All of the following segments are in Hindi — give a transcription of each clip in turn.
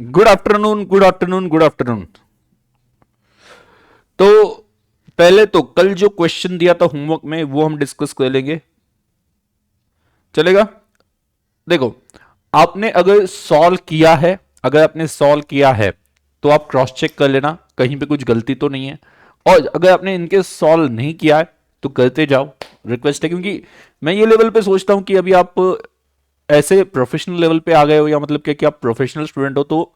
Good afternoon, good afternoon, good afternoon. तो पहले तो कल जो क्वेश्चन दिया था होमवर्क में वो हम डिस्कस कर लेंगे, चलेगा? देखो, आपने अगर सॉल्व किया है, अगर आपने सॉल्व किया है तो आप क्रॉस चेक कर लेना कहीं पे कुछ गलती तो नहीं है। और अगर आपने इनके सॉल्व नहीं किया है तो करते जाओ, रिक्वेस्ट है। क्योंकि मैं ये लेवल पे सोचता हूं कि अभी आप ऐसे प्रोफेशनल लेवल पे आ गए हो, या मतलब क्या कि आप प्रोफेशनल स्टूडेंट हो, तो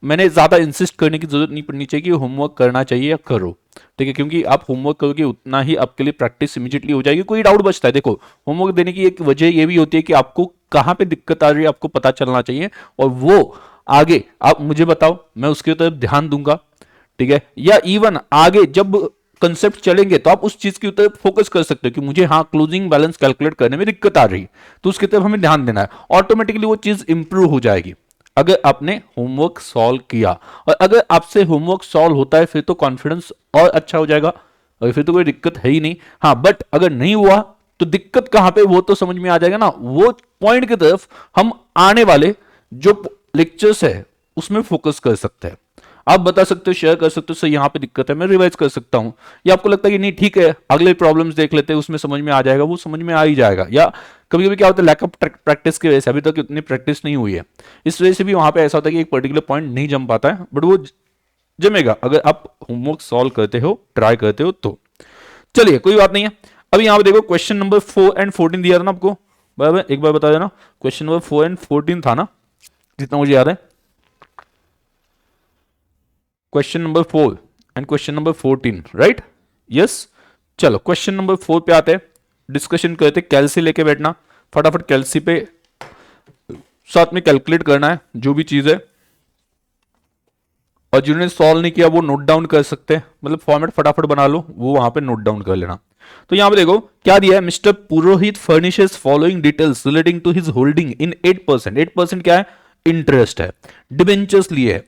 मैंने ज्यादा इंसिस्ट करने की जरूरत नहीं पड़नी चाहिए कि होमवर्क करना चाहिए या करो। ठीक है, क्योंकि आप होमवर्क करोगे उतना ही आपके लिए प्रैक्टिस इमीडिएटली हो जाएगी, कोई डाउट बचता है। देखो, होमवर्क देने की एक वजह ये भी होती है कि आपको कहां पे दिक्कत आ रही है आपको पता चलना चाहिए, और वो आगे आप मुझे बताओ, मैं उसकी तरफ ध्यान दूंगा। ठीक है, या इवन आगे जब कंसेप्ट चलेंगे तो आप उस चीज की तरफ फोकस कर सकते हो कि मुझे हाँ क्लोजिंग बैलेंस कैलकुलेट करने में दिक्कत आ रही है, तो उसकी तरफ हमें ध्यान देना है। ऑटोमेटिकली वो चीज इंप्रूव हो जाएगी अगर आपने होमवर्क सॉल्व किया। और अगर आपसे होमवर्क सॉल्व होता है फिर तो कॉन्फिडेंस और अच्छा हो जाएगा, और फिर तो कोई दिक्कत है ही नहीं। हाँ, बट अगर नहीं हुआ तो दिक्कत कहां पे वो तो समझ में आ जाएगा ना, वो पॉइंट की तरफ हम आने वाले जो लेक्चर्स है उसमें फोकस कर सकते हैं। आप बता सकते हो, शेयर कर सकते हो, सर यहाँ पे दिक्कत है, मैं रिवाइज कर सकता हूँ। या आपको लगता है कि नहीं ठीक है अगले प्रॉब्लम्स देख लेते हैं उसमें समझ में आ जाएगा, वो समझ में आ ही जाएगा। या कभी कभी क्या होता है, लैक ऑफ प्रैक्टिस की वजह से, अभी तक इतनी प्रैक्टिस नहीं हुई है, इस वजह से भी वहां पे ऐसा होता है कि एक पर्टिकुलर पॉइंट नहीं जम पाता है, बट वो जमेगा अगर आप होमवर्क सॉल्व करते हो, ट्राई करते हो तो। चलिए, कोई बात नहीं है। अभी यहाँ पे देखो, क्वेश्चन नंबर 4 और 14 दिया था ना आपको, बराबर? एक बार बता देना, क्वेश्चन नंबर 4 और 14 था ना, जितना मुझे याद है। Question number 4 and question number 14, right? Yes. चलो क्वेश्चन नंबर 4 पे आते हैं, डिस्कशन करते। कैलसी लेके बैठना, फटाफट कैलसी पे साथ में कैलकुलेट करना है जो भी चीज है। और जिन्होंने सॉल्व नहीं किया वो नोट डाउन कर सकते हैं, मतलब फॉर्मेट फटाफट बना लो, वो वहां पे नोट डाउन कर लेना। तो यहां पे देखो क्या दिया है, mister Purohit furnishes following details relating to his holding in 8%। 8% क्या है? इंटरेस्ट है। डिबेंचर्स लिए है,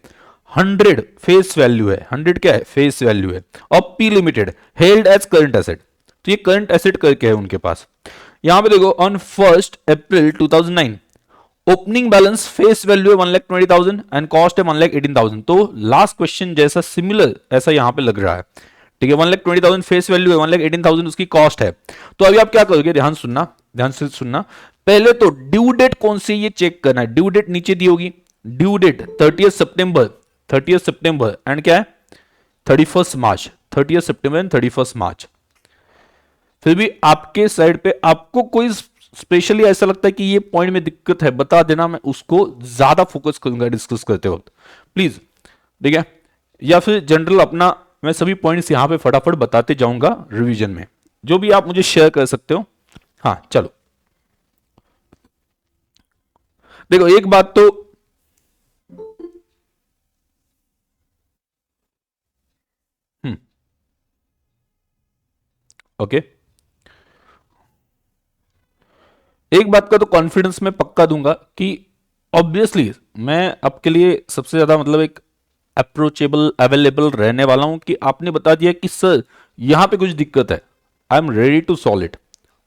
100 फेस वैल्यू है, 100 क्या है? फेस वैल्यू है। और P limited held as current asset, तो ये करंट एसेट करके है उनके पास। यहां पे देखो, on 1 April 2009 opening balance face value है 1,20,000 एंड कॉस्ट है 1,18,000। तो लास्ट क्वेश्चन जैसा सिमिलर ऐसा यहां पे लग रहा है। ठीक है, 1,20,000 फेस वैल्यू है, 1,18,000 उसकी कॉस्ट है। तो अभी आप क्या करोगे, ध्यान सुनना, ध्यान से सुनना। पहले तो ड्यू डेट कौन सी ये चेक करना है। ड्यू डेट नीचे दी होगी, ड्यू डेट 30 सितंबर, 30 सितंबर एंड क्या है 31 मार्च, 30 सितंबर एंड 31 मार्च। फिर भी आपके साइड पे आपको कोई स्पेशली ऐसा लगता है कि ये पॉइंट में दिक्कत है, बता देना, मैं उसको ज्यादा फोकस करूंगा डिस्कस करते वक्त, प्लीज। ठीक है, या फिर जनरल अपना मैं सभी पॉइंट्स यहां पे फटाफट बताते जाऊंगा रिवीजन में, जो भी आप मुझे शेयर कर सकते हो। हाँ चलो, देखो एक बात तो, हम्म, ओके, एक बात का तो कॉन्फिडेंस मैं पक्का दूंगा कि ऑब्वियसली मैं आपके लिए सबसे ज्यादा मतलब एक अप्रोचेबल अवेलेबल रहने वाला हूं कि आपने बता दिया कि सर यहां पे कुछ दिक्कत है, I am ready to solve it,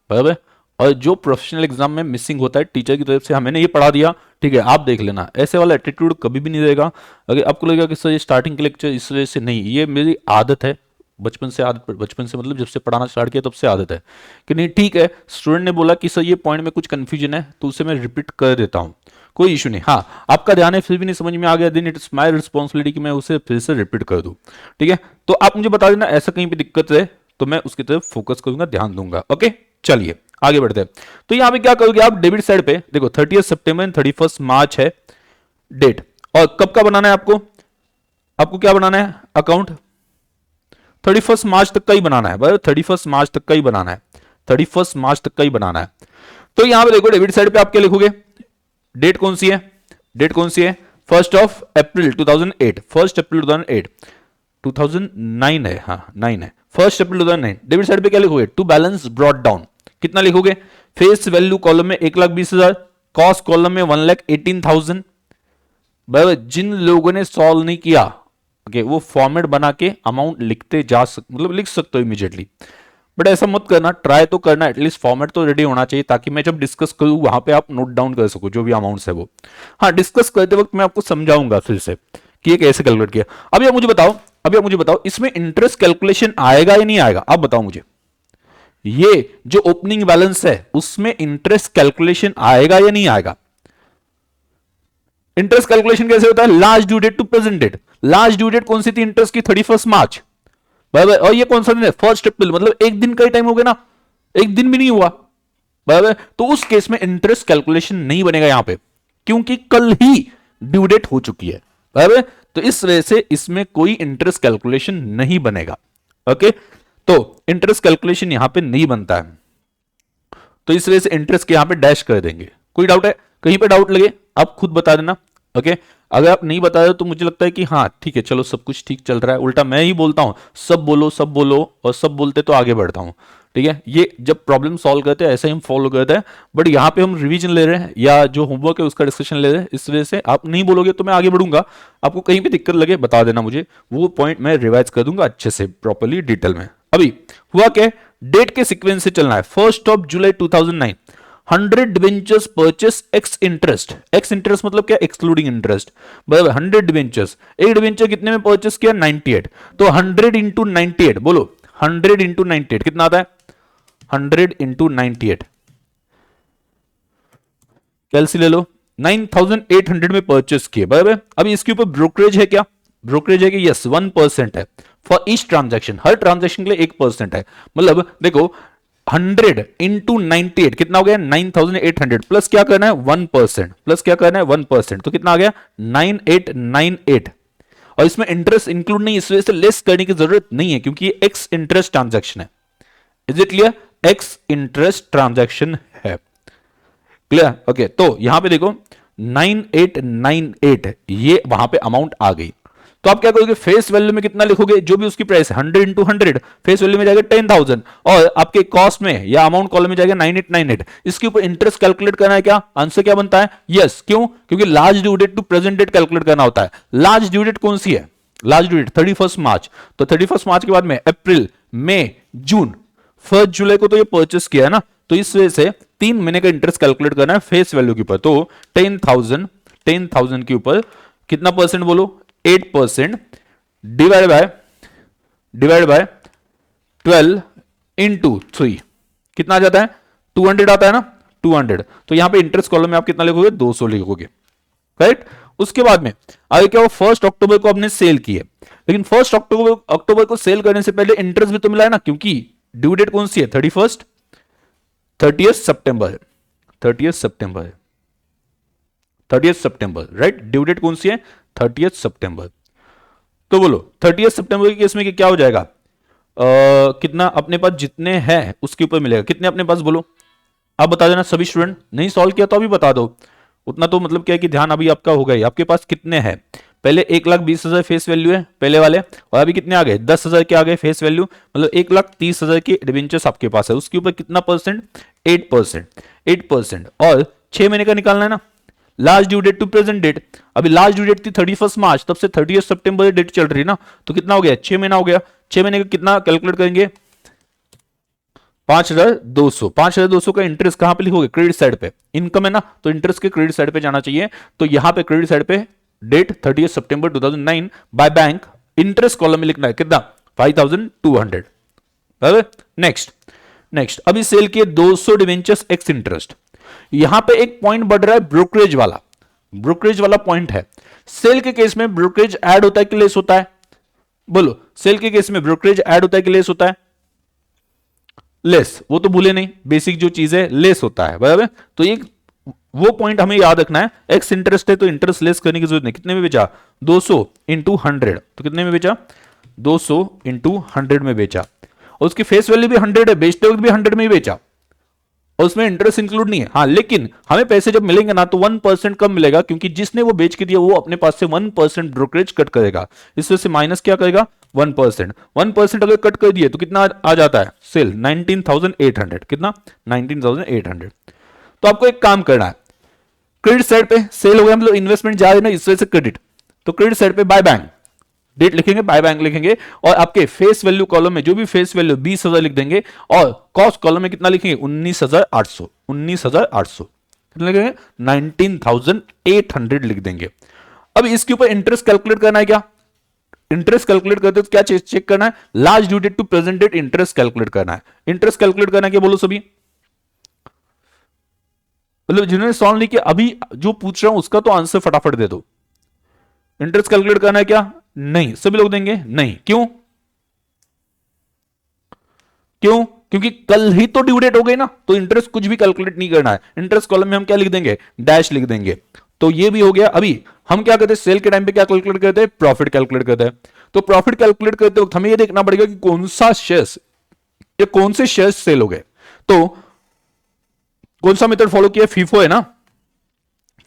बराबर। और जो प्रोफेशनल एग्जाम में मिसिंग होता है टीचर की तरफ से, मैंने ये पढ़ा दिया, ठीक है आप देख लेना, ऐसे वाला एटीट्यूड कभी भी नहीं रहेगा। अगर आपको लगेगा कि सर ये स्टार्टिंग के लेक्चर इस वजह से नहीं, ये मेरी आदत है, बचपन से आदत, बचपन से मतलब जब से पढ़ाना स्टार्ट किया तब से आदत है कि नहीं ठीक है, स्टूडेंट ने बोला कि सर ये पॉइंट में कुछ कंफ्यूजन है तो उसे मैं रिपीट कर देता हूँ, कोई इशू नहीं। हाँ, आपका ध्यान है फिर भी नहीं समझ में आ गया, देन इट्स माय रिस्पॉन्सिबिलिटी कि मैं उसे फिर से रिपीट कर दूं। ठीक है, तो आप मुझे बता देना ऐसा कहीं पे दिक्कत है तो मैं उसकी तरफ फोकस करूंगा, ध्यान दूंगा। ओके, चलिए आगे बढ़ते हैं। तो यहां पे क्या करोगे आप, डेबिट साइड पे देखो 30 सितंबर एंड 31 मार्च है डेट, और कब का बनाना है आपको, आपको क्या बनाना है अकाउंट, 31 मार्च तक का ही बनाना है, बराबर, 31 मार्च तक का ही बनाना है, 31 मार्च तक का ही बनाना है। तो यहां पे देखो डेबिट साइड पे आप क्या लिखोगे, डेट कौन सी है, डेट कौन सी है, 1 अप्रैल 2008, 1 अप्रैल 2008, 2009 है, हाँ 9 है, 1 अप्रैल 2009। डेबिट साइड पे क्या लिखोगे, टू बैलेंस ब्रॉट डाउन, कितना लिखोगे, फेस वैल्यू कॉलम में 1,20,000, कॉस्ट कॉलम में 1,18,000। बराबर, जिन लोगों ने सॉल्व नहीं किया, ओके, वो फॉर्मेट बना के अमाउंट लिखते जा सकते, मतलब लिख सकते हो इमीडिएटली। बट ऐसा मत करना, ट्राई तो करना, एटलीस्ट फॉर्मेट तो रेडी होना चाहिए ताकि मैं जब डिस्कस करूं वहां पे आप नोट डाउन कर सको जो भी अमाउंट्स है वो। हाँ, डिस्कस करते वक्त मैं आपको समझाऊंगा फिर से कि ये कैसे कैलकुलेट किया। अभी आप मुझे बताओ इसमें इंटरेस्ट कैलकुलेशन आएगा या नहीं आएगा, आप बताओ मुझे। ये जो ओपनिंग बैलेंस है उसमें इंटरेस्ट कैलकुलेशन आएगा या नहीं आएगा? इंटरेस्ट कैलकुलेशन कैसे होता है? Last due date to present date. Last due date कौन सी थी इंटरेस्ट की? 31 मार्च, बराबर। और ये कौन सा दिन है? 1 अप्रैल, मतलब एक दिन का ही टाइम हो गया ना, एक दिन भी नहीं हुआ, बराबर। तो उस केस में इंटरेस्ट कैलकुलेशन नहीं बनेगा यहां पे, क्योंकि कल ही ड्यू डेट हो चुकी है, बराबर। तो इस वजह से इसमें कोई इंटरेस्ट कैलकुलेशन नहीं बनेगा। ओके, तो इंटरेस्ट कैलकुलेशन यहां पे नहीं बनता है, तो इस वजह से इंटरेस्ट के यहां पे डैश कर देंगे। कोई डाउट है? कहीं पे डाउट लगे आप खुद बता देना। ओके, अगर आप नहीं बता रहे तो मुझे लगता है कि हाँ ठीक है, चलो सब कुछ ठीक चल रहा है, उल्टा मैं ही बोलता हूं सब बोलो सब बोलो, और सब बोलते तो आगे बढ़ता हूं। ठीक है, ये जब प्रॉब्लम सॉल्व करते हैं ऐसे ही हम फॉलो करते हैं, बट यहाँ पे हम रिवीजन ले रहे हैं या जो होमवर्क है उसका डिस्कशन ले रहे हैं, इस वजह से आप नहीं बोलोगे तो मैं आगे बढ़ूंगा। आपको कहीं भी दिक्कत लगे बता देना मुझे, वो पॉइंट मैं रिवाइज कर दूंगा अच्छे से, प्रॉपरली डिटेल में। अभी हुआ क्या, डेट के सीक्वेंस से चलना है। 1 जुलाई 2009, 100 debentures purchase x interest. X interest मतलब क्या? एक्सक्लूडिंग इंटरेस्ट, बराबर। 100 डिबेंचर्स, एक डिबेंचर कितने में परचेस किया? 98। तो 100 इंटू 98, बोलो 100 इंटू 98 कितना आता है? 100 इंटू 98, कैलसी ले लो। 9800 में परचेस किए, बराबर। अभी इसके ऊपर ब्रोकरेज है क्या? ब्रोकरेज है कि यस 1% है for each transaction, her transaction के लिए 1% है। मतलब देखो 100 इंटू 98 कितना हो गया? 9800 प्लस क्या करना है? 1%, प्लस क्या करना है? 1%, तो कितना आ गया? 9898। और इसमें इंटरेस्ट इंक्लूड नहीं, इस वजह से लेस करने की जरूरत नहीं है क्योंकि ये एक्स इंटरेस्ट ट्रांजैक्शन है। Is it clear? X interest transaction है, क्लियर? ओके, तो यहां पे देखो 9898 ये वहां पे अमाउंट आ गई। तो आप क्या करोगे? फेस वैल्यू में कितना लिखोगे? जो भी उसकी प्राइस है 100 इंटू 100, फेस वैल्यू में जाएगा 10,000, और आपके कॉस्ट में या अमाउंट कॉलम में जाएगा 9898। इसके ऊपर इंटरेस्ट कैलकुलेट करना है क्या? आंसर क्या बनता है? यस। क्यों? क्योंकि last due date to present date calculate करना होता है। लास्ट ड्यू डेट कौन सी है? लास्ट ड्यू डेट 31 मार्च, तो 31 मार्च के बाद में अप्रैल, मई, जून, 1 जुलाई को तो ये परचेस किया है ना, तो इस वजह से 3 महीने का इंटरेस्ट कैलकुलेट करना है फेस वैल्यू के ऊपर। तो 10,000 के ऊपर कितना परसेंट बोलो? 8%, डिवाइड बाय 12 इंटू 3 कितना आ जाता है? 200 आता है ना, 200। तो यहां पे इंटरेस्ट कॉलम में आप कितना लिखोगे? 200 लिखोगे, करेक्ट। उसके बाद में आगे क्या हो? 1 अक्टूबर को आपने सेल की है, लेकिन 1 अक्टूबर को सेल करने से पहले इंटरेस्ट भी तो मिला है ना, क्योंकि ड्यू डेट कौन सी है? 30 सितंबर है, 30 सितंबर, राइट। ड्यू डेट कौन सी है? 30 सितंबर। तो बोलो 30 सितंबर के केस में क्या हो जाएगा? कितना अपने पास जितने हैं उसके ऊपर मिलेगा। कितने अपने पास बोलो, आप बता देना सभी स्टूडेंट। नहीं सॉल्व किया तो अभी बता दो, उतना तो मतलब क्या है कि ध्यान अभी आपका हो गया। आपके पास कितने हैं? पहले 1,20,000 फेस वैल्यू है पहले वाले, और अभी कितने आ गए? 10,000 के आ गए फेस वैल्यू, मतलब 1,30,000 के डिबेंचर्स आपके पास है। उसके ऊपर कितना परसेंट? 8%, और 6 महीने का निकालना है ना, last due date to present date. अभी लास्ट ड्यू डेट थी 31 मार्च, तब से 30 सितंबर डेट चल रही है ना, तो कितना हो गया? 6 महीना हो गया। 6 महीने का कितना कैलकुलेट करेंगे? 5,200। 5,200 का इंटरेस्ट कहां पे लिखोगे? क्रेडिट साइड पे। इनकम है ना, तो इंटरेस्ट के क्रेडिट साइड पे जाना चाहिए। तो यहां पे क्रेडिट साइड पे डेट 30 सितंबर 2009 बाय बैंक, इंटरेस्ट कॉलम में लिखना है कितना? 5,200। नेक्स्ट अभी सेल किए 200 डिवेंचर्स एक्स इंटरेस्ट। यहां पे एक पॉइंट बढ़ रहा है, ब्रोकरेज वाला पॉइंट है। सेल के केस में ब्रोकरेज ऐड होता है कि लेस होता है? बोलो, सेल के केस में ब्रोकरेज ऐड होता है कि लेस होता है? लेस। वो तो भूले नहीं, बेसिक जो चीज है लेस होता है, बराबर। तो एक वो पॉइंट हमें याद रखना है। एक्स इंटरेस्ट है तो इंटरेस्ट लेस करने की जरूरत नहीं। कितने में बेचा? 200 इंटू 100, तो कितने में बेचा? 200 इंटू 100 में बेचा, और उसकी फेस वैल्यू भी 100 है, बेचते वक्त भी 100 में ही बेचा, और उसमें इंटरेस्ट इंक्लूड नहीं है। हाँ, लेकिन हमें पैसे जब मिलेंगे ना तो 1% कम मिलेगा, क्योंकि जिसने वो बेच के दिया वो अपने पास से 1% ब्रोकरेज कट करेगा। इस वजह से माइनस क्या करेगा? 1% अगर कट कर दिए तो कितना आ जाता है? सेल 19,800। कितना? 19,800। तो आपको एक काम करना है, क्रेडिट साइड पे सेल हो गया, मतलब इन्वेस्टमेंट जा रही है ना, इस वजह से क्रेडिट, तो क्रेडिट साइड पे बाय बैंक डेट लिखेंगे, बाय बैंक लिखेंगे, और आपके फेस वैल्यू कॉलम में जो भी फेस वैल्यू 20,000 लिख देंगे, और कॉस्ट कॉलम में कितना लिखेंगे 19,800, 19,800 कितना लिखेंगे 19,800 लिख देंगे। अब इसके ऊपर इंटरेस्ट कैलकुलेट करना है क्या, इंटरेस्ट कैलकुलेट करते हो तो क्या चेक करना है, last due date to present date interest calculate करना है। इंटरेस्ट कैलकुलेट करना है क्या बोलो सभी, मतलब जिन्होंने सॉल्व नहीं किया अभी जो पूछ रहा हूं उसका तो आंसर फटाफट दे दो। इंटरेस्ट कैलकुलेट करना है क्या, नहीं सभी लोग देंगे नहीं, क्यों क्यों, क्योंकि कल ही तो ड्यू डेट हो गई ना, तो इंटरेस्ट कुछ भी कैलकुलेट नहीं करना है। इंटरेस्ट कॉलम में हम क्या लिख देंगे, डैश लिख देंगे। तो ये भी हो गया। अभी हम क्या करते हैं, सेल के टाइम पे क्या कैलकुलेट करते हैं, प्रॉफिट कैलकुलेट करते हैं। तो प्रॉफिट कैलकुलेट करते वक्त हमें ये देखना पड़ेगा कि कौन सा शेयर्स या कौन से शेयर्स सेल हो गए। तो कौन सा मेथड फॉलो किया, फीफो है ना,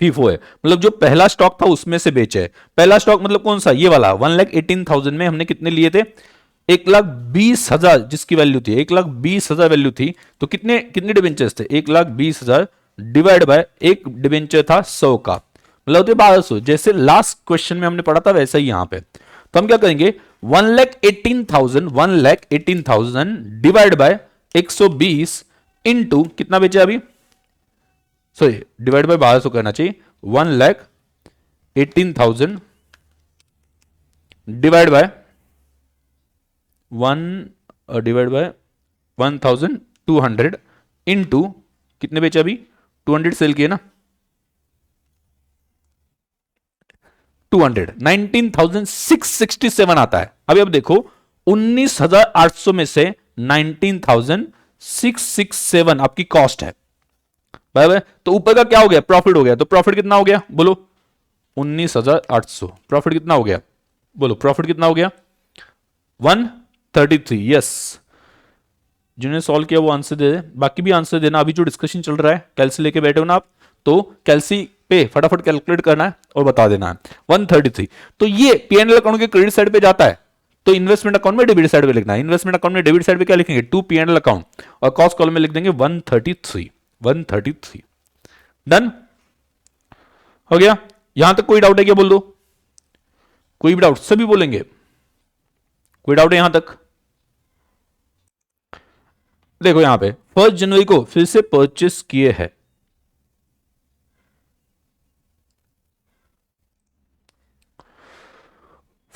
फीफो है, मतलब जो पहला स्टॉक था उसमें से बेचे है। पहला स्टॉक मतलब कौन सा, ये वाला 1,18,000 में हमने कितने लिए थे, 1,20,000 जिसकी वैल्यू थी, 1,20,000 वैल्यू थी। तो कितने कितने डिबेंचर्स थे, 1,20,000 डिवाइड बाय एक डिबेंचर था 100 का, मतलब होते 1,200। जैसे लास्ट क्वेश्चन में हमने पढ़ा था वैसा ही यहां पे। तो हम क्या करेंगे, 1,18,000 डिवाइड बाय 120 इंटू कितना बेचा अभी, सॉरी डिवाइड बाय 1,200 करना चाहिए, 1,18,000 डिवाइड बाय 1,200 इंटू कितने बेचे अभी, 200 सेल किए ना, 200 19,667 आता है। अभी अब देखो 19,800 में से 19,667 आपकी कॉस्ट है, बराबर। तो ऊपर का क्या हो गया, प्रॉफिट हो गया। तो प्रॉफिट कितना हो गया बोलो, 19,800। प्रॉफिट कितना हो गया बोलो, प्रॉफिट कितना हो गया 133। यस, जिन्होंने सॉल्व किया वो आंसर दे दे, बाकी भी आंसर देना। अभी जो डिस्कशन चल रहा है कैलसी लेके बैठे हो ना आप, तो कैलसी पे फटाफट कैलकुलेट करना है और बता देना है 133। तो ये पीएनएल अकाउंट के क्रेडिट साइड पे जाता है, तो इन्वेस्टमेंट अकाउंट में डेबिट साइड पे लिखना है। इन्वेस्टमेंट अकाउंट में डेबिट साइड पे क्या लिखेंगे, टू पीएनएल अकाउंट, और कॉस्ट कॉलम में लिख देंगे 133, 133। डन हो गया। यहां तक कोई डाउट है क्या, बोल दो, कोई भी डाउट, सभी बोलेंगे कोई डाउट है यहां तक। देखो यहां पे 1 जनवरी को फिर से परचेस किए हैं,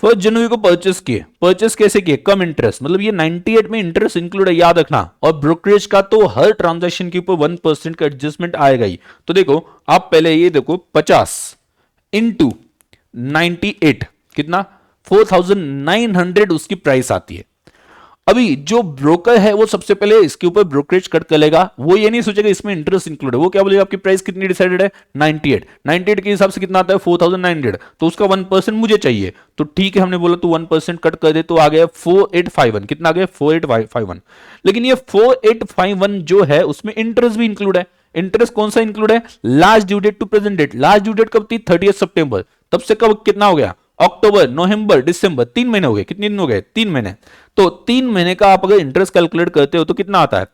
1 जनवरी को परचेस किए, परचेस कैसे किए, कम इंटरेस्ट, मतलब ये 98 में इंटरेस्ट इंक्लूड है याद रखना, और ब्रोकरेज का तो हर ट्रांजैक्शन के ऊपर 1% का एडजस्टमेंट आएगा ही। तो देखो आप पहले ये देखो 50 इंटू 98 कितना, 4,900 उसकी प्राइस आती है। अभी जो ब्रोकर है वो सबसे पहले इसके ऊपर ब्रोकरेज कट करेगा, वो ये नहीं सोचेगा इसमें इंटरेस्ट इंक्लूड है, वो क्या बोलेगा आपकी प्राइस कितनी डिसाइडेड है 98, 98 के हिसाब से कितना आता है 4,900, तो उसका 1% मुझे चाहिए। तो ठीक है हमने बोला तो 1% कट कर दे, तो आ गया 4,851, कितना आ गया 4,851। लेकिन ये 4,851 जो है उसमें इंटरेस्ट भी इंक्लूड है। इंटरेस्ट कौन सा इंक्लूड है, last due date to present date. Last due date कब थी 30 सितंबर, तब से कब कितना हो गया, अक्टूबर नवंबर दिसंबर, 3 महीने हो गए, कितने दिन हो गए 3 महीने। तो 3 महीने का आप अगर इंटरेस्ट कैलकुलेट करते हो तो कितना आता है,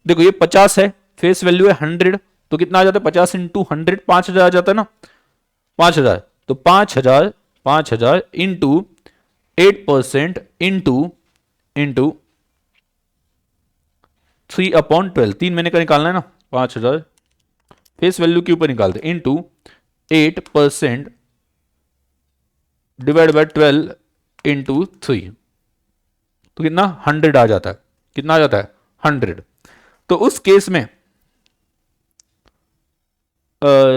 देखो ये 50 है, फेस वैल्यू है 100, तो कितना आ जाता है 50 इंटू 100, 5,000 आ जाता है ना, 5,000। तो 5,000 इंटू 8% इंटू 3/12, 3 महीने का निकालना है ना, 5,000 फेस वैल्यू के ऊपर निकालते इंटू 8% डिवाइड बाय 12 इंटू 3, तो कितना 100 आ जाता है, कितना आ जाता है 100। तो उस केस में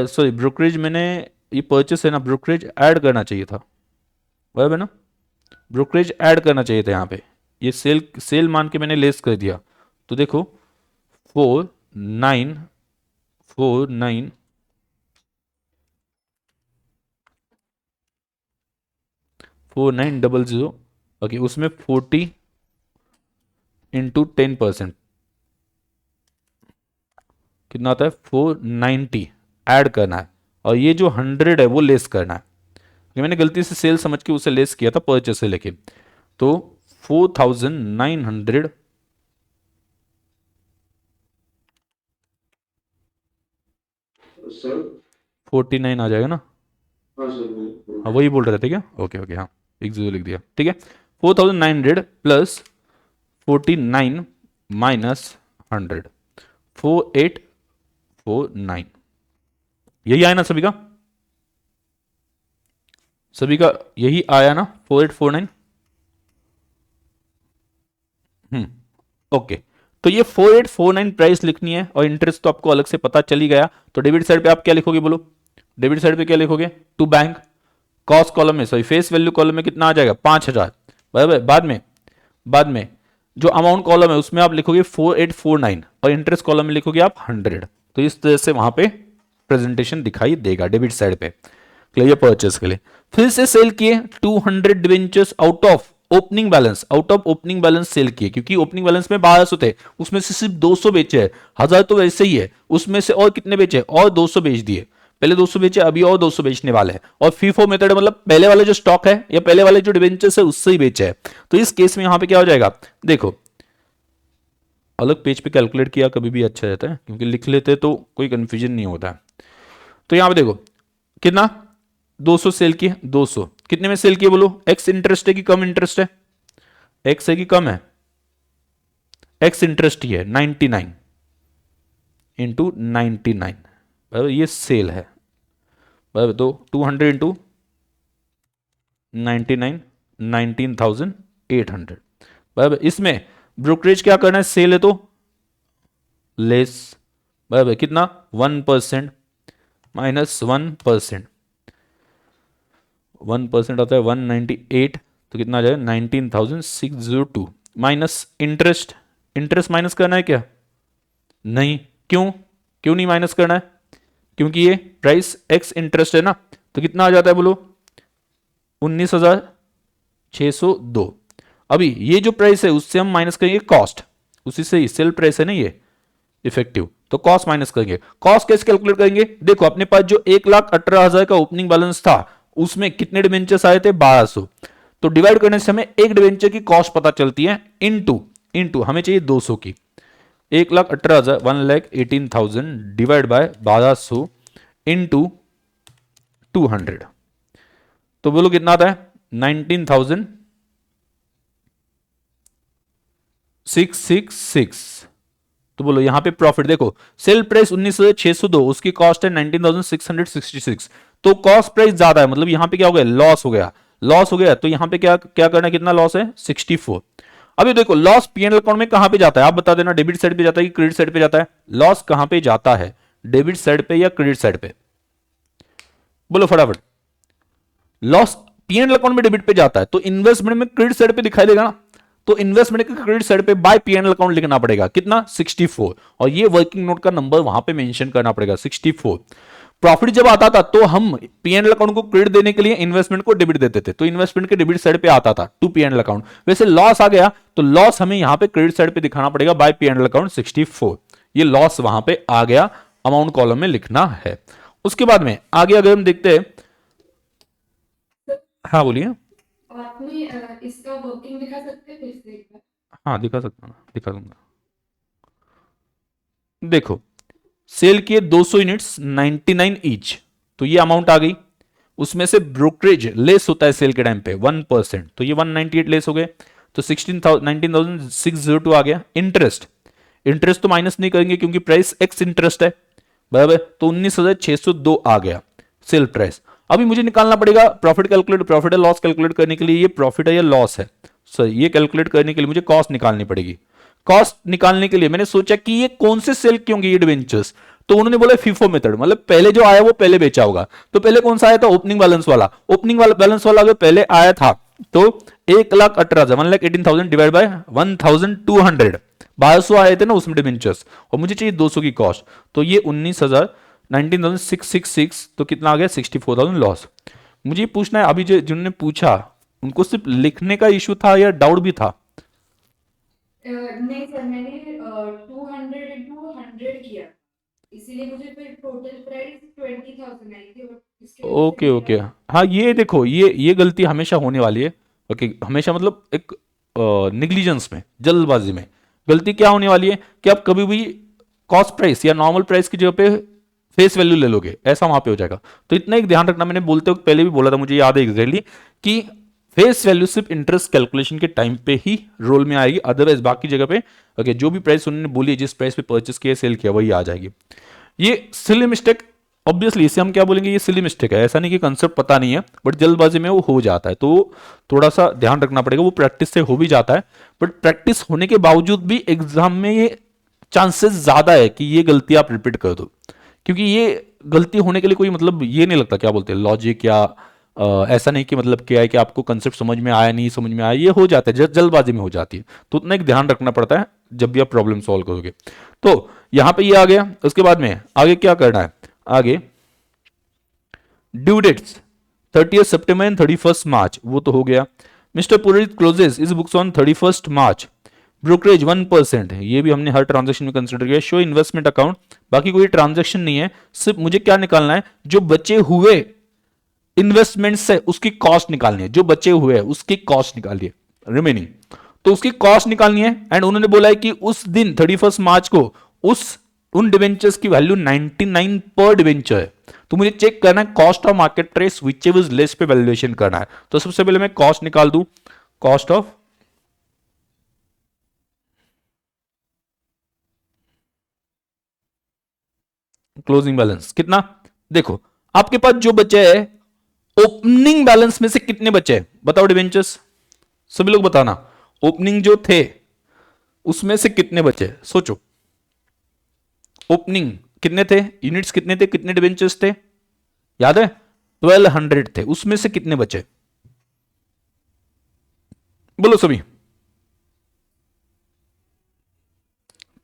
सॉरी ब्रोकरेज मैंने ये परचेस है ना, ब्रोकरेज ऐड करना चाहिए था, बराबर है ना, ब्रोकरेज ऐड करना चाहिए था यहाँ पे। ये सेल सेल मान के मैंने लेस कर दिया। तो देखो 4,949 4,900, ओके, उसमें 40 इंटू 10% कितना आता है 490 ऐड करना है, और ये जो 100 है वो लेस करना है। ये मैंने गलती से सेल समझ के उसे लेस किया था परचेस से लेके, तो 4,900 सर 49 आ जाएगा ना, हाँ सर हाँ वही बोल रहे थे क्या, ओके ओके हाँ। एक जीरो लिख दिया, ठीक है। 4900 प्लस 49 माइनस 100, 4849। यही आया ना सभी का, सभी का यही आया ना 4849। ओके, तो ये 4849 प्राइस लिखनी है और इंटरेस्ट तो आपको अलग से पता चली गया। तो डेबिट साइड पे आप क्या लिखोगे बोलो, डेबिट साइड पे क्या लिखोगे, टू बैंक। कॉस्ट कॉलम में, सॉरी फेस वैल्यू कॉलम में कितना आ जाएगा 5000, बराबर। बाद में जो अमाउंट कॉलम है उसमें आप लिखोगे 4849 और इंटरेस्ट कॉलम में लिखोगे आप 100। तो इस तरह से वहां पे प्रेजेंटेशन दिखाई देगा डेबिट साइड पे, क्लियर, परचेस के लिए। फिर से सेल किए 200 debentures out of opening balance, out of opening balance sell किए, क्योंकि ओपनिंग बैलेंस में 1200 थे, उसमें से सिर्फ 200 बेचे हैं, 1000 तो वैसे ही है, उसमें से और कितने बेचे, और 200 बेच दिए। पहले 200 बेचे, अभी और 200 बेचने वाले हैं। और फीफो मेथड मतलब पहले वाले जो स्टॉक है या पहले वाले जो डिवेंचर्स है उससे ही बेचे है। तो इस केस में यहां पे क्या हो जाएगा, देखो अलग पेज पे कैलकुलेट किया कभी भी अच्छा रहता है, क्योंकि लिख लेते तो कोई कंफ्यूजन नहीं होता है। तो यहां पे देखो कितना 200 सेल किए, 200 कितने में सेल किए बोलो, एक्स इंटरेस्ट है कि कम इंटरेस्ट है, एक्स है कि कम है, एक्स इंटरेस्ट ही है 99 इंटू 99, बराबर ये सेल है, बराबर। तो 200 इंटू 99, 19,800, बराबर। इसमें ब्रोकरेज क्या करना है, सेल है तो लेस, बराबर। कितना 1% माइनस 1%, 1% आता है 198, तो कितना आ जाएगा 19,602 माइनस इंटरेस्ट, इंटरेस्ट माइनस करना है क्या, नहीं, क्यों, क्यों नहीं माइनस करना है, क्योंकि ये प्राइस एक्स इंटरेस्ट है ना। तो कितना आ जाता है बोलो 19,602। अभी ये जो प्राइस है उससे हम माइनस करेंगे कॉस्ट, उसी से ही सेल प्राइस है ना ये इफेक्टिव, तो कॉस्ट माइनस करेंगे। कॉस्ट कैसे कैलकुलेट करेंगे, देखो अपने पास जो 1,18,000 का ओपनिंग बैलेंस था उसमें कितने डिवेंचर्स आए थे 1200, तो डिवाइड करने से हमें एक डिवेंचर की कॉस्ट पता चलती है, इनटू हमें चाहिए 200 की, 1,18,000 1,18,000 डिवाइड बाय 1200 इंटू 200, तो बोलो कितना आता है 19,666। तो बोलो यहां पे प्रॉफिट देखो, सेल प्राइस 19,602, उसकी कॉस्ट है 19,666, तो कॉस्ट प्राइस ज्यादा है, मतलब यहां पे क्या हो गया, लॉस हो गया, लॉस हो गया। तो यहां पे क्या क्या करना है, कितना लॉस है 64। अभी देखो लॉस पीएनएल अकाउंट में कहां पे जाता है, आप बता देना, डेबिट साइड पे जाता है कि क्रेडिट साइड पे जाता है, लॉस कहां पे जाता है, डेबिट साइड पे या क्रेडिट साइड पे, बोलो फटाफट। लॉस पीएनएल अकाउंट में डेबिट पे जाता है, तो इन्वेस्टमेंट में क्रेडिट साइड पे दिखाई देगा ना, तो इन्वेस्टमेंट के क्रेडिट साइड पे बाय पीएनएल अकाउंट लिखना पड़ेगा, कितना 64, और ये वर्किंग नोट का नंबर वहां पे मेंशन करना पड़ेगा 64। प्रॉफिट जब आता था तो हम पीएनएल अकाउंट को क्रेडिट देने के लिए इन्वेस्टमेंट को डेबिट देते थे, तो इन्वेस्टमेंट के डेबिट साइड पे आता था टू पीएनएल अकाउंट। वैसे लॉस आ गया तो लॉस हमें यहां पे क्रेडिट साइड पे दिखाना पड़ेगा बाय पीएनएल अकाउंट 64, ये लॉस वहां पे आ गया, अमाउंट कॉलम में लिखना है। उसके बाद में आगे अगर हम देखते हैं, हाँ बोलिए। आपने इसका वर्किंग दिखा सकते हैं फिर से एक बार? हाँ दिखा सकता हूँ, दिखा दूंगा। देखो सेल किए 200 यूनिट्स 99 ईच, तो ये अमाउंट आ गई, उसमें से ब्रोकरेज लेस होता है सेल के टाइम पे 1%, तो ये 198 लेस हो गए, तो 19,602 आ गया। इंटरेस्ट, इंटरेस्ट तो माइनस नहीं करेंगे क्योंकि प्राइस एक्स इंटरेस्ट है, बराबर। तो 19,602 आ गया सेल प्राइस। अभी मुझे निकालना पड़ेगा प्रॉफिट कैलकुलेट, प्रॉफिट या लॉस कैलकुलेट करने के लिए ये प्रॉफिट है या लॉस है, सर ये कैलकुलेट करने के लिए मुझे कॉस्ट निकालनी पड़ेगी। कॉस्ट निकालने के लिए मैंने सोचा कि ये कौन से सेल की होंगे ये डिवेंचर्स, तो उन्होंने बोला फीफो मेथड, मतलब पहले जो आया वो पहले बेचा होगा। तो पहले कौन सा आया था, ओपनिंग बैलेंस वाला, ओपनिंग वाला बैलेंस वाला अगर पहले आया था तो 1,18,000 1,18,000 डिवाइड बाय 1,200, 1200 आए थे ना उसमें डिवेंचर्स, और मुझे चाहिए 200 की कॉस्ट, तो ये 19,666, तो कितना आ गया 64,000 लॉस। मुझे पूछना है अभी जो जिन्होंने पूछा उनको सिर्फ लिखने का इश्यू था या डाउट भी था? नहीं सर, मैंने 200 इंटू 100 किया, इसीलिए मुझे फिर टोटल प्राइस 20,000 आई थी, और इसके वजह से ओके मेरा। ओके, हाँ ये देखो ये गलती हमेशा होने वाली है। ओके हमेशा मतलब एक निग्लिजेंस में, जल्दबाजी में गलती क्या होने वाली है कि आप कभी भी कॉस्ट प्राइस या नॉर्मल प्राइस की जगह पे फेस वैल्यू ले लोगे, ऐसा वहां पे हो जाएगा। तो इतना एक ध्यान रखना, मैंने बोलते वक्त पहले भी बोला था, मुझे याद है एग्जैक्टली कि फेस वैल्यू सिर्फ इंटरेस्ट कैलकुलेशन के टाइम पे ही रोल में आएगी, अदरवाइज बाकी जगह पे ओके जो भी प्राइस उन्होंने बोली जिस प्राइस पे परचेस किया सेल किया वही आ जाएगी। ये सिली मिस्टेक ऑब्वियसली इसे हम क्या बोलेंगे, ये सिली मिस्टेक है, ऐसा नहीं कि कंसेप्ट पता नहीं है बट जल्दबाजी में वो हो जाता है, तो थोड़ा सा ध्यान रखना पड़ेगा। वो प्रैक्टिस से हो भी जाता है बट प्रैक्टिस होने के बावजूद भी एग्जाम में ये चांसेस ज्यादा है कि ये गलती आप रिपीट कर दो, क्योंकि ये गलती होने के लिए कोई मतलब ये नहीं लगता क्या बोलते हैं लॉजिक या ऐसा नहीं कि मतलब क्या है कि आपको कंसेप्ट समझ में आया नहीं समझ में आया, ये हो जाता है जल्दबाजी में हो जाती है, तो उतना एक ध्यान रखना पड़ता है जब भी आप प्रॉब्लम सॉल्व करोगे। तो यहां पे ये आ गया, उसके बाद में आगे क्या करना है, आगे ड्यू डेट्स 30 सितंबर एंड 31 मार्च वो तो हो गया। मिस्टर पुरोहित क्लोजेस इस बुक्स ऑन 31 मार्च, ब्रोकरेज 1% है, ये भी हमने हर ट्रांजेक्शन में कंसिडर किया। शो इन्वेस्टमेंट अकाउंट, बाकी कोई ट्रांजेक्शन नहीं है, सिर्फ मुझे क्या निकालना है, जो बचे हुए इन्वेस्टमेंट से उसकी कॉस्ट निकालनी है, जो बचे हुए हैं उसकी कॉस्ट निकालिए रिमेनिंग, तो उसकी कॉस्ट निकालनी है। एंड उन्होंने बोला है कि उस दिन 31 मार्च को उन डिवेंचर्स की वैल्यू 99 पर डिवेंचर है, तो मुझे चेक करना है cost of market trace which is less पे वैल्यूएशन करना है। तो सबसे पहले मैं कॉस्ट निकाल दूं, कॉस्ट ऑफ क्लोजिंग बैलेंस कितना, देखो आपके पास जो बचे है ओपनिंग बैलेंस में से कितने बचे बताओ डिवेंचर्स, सभी लोग बताना, ओपनिंग जो थे उसमें से कितने बचे, सोचो ओपनिंग कितने थे, यूनिट्स कितने थे, कितने डिवेंचर्स थे, याद है 1200 थे, उसमें से कितने बचे, बोलो सभी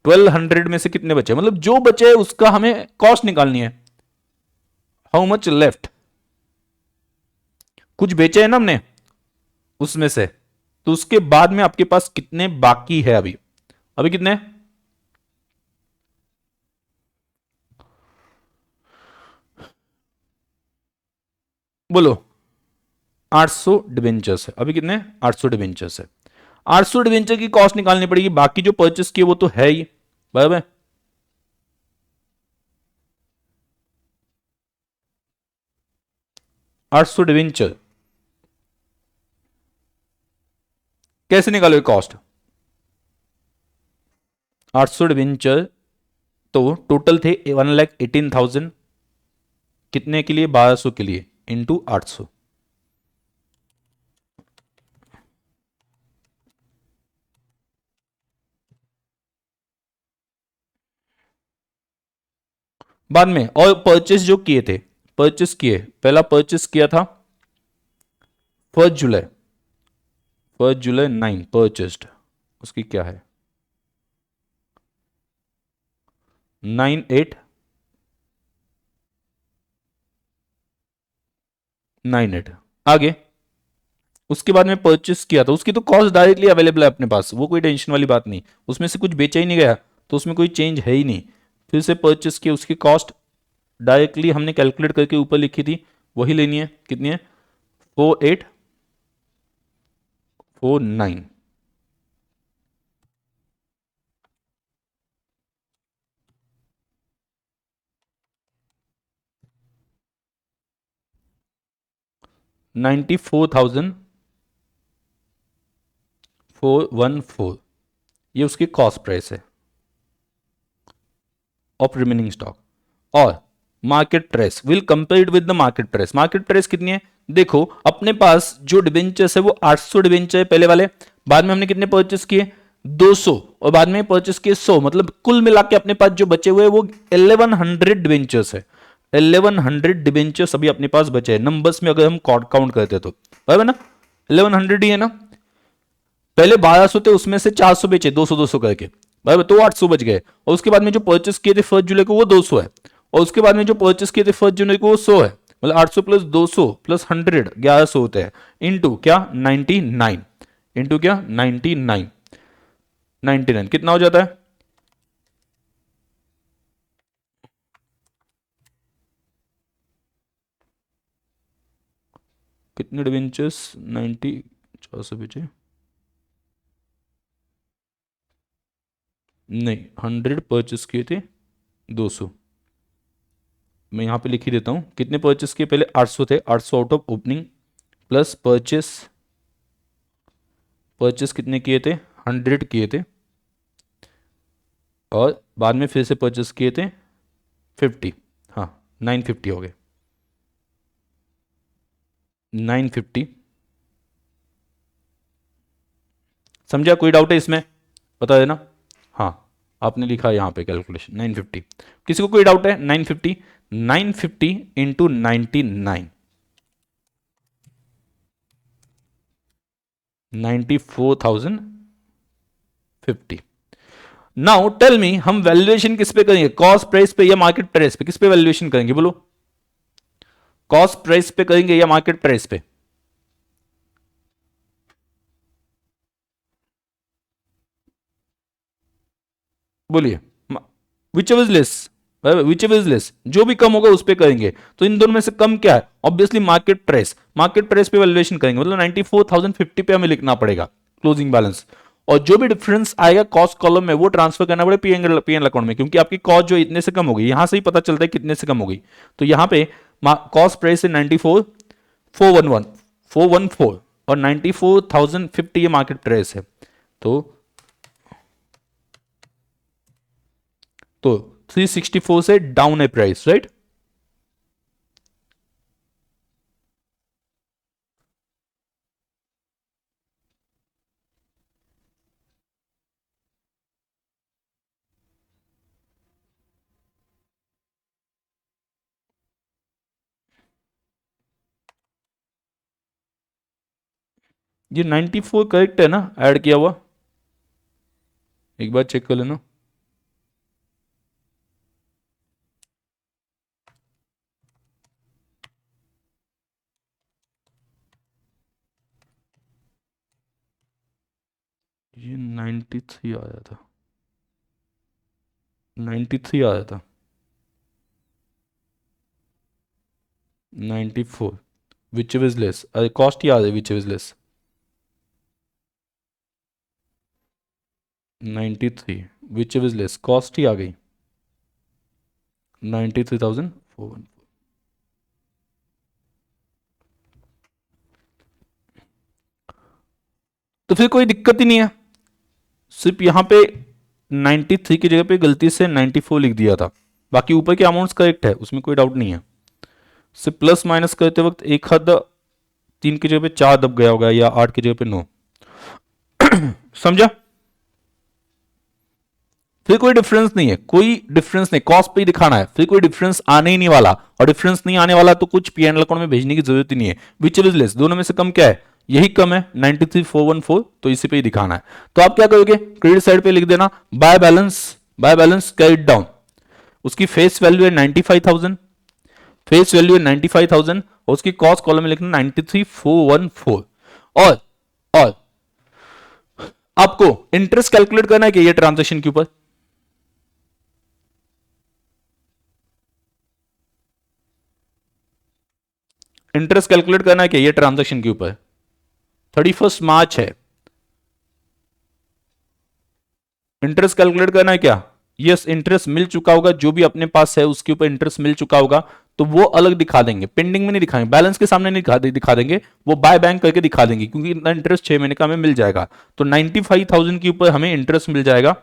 1200 में से कितने बचे, मतलब जो बचे उसका हमें कॉस्ट निकालनी है, हाउ मच लेफ्ट, कुछ बेचे हैं ना हमने उसमें से, तो उसके बाद में आपके पास कितने बाकी है, अभी अभी कितने, बोलो 800 डिवेंचर्स है, अभी कितने 800 डिवेंचर्स है, 800 डिवेंचर की कॉस्ट निकालनी पड़ेगी, बाकी जो परचेस किए वो तो है ही बराबर। 800 डिवेंचर कैसे निकालोगे कॉस्ट, 800 डिवेंचर तो टोटल थे 1,18,000, कितने के लिए 1200 के लिए इंटू 800, बाद में और परचेस जो किए थे, परचेस किए पहला परचेस किया था 1 जुलाई, 1 जुलाई 9 परचेस्ड, उसकी क्या है 9898, आगे उसके बाद में परचेस किया था उसकी तो कॉस्ट डायरेक्टली अवेलेबल है अपने पास, वो कोई टेंशन वाली बात नहीं, उसमें से कुछ बेचा ही नहीं गया तो उसमें कोई चेंज है ही नहीं, फिर से परचेस किया उसकी कॉस्ट डायरेक्टली हमने कैलकुलेट करके ऊपर लिखी थी वही लेनी है, कितनी है 4849, $94,414, ये उसकी कॉस्ट प्राइस है ऑफ रिमेनिंग स्टॉक। और market price will compare with the market price, market price कितनी है, देखो अपने पास जो डिवेंचर्स है वो 800 डिवेंचर है पहले वाले, बाद में हमने कितने परचेस किए 200 और बाद में परचेस किए 100, मतलब कुल मिला के अपने पास जो बचे हुए वो 1100 डिवेंचर्स है, 1100 डिवेंचर्स अभी अपने पास बचे हैं नंबर्स में अगर हम काउंट करते तो बराबर ना, 1100 ही है ना, पहले 1200 थे उसमें से 400 बेचे 200 200 करके बराबर, तो 800 बच गए, और उसके बाद में जो परचेस किए थे 1 जुलाई को वो 200 है, और उसके बाद में जो परचेस किए थे 1 जुलाई को वो 100 है, मतलब 800 प्लस 200 प्लस 100 1100 होते हैं, इंटू क्या 99, इंटू क्या 99, 99 कितना हो जाता है, कितने डिवेंचर्स 90 400 बेचे नहीं 100 परचेस किए थे 200, मैं यहाँ पे लिख ही देता हूँ कितने परचेस किए, पहले 800 थे, 800 out of opening plus purchase purchase कितने किए थे, 100 किए थे, और बाद में फिर से परचेस किए थे 50, हाँ 950 हो गए, 950। समझा, कोई डाउट है इसमें, बता देना। हाँ, आपने लिखा है यहाँ पे कैलकुलेशन 950। किसी को कोई डाउट है? 950, 950 इंटू 99, 94,050। नाउ टेल मी, हम वैल्यूएशन किस पे करेंगे, कॉस्ट प्राइस पे या मार्केट प्राइस पे? किस पे वैल्यूएशन करेंगे बोलो, कॉस्ट प्राइस पे करेंगे या मार्केट प्राइस पे? बोलिए, विच is less, which is less, जो भी कम होगा उस पे करेंगे। तो इन दोनों में से कम क्या है? Obviously market price, market price पे वैल्यूएशन करेंगे, मतलब 94,050 पे हमें लिखना पड़ेगा क्लोजिंग बैलेंस, और जो भी डिफरेंस आएगा कॉस्ट कॉलम में वो ट्रांसफर करना पड़ेगा पीएनएल अकाउंट में, क्योंकि आपकी कॉस्ट जो इतने से कम होगी, यहां से ही पता चलता है कितने से कम होगी। तो यहां पे कॉस्ट प्राइस है 94,414 और 94,050 ये मार्केट प्राइस है। तो 364 से डाउन है प्राइस, राइट? ये 94 करेक्ट है ना, ऐड किया हुआ? एक बार चेक कर लेना। ये 93 आया था, 93 आया था, 94 विच इज लेस, अरे कॉस्ट ही आ रही which is less, 93 which is less, cost ही आ गई 93,414। तो फिर कोई दिक्कत ही नहीं है, सिर्फ यहां पे 93 की जगह पे गलती से 94 लिख दिया था, बाकी ऊपर के अमाउंट्स करेक्ट है, उसमें कोई डाउट नहीं है। सिर्फ प्लस माइनस करते वक्त एक हद 3 की जगह पे 4 दब गया होगा, या 8 की जगह पे 9। समझा? फिर कोई डिफरेंस नहीं है, कोई डिफरेंस नहीं, कॉस्ट पे ही दिखाना है, फिर कोई डिफरेंस आने ही नहीं वाला, और डिफरेंस नहीं आने वाला तो कुछ पीएनएल अकाउंट में भेजने की जरूरत ही नहीं है। विच इज लेस, दोनों में से कम क्या है? यही कम है 93,414, तो इसी पे ही दिखाना है। तो आप क्या करोगे, क्रेडिट साइड पे लिख देना by balance, by balance credit down, उसकी फेस वैल्यू है 95,000, फेस वैल्यू है 95,000, और उसकी कॉस्ट कॉलम में लिखना 93,414। और आपको इंटरेस्ट कैलकुलेट करना है कि ये ट्रांजेक्शन के ऊपर, इंटरेस्ट कैलकुलेट करना है कि ये ट्रांजैक्शन के ऊपर 31 मार्च है, इंटरेस्ट कैलकुलेट करना है क्या? यस, इंटरेस्ट मिल चुका होगा, जो भी अपने पास है उसके ऊपर इंटरेस्ट मिल चुका होगा, तो वो अलग दिखा देंगे, पेंडिंग में नहीं दिखाएंगे, बैलेंस के सामने नहीं दिखा देंगे, वो बाय बैंक करके दिखा देंगे, क्योंकि इतना इंटरेस्ट 6 महीने का हमें मिल जाएगा। तो 95,000 के ऊपर हमें इंटरेस्ट मिल जाएगा,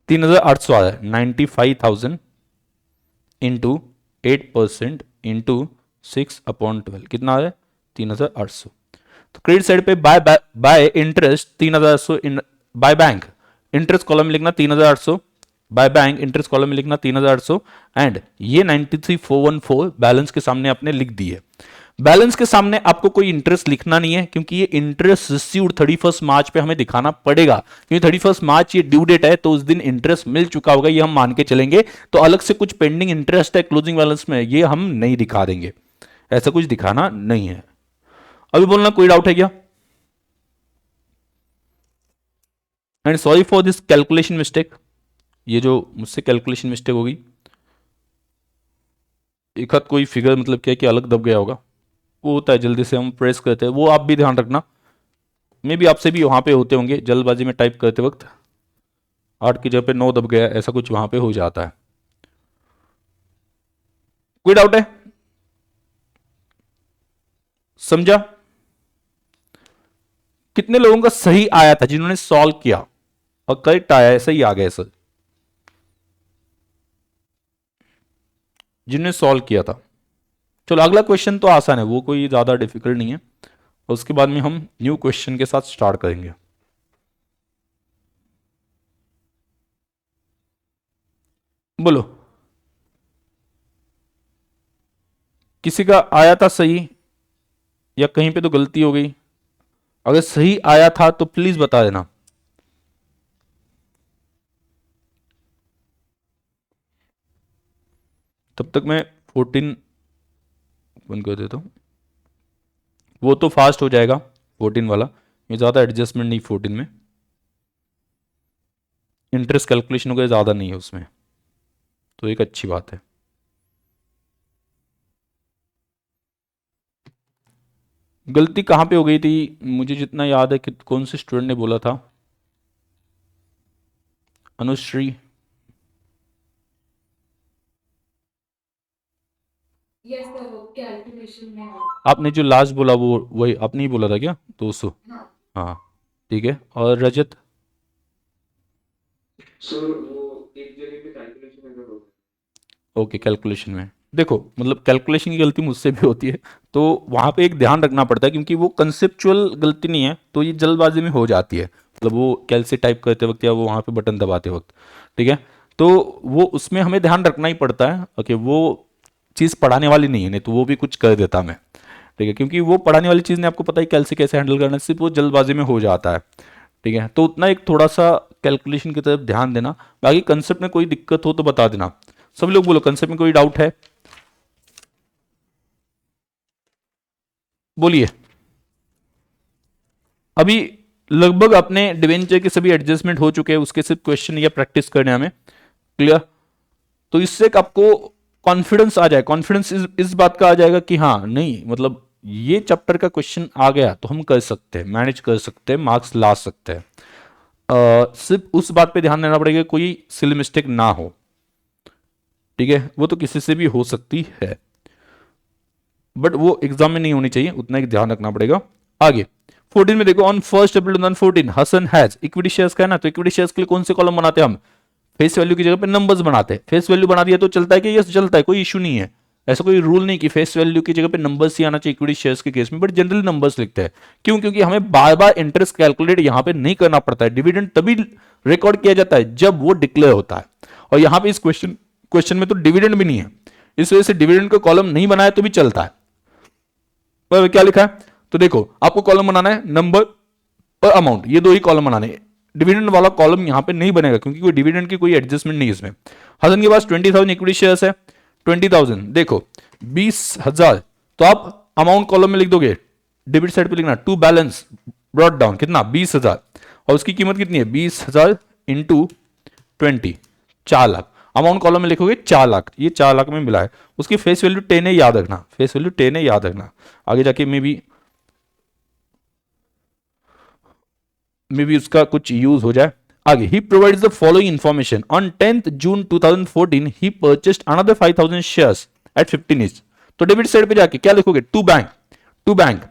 $3,800 आ रहा है, 95,000 इंटू 8% इंटू 6/12 कितना आ रहा है? 3,800। तो क्रेडिट साइड पे by by interest 3,800, by bank interest column में लिखना 3,800, बाय बैंक इंटरेस्ट कॉलम में लिखना 3,800, एंड ये 93,414 बैलेंस के सामने आपने लिख दी है। बैलेंस के सामने आपको कोई इंटरेस्ट लिखना नहीं है, क्योंकि ये इंटरेस्ट रिसीव्ड 31 मार्च पे हमें दिखाना पड़ेगा, क्योंकि 31 मार्च ये ड्यू डेट है, तो उस दिन इंटरेस्ट मिल चुका होगा, ये हम मान के चलेंगे। तो अलग से कुछ पेंडिंग इंटरेस्ट है क्लोजिंग बैलेंस में, ये हम नहीं दिखा देंगे, ऐसा कुछ दिखाना नहीं है। अभी बोलना, कोई डाउट है क्या? And sorry for this calculation mistake, ये जो मुझसे कैलकुलेशन मिस्टेक होगी, एक हाथ कोई फिगर मतलब क्या कि अलग दब गया होगा, वो होता है, जल्दी से हम प्रेस करते हैं, वो आप भी ध्यान रखना। मे भी आपसे भी वहां पे होते होंगे, जल्दबाजी में टाइप करते वक्त 8 की जगह पे 9 दब गया, ऐसा कुछ वहां पे हो जाता है। कोई डाउट है? समझा? कितने लोगों का सही आया था जिन्होंने सॉल्व किया और करेक्ट आया है, सही आ गया सर, जिन्होंने सॉल्व किया था? चलो अगला क्वेश्चन तो आसान है, वो कोई ज्यादा डिफिकल्ट नहीं है, उसके बाद में हम न्यू क्वेश्चन के साथ स्टार्ट करेंगे। बोलो, किसी का आया था सही या कहीं पे तो गलती हो गई? अगर सही आया था तो प्लीज बता देना। तब तक मैं 14 बंद कर देता हूं, वो तो फास्ट हो जाएगा 14 वाला, ये ज़्यादा एडजस्टमेंट नहीं 14 में, इंटरेस्ट कैलकुलेशन वगैरह ज़्यादा नहीं है उसमें, तो एक अच्छी बात है। गलती कहाँ पे हो गई थी? मुझे जितना याद है कि कौन से स्टूडेंट ने बोला था, अनुश्री, यस सर, वो कैलकुलेशन में हो। आपने जो लास्ट बोला वो वही आपने ही बोला था क्या? 200? हाँ हाँ ठीक है। और रजत? सर वो एक जगह पे कैलकुलेशन एरर हो ओके, कैलकुलेशन में देखो, मतलब कैलकुलेशन की गलती मुझसे भी होती है, तो वहाँ पे एक ध्यान रखना पड़ता है, क्योंकि वो कंसेप्चुअल गलती नहीं है, तो ये जल्दबाजी में हो जाती है, मतलब वो कैलसी टाइप करते वक्त या वो वहाँ पे बटन दबाते वक्त, ठीक है, तो वो उसमें हमें ध्यान रखना ही पड़ता है। ओके, वो चीज़ पढ़ाने वाली नहीं है, नहीं तो वो भी कुछ कर देता मैं, ठीक है, क्योंकि वो पढ़ाने वाली चीज़ ने आपको पता ही कैलसी कैसे हैंडल करना है, सिर्फ वो जल्दबाजी में हो जाता है, ठीक है, तो उतना एक थोड़ा सा कैलकुलेशन की तरफ ध्यान देना। बाकी कंसेप्ट में कोई दिक्कत हो तो बता देना। सभी लोग बोलो, कंसेप्ट में कोई डाउट है? बोलिए। अभी लगभग अपने डिवेंचर के सभी एडजस्टमेंट हो चुके हैं, उसके सिर्फ क्वेश्चन या प्रैक्टिस करने हमें, क्लियर? तो इससे आपको कॉन्फिडेंस आ जाए, कॉन्फिडेंस इस बात का आ जाएगा कि हाँ नहीं, मतलब ये चैप्टर का क्वेश्चन आ गया तो हम कर सकते हैं, मैनेज कर सकते हैं, मार्क्स ला सकते हैं। सिर्फ उस बात पे ध्यान देना पड़ेगा कोई सिली मिस्टेक ना हो, ठीक है, वो तो किसी से भी हो सकती है, बट वो एग्जाम में नहीं होनी चाहिए, उतना ही ध्यान रखना पड़ेगा। आगे 14 में देखो, on 1 April 2014 Hasan has equity shares का है ना, तो इक्विटी शेयर्स के लिए कौन से कॉलम बनाते हैं हम? फेस वैल्यू की जगह पे नंबर्स बनाते हैं। फेस वैल्यू बना दिया तो चलता है कि यस चलता है, कोई इशू नहीं है, ऐसा कोई रूल नहीं कि फेस वैल्यू की जगह पे नंबर्स ही आना चाहिए इक्विटी शेयर्स के केस में, बट जनरली नंबर्स लिखते हैं। क्यों? क्योंकि हमें बार बार इंटरेस्ट कैलकुलेट यहां पे नहीं करना पड़ता है, डिविडेंड तभी रिकॉर्ड किया जाता है जब वो डिक्लेयर होता है, और यहां पे इस क्वेश्चन में तो डिविडेंड भी नहीं है, इस वजह से डिविडेंड का कॉलम नहीं बनाया तो भी चलता है। पर क्या लिखा है? तो देखो, आपको कॉलम बनाना है नंबर और अमाउंट, ये दो ही कॉलम बनाने हैं, डिविडेंड वाला कॉलम यहां पे नहीं बनेगा क्योंकि कोई डिविडेंड की कोई एडजस्टमेंट नहीं है इसमें। हसन के पास 20,000 इक्विटी शेयर्स है, 20,000 देखो 20,000, तो आप अमाउंट कॉलम में लिख दोगे, डेबिट साइड पे लिखना टू बैलेंस ब्रॉट डाउन कितना 20,000, और उसकी कीमत कितनी है 20,000 इंटू 20, 4 लाख। अमाउंट कॉलम में लिखोगे 4 लाख, ये 4 लाख में मिला है। उसकी फेस वैल्यू 10 है, याद रखना, फेस वैल्यू 10 है, याद रखना, आगे जाके मे बी उसका कुछ यूज हो जाए। आगे he provides the following information, on 10th June 2014 he purchased another 5,000 shares at 15 each। तो डेबिट साइड पे जाके क्या लिखोगे? To bank, to bank,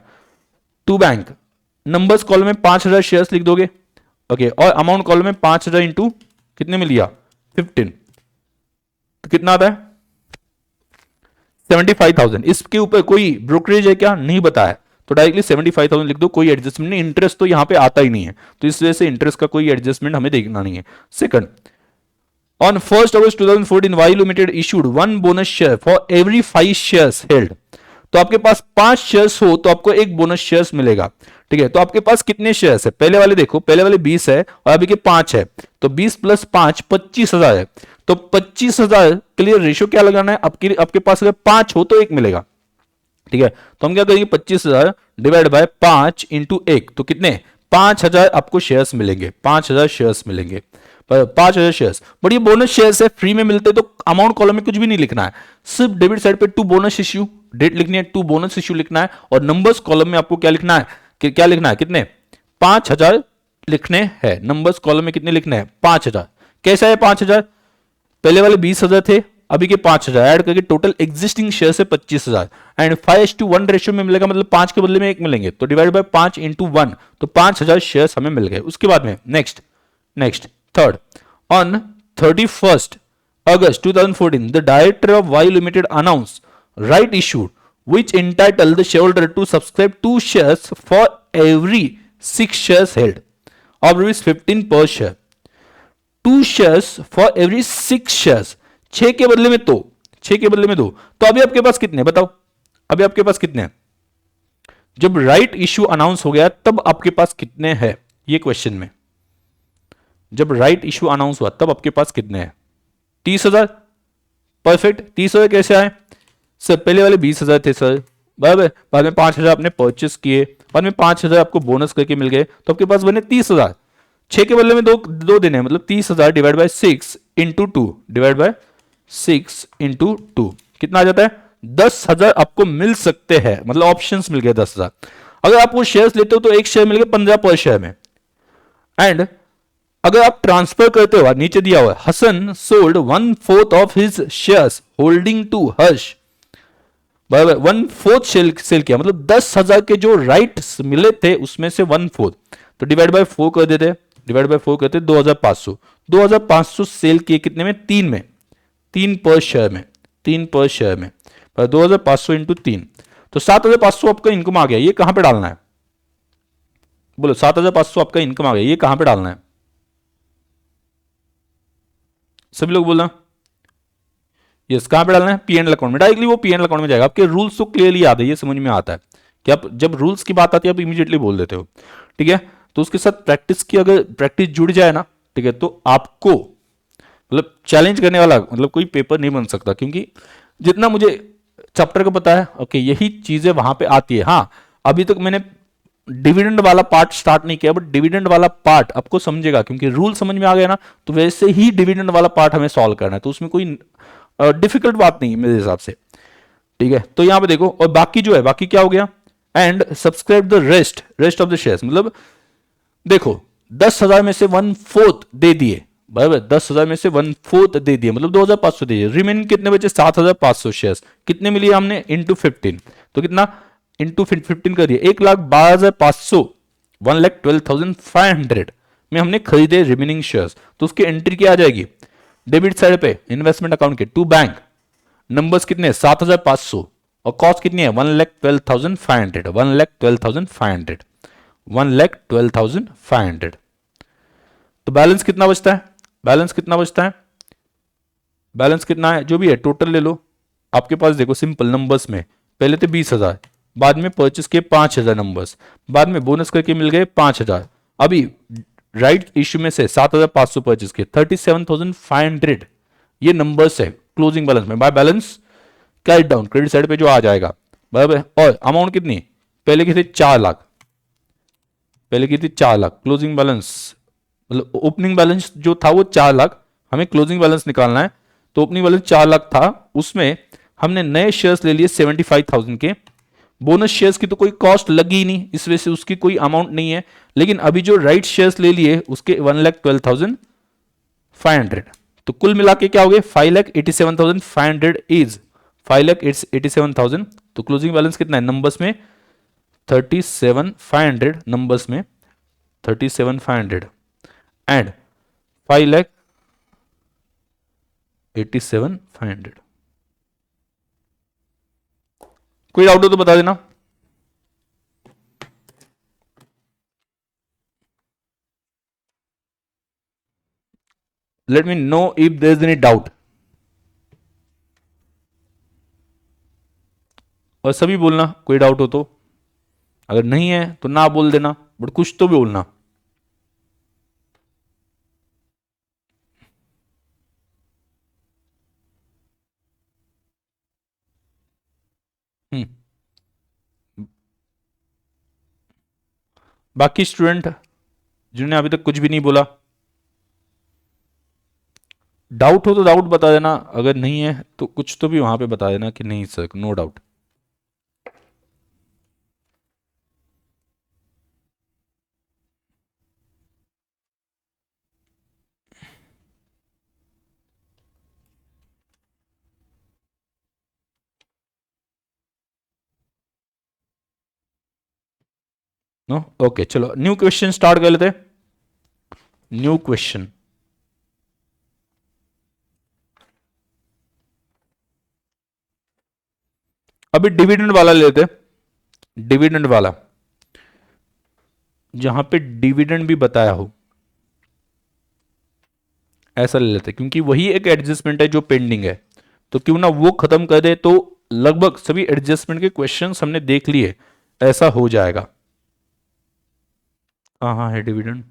to bank, numbers column में 5,000 शेयर्स लिख दोगे, ओके, और अमाउंट कॉलम में 5,000 इंटू कितने में लिया 15, तो कितना आता है 75,000। इसके ऊपर कोई ब्रोकरेज है क्या? नहीं बताया, तो डायरेक्टली 75,000 लिख दो, कोई एडजस्टमेंट नहीं, इंटरेस्ट तो यहां पे आता ही नहीं है, तो इस वजह से इंटरेस्ट का कोई एडजस्टमेंट हमें देखना नहीं है। Second, on 1 August 2014 Y limited issued 1 bonus share for every 5 shares held. तो आपके पास 5 शेयर्स हो तो आपको एक बोनस शेयर्स मिलेगा, ठीक है, तो आपके पास कितने शेयर्स है? पहले वाले देखो, पहले वाले 20 है और अभी के 5 है, तो 20 + 5 25,000 है, तो 25,000 के लिए रेशियो क्या लगाना है? आपके पास अगर 5 हो तो 1 मिलेगा, ठीक है, तो हम क्या करेंगे 25,000 डिवाइड बाय 5 इंटू 1, तो कितने 5,000 आपको शेयर्स मिलेंगे, 5,000 शेयर्स मिलेंगे, 5,000 शेयर्स। बट ये बोनस शेयर्स है, फ्री में मिलते, तो अमाउंट कॉलम में कुछ भी नहीं लिखना है, सिर्फ डेबिट साइड पे टू बोनस इश्यू डेट लिखनी है, टू बोनस इश्यू लिखना है, और नंबर्स कॉलम में आपको क्या लिखना है? क्या लिखना है? कितने 5,000 लिखने हैं। नंबर्स कॉलम में कितने लिखने हैं? 5,000। कैसा है 5,000? पहले वाले 20,000 थे, अभी के 5,000 ऐड करके टोटल एग्जिस्टिंग शेयर से 25,000 एंड 5:1 रेशियो में मिलेगा, मतलब 5 के बदले में 1 मिलेंगे, तो डिवाइड बाय 5 into 1, तो 5,000 शेयर्स हमें मिल गए। उसके बाद में next third, on 31st August 2014 the director of Y Limited announced right issued which entitle the shareholder to subscribe 2 shares for every 6 shares held of rupees 15 per share. 2 shares for every 6 shares, 6 के बदले में 2, 6 के बदले में 2, तो अभी आपके पास कितने बताओ? अभी आपके पास कितने हैं? जब राइट इश्यू अनाउंस हो गया तब आपके पास कितने हैं? ये क्वेश्चन में जब राइट इश्यू अनाउंस हुआ तब आपके पास कितने हैं? 30,000। परफेक्ट। 30,000 कैसे आए सर? पहले वाले 20,000 थे सर, बराबर, बाद में 5,000 आपने परचेस किए, बाद में 5,000 आपको बोनस करके मिल गए, तो आपके पास बने 30,000। 6 के बदले में दो देने, मतलब 30,000 divide by 6 into 2, divide by 6 into 2 कितना आ जाता है? 10,000 आपको मिल सकते हैं, मतलब ऑप्शंस मिल गए 10,000। अगर आप वो शेयर्स लेते हो तो एक शेयर मिल गया 15 पर शेयर में। एंड अगर आप ट्रांसफर करते हो, नीचे दिया हुआ Hasan sold 1/4 of his shares holding to Harsh, बराबर, 1/4 सेल किया, मतलब 10,000 के जो राइट्स मिले थे उसमें से 1/4, तो डिवाइड बाय 4 कर देते, डिवाइड बाय 4 करते 2,500 सेल किए कितने में? 3 में, 3 पर शेयर में, 3 पर शेयर में, 2,500 इंटू 3, तो 7,500 आपका इनकम आ गया। ये कहां पे डालना है? बोलो, 7,500 आपका इनकम आ गया, ये कहां पे डालना है? सभी लोग बोलना यस। कहां पे डालना है? पी एंड अकाउंट में, डायरेक्टली वो पी एंड अकाउंट में जाएगा। आपके रूल्स तो क्लियरली याद है, ये समझ में आता है कि आप जब रूल्स की बात आती है आप इमीडिएटली बोल देते हो, ठीक है। तो उसके साथ प्रैक्टिस की, अगर प्रैक्टिस जुड़ जाए ना, ठीक है, तो आपको मतलब चैलेंज करने वाला मतलब कोई पेपर नहीं बन सकता, क्योंकि जितना मुझे चैप्टर का पता है, ओके, यही चीजें वहां पे आती है। हाँ, अभी तक मैंने डिविडेंड वाला पार्ट स्टार्ट नहीं किया, बट डिविडेंड वाला पार्ट आपको समझेगा, क्योंकि रूल समझ में आ गया ना, तो वैसे ही डिविडेंड वाला पार्ट हमें सॉल्व करना है, तो उसमें कोई डिफिकल्ट बात नहीं है मेरे हिसाब से, ठीक है। तो यहां पे देखो, और बाकी जो है, बाकी क्या हो गया? And subscribe the rest of the shares, मतलब देखो 10,000 में से 1/4 दे दिए, बराबर, 10,000 में से 1/4 दे दिए, मतलब 2,500 दे दिए, रिमेनिंग कितने बचे? 7,500 शेयर्स। कितने मिली हमने? इंटू 15, तो कितना? इंटू 15 कर दिए, 1,12,500, 1,12,500 में हमने खरीदे रिमेनिंग शेयर्स। तो उसकी एंट्री क्या आ जाएगी? डेबिट साइड पे इन्वेस्टमेंट अकाउंट के टू बैंक, नंबर्स कितने? 7,500, और कॉस्ट कितनी है? 1,12,500, 1,12,500, 1,12,500। तो बैलेंस कितना बचता है? बैलेंस कितना बचता है? बैलेंस कितना है? जो भी है टोटल ले लो। आपके पास देखो सिंपल नंबर्स में, पहले थे 20,000, बाद में परचेस किए 5,000 नंबर्स, बाद में बोनस करके मिल गए 5,000, अभी राइट इश्यू में से 7,500 परचेस किए, 37,500 ये नंबर्स है क्लोजिंग बैलेंस में। By balance carry down, credit side पे जो आ जाएगा, बराबर। और अमाउंट कितनी? पहले की थी 4 लाख, पहले की थी 4 लाख क्लोजिंग बैलेंस, मतलब ओपनिंग बैलेंस जो था वो 4 लाख, हमें क्लोजिंग बैलेंस निकालना है, तो ओपनिंग बैलेंस 4 लाख था, उसमें हमने नए शेयर्स ले लिए 75,000 के, बोनस शेयर्स की तो कोई कॉस्ट लगी ही नहीं, इस वजह से उसकी कोई अमाउंट नहीं है। लेकिन अभी जो राइट शेयर्स ले लिए उसके 1,12,500, तो कुल मिला के क्या हो गए? 5,87,500 इज 5,87,000। तो क्लोजिंग बैलेंस कितना है नंबर्स में? 37,500 नंबर्स में, 37,500 एंड 5,87,500। कोई डाउट हो तो बता देना। Let me know if there is any doubt. और सभी बोलना कोई डाउट हो तो, अगर नहीं है तो ना बोल देना, बट कुछ तो भी बोलना। बाकी स्टूडेंट जिन्होंने अभी तक कुछ भी नहीं बोला, डाउट हो तो डाउट बता देना, अगर नहीं है तो कुछ तो भी वहां पे बता देना कि नहीं sir no doubt. No okay, चलो न्यू क्वेश्चन स्टार्ट कर लेते। न्यू क्वेश्चन, अभी डिविडेंड वाला लेते, डिविडेंड वाला जहां पे डिविडेंड भी बताया हो, ऐसा ले लेते क्योंकि वही एक एडजस्टमेंट है जो पेंडिंग है, तो क्यों ना वो खत्म कर दे, तो लगभग सभी एडजस्टमेंट के क्वेश्चंस हमने देख लिए, ऐसा हो जाएगा। हाँ है डिविडेंड,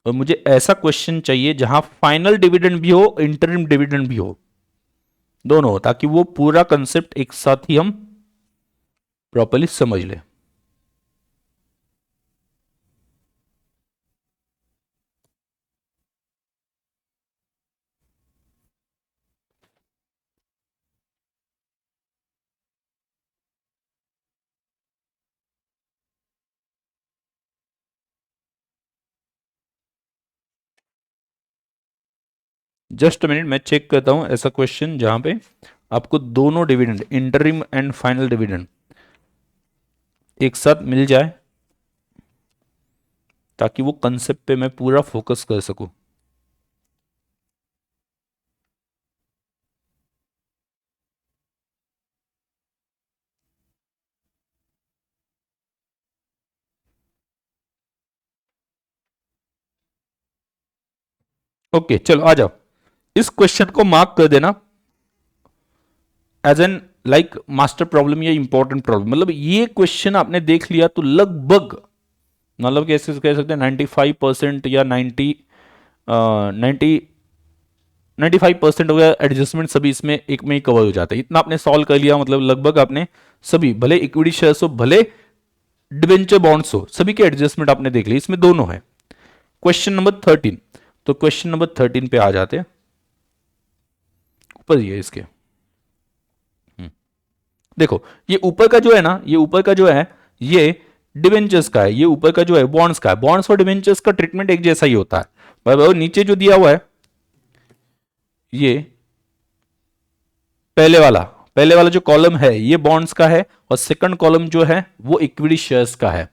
और मुझे ऐसा क्वेश्चन चाहिए जहां फाइनल डिविडेंड भी हो, इंटरिम डिविडेंड भी हो, दोनों हो, ताकि वो पूरा कंसेप्ट एक साथ ही हम प्रॉपर्ली समझ ले। जस्ट मिनट, मैं चेक करता हूं ऐसा क्वेश्चन जहां पे आपको दोनों dividend, interim and final dividend एक साथ मिल जाए, ताकि वो कंसेप्ट पे मैं पूरा फोकस कर सकूं। ओके चलो आ जाओ, इस क्वेश्चन को मार्क कर देना as an like master problem या इंपॉर्टेंट प्रॉब्लम। मतलब ये क्वेश्चन आपने देख लिया तो लगभग, मतलब कैसे कह सकते हैं 95% या 95% हो गया एडजस्टमेंट, सभी इसमें एक में ही कवर हो जाता है। इतना आपने सॉल्व कर लिया, मतलब लगभग आपने सभी, भले इक्विटी शेयर्स हो भले डिबेंचर बॉन्ड्स हो, सभी के एडजस्टमेंट आपने देख लिए, इसमें दोनों है। क्वेश्चन नंबर 13, तो क्वेश्चन नंबर 13 पे आ जाते हैं, ऊपर ये इसके देखो, ये ऊपर का जो है ना, ये ऊपर का जो है ये डिबेंचर्स का है, ये ऊपर का जो है बॉन्ड्स का है। बॉन्ड्स और डिबेंचर्स का ट्रीटमेंट एक जैसा ही होता है, पर नीचे जो दिया हुआ है ये पहले वाला जो कॉलम है ये बॉन्ड्स का है, और सेकंड कॉलम जो है वो इक्विटी शेयर्स का है।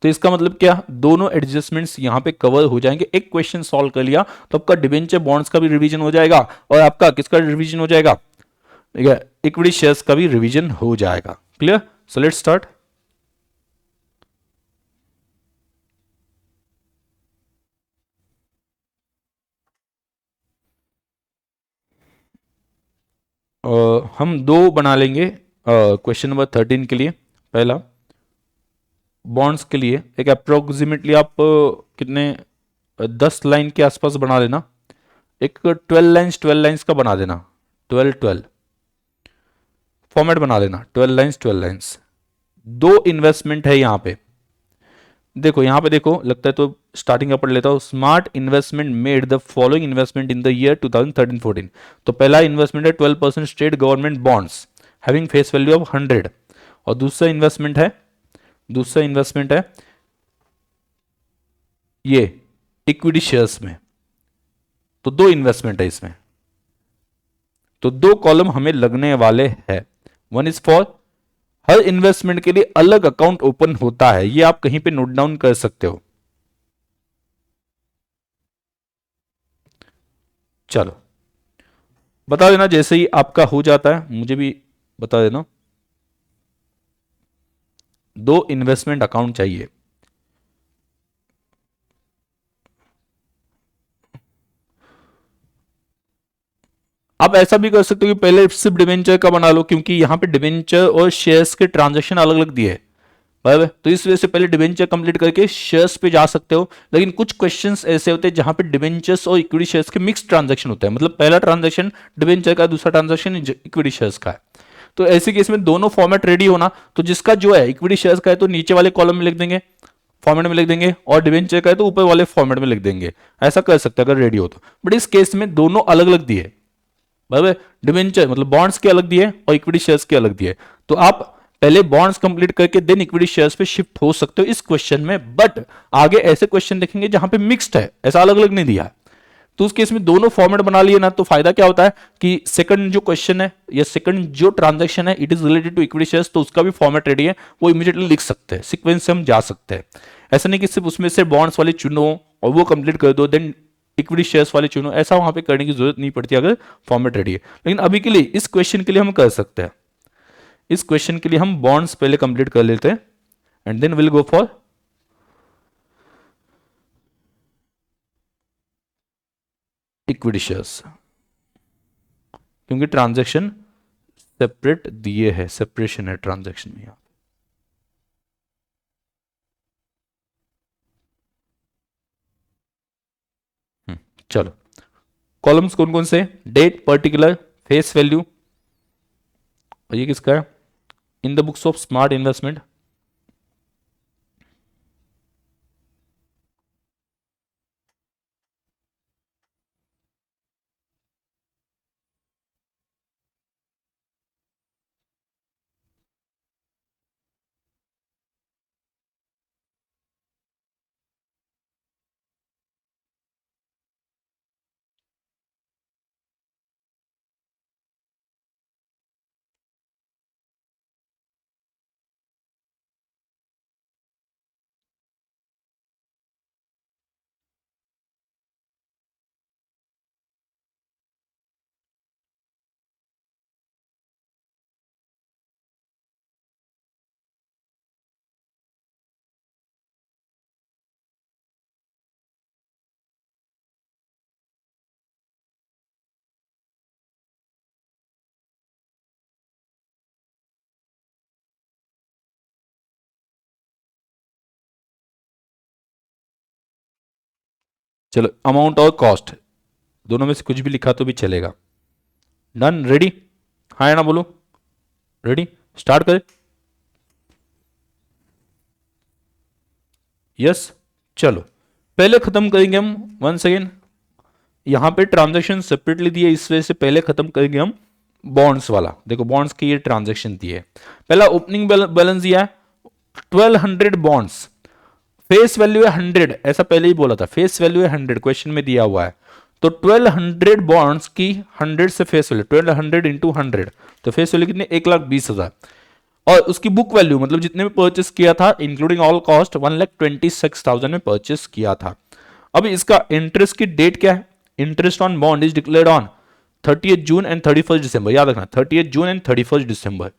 तो इसका मतलब क्या, दोनों एडजस्टमेंट्स यहां पे कवर हो जाएंगे। एक क्वेश्चन सॉल्व कर लिया तो आपका डिबेंचर बॉन्ड्स का भी रिवीजन हो जाएगा, और आपका किसका रिवीजन हो जाएगा, ठीक है, इक्विटी शेयर्स का भी रिवीजन हो जाएगा। Clear, so let's start. हम दो बना लेंगे क्वेश्चन नंबर 13 के लिए। पहला बॉन्ड्स के लिए एक अप्रोक्सीमेटली आप कितने 10 लाइन के आसपास बना लेना, एक 12 लाइन्स का बना देना, 12 फॉर्मेट बना लेना, 12 लाइन्स। दो इन्वेस्टमेंट है यहां पे, देखो यहां पे देखो, लगता है तो स्टार्टिंग का पढ़ लेता हूं। Smart investment made the following investment in the year 2013-14। तो पहला इन्वेस्टमेंट है 12% state government bonds having face value of 100, और दूसरा इन्वेस्टमेंट है ये इक्विटी शेयर्स में। तो दो इन्वेस्टमेंट है इसमें, तो दो कॉलम हमें लगने वाले हैं। One is for, her investment के लिए अलग अकाउंट ओपन होता है, ये आप कहीं पे नोट डाउन कर सकते हो। चलो बता देना जैसे ही आपका हो जाता है, मुझे भी बता देना। दो इन्वेस्टमेंट अकाउंट चाहिए, आप ऐसा भी कर सकते हो कि पहले सिर्फ डिवेंचर का बना लो, क्योंकि यहां पे डिवेंचर और शेयर्स के ट्रांजैक्शन अलग अलग दिए हैं, बराबर। तो इस वजह से पहले डिवेंचर कंप्लीट करके शेयर्स पे जा सकते हो। लेकिन कुछ क्वेश्चंस ऐसे होते हैं जहां पे डिवेंचर्स और इक्विटी शेयर्स के मिक्स ट्रांजैक्शन होता है, मतलब पहला ट्रांजैक्शन डिवेंचर का, दूसरा ट्रांजैक्शन इक्विटी शेयर्स का है। तो ऐसे केस में दोनों फॉर्मेट रेडी होना, तो जिसका जो है इक्विटी शेयर्स का है तो नीचे वाले कॉलम में लिख देंगे, फॉर्मेट में लिख देंगे, और डिवेंचर का है तो ऊपर वाले फॉर्मेट में लिख देंगे। ऐसा कर सकते हैं अगर रेडी हो तो, बट इस केस में दोनों अलग अलग दिए, बराबर। डिवेंचर मतलब बॉन्ड्स के अलग दिए और इक्विटी शेयर्स के अलग दिए, तो आप पहले बॉन्ड्स कंप्लीट करके देन इक्विटी शेयर्स पे शिफ्ट हो सकते हो इस क्वेश्चन में। बट आगे ऐसे क्वेश्चन देखेंगे जहां पे मिक्स्ड है, ऐसा अलग अलग नहीं दिया है, तो उस केस में दोनों फॉर्मेट बना लिए ना, तो फायदा क्या होता है कि सेकंड जो क्वेश्चन है या सेकंड जो ट्रांजैक्शन है it is related to equity shares, तो उसका भी फॉर्मेट रेडी है, वो इमीडिएटली लिख सकते हैं, सीक्वेंस से हम जा सकते हैं। ऐसा नहीं कि सिर्फ उसमें से बॉन्ड्स वाले चुनो और वो कंप्लीट कर दो देन इक्विटी शेयर्स वाले चुनो, ऐसा वहां पे करने की जरूरत नहीं पड़ती अगर फॉर्मेट रेडी है। लेकिन अभी के लिए इस क्वेश्चन के लिए हम कर सकते हैं, इस क्वेश्चन के लिए हम बॉन्ड्स पहले कंप्लीट कर लेते हैं and then will go for equity shares, क्योंकि ट्रांजैक्शन सेपरेट दिए है, सेपरेशन है ट्रांजैक्शन में यहां। चलो कॉलम्स कौन कौन से, डेट, पर्टिकुलर, फेस वैल्यू, और ये किसका है, in the books of smart investment. चलो अमाउंट और कॉस्ट दोनों में से कुछ भी लिखा तो भी चलेगा। डन, रेडी, हाँ या ना बोलो, रेडी, स्टार्ट करें। यस, चलो पहले खत्म करेंगे हम वंस अगेन, यहां पे ट्रांजैक्शन सेपरेटली दिए इस वजह से पहले खत्म करेंगे हम बॉन्ड्स वाला। देखो बॉन्ड्स की ये ट्रांजैक्शन दिए, पहला ओपनिंग बैलेंस दिया है 1200 बॉन्ड्स, फेस वैल्यू है 100, ऐसा पहले ही बोला था, फेस वैल्यू है 100 क्वेश्चन में दिया हुआ है, तो 1200 बॉन्ड्स की 100 से फेस वैल्यू 1200 इंटू 100, तो फेस वैल्यू कितनी, 1,20,000, और उसकी बुक वैल्यू मतलब जितने में परचेस किया था इंक्लूडिंग ऑल कॉस्ट 1,26,000 में परचेस किया था। अब इसका इंटरेस्ट की डेट क्या है, interest on bond is declared on 30 June and 31 दिसंबर, याद रखना 30 जून एंड 31 दिसंबर।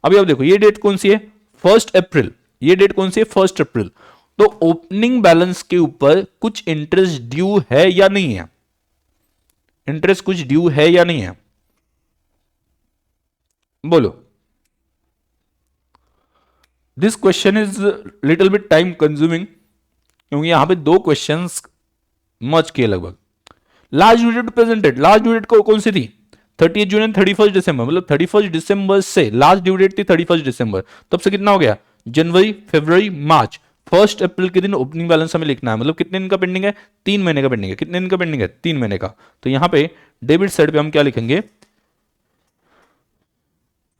अभी अब देखो ये डेट कौन सी है, 1 अप्रैल, ये डेट कौन सी है 1 अप्रैल, तो ओपनिंग बैलेंस के ऊपर कुछ इंटरेस्ट ड्यू है या नहीं है, इंटरेस्ट कुछ ड्यू है या नहीं है, बोलो। This question is little bit time consuming, क्योंकि यहां पे दो क्वेश्चंस मच किए लगभग। Last due date presented, last due date कौन सी थी, 30 जून एंड 31 दिसंबर, मतलब 31 दिसंबर से लास्ट ड्यू डेट थी 31 दिसंबर, तब से कितना हो गया, जनवरी, फरवरी, मार्च, 1 अप्रैल के दिन ओपनिंग बैलेंस हमें लिखना है, मतलब कितने दिन का पेंडिंग है, 3 महीने का पेंडिंग है, कितने दिन का पेंडिंग है, 3 महीने का। तो यहां पे डेबिट साइड पे हम क्या लिखेंगे,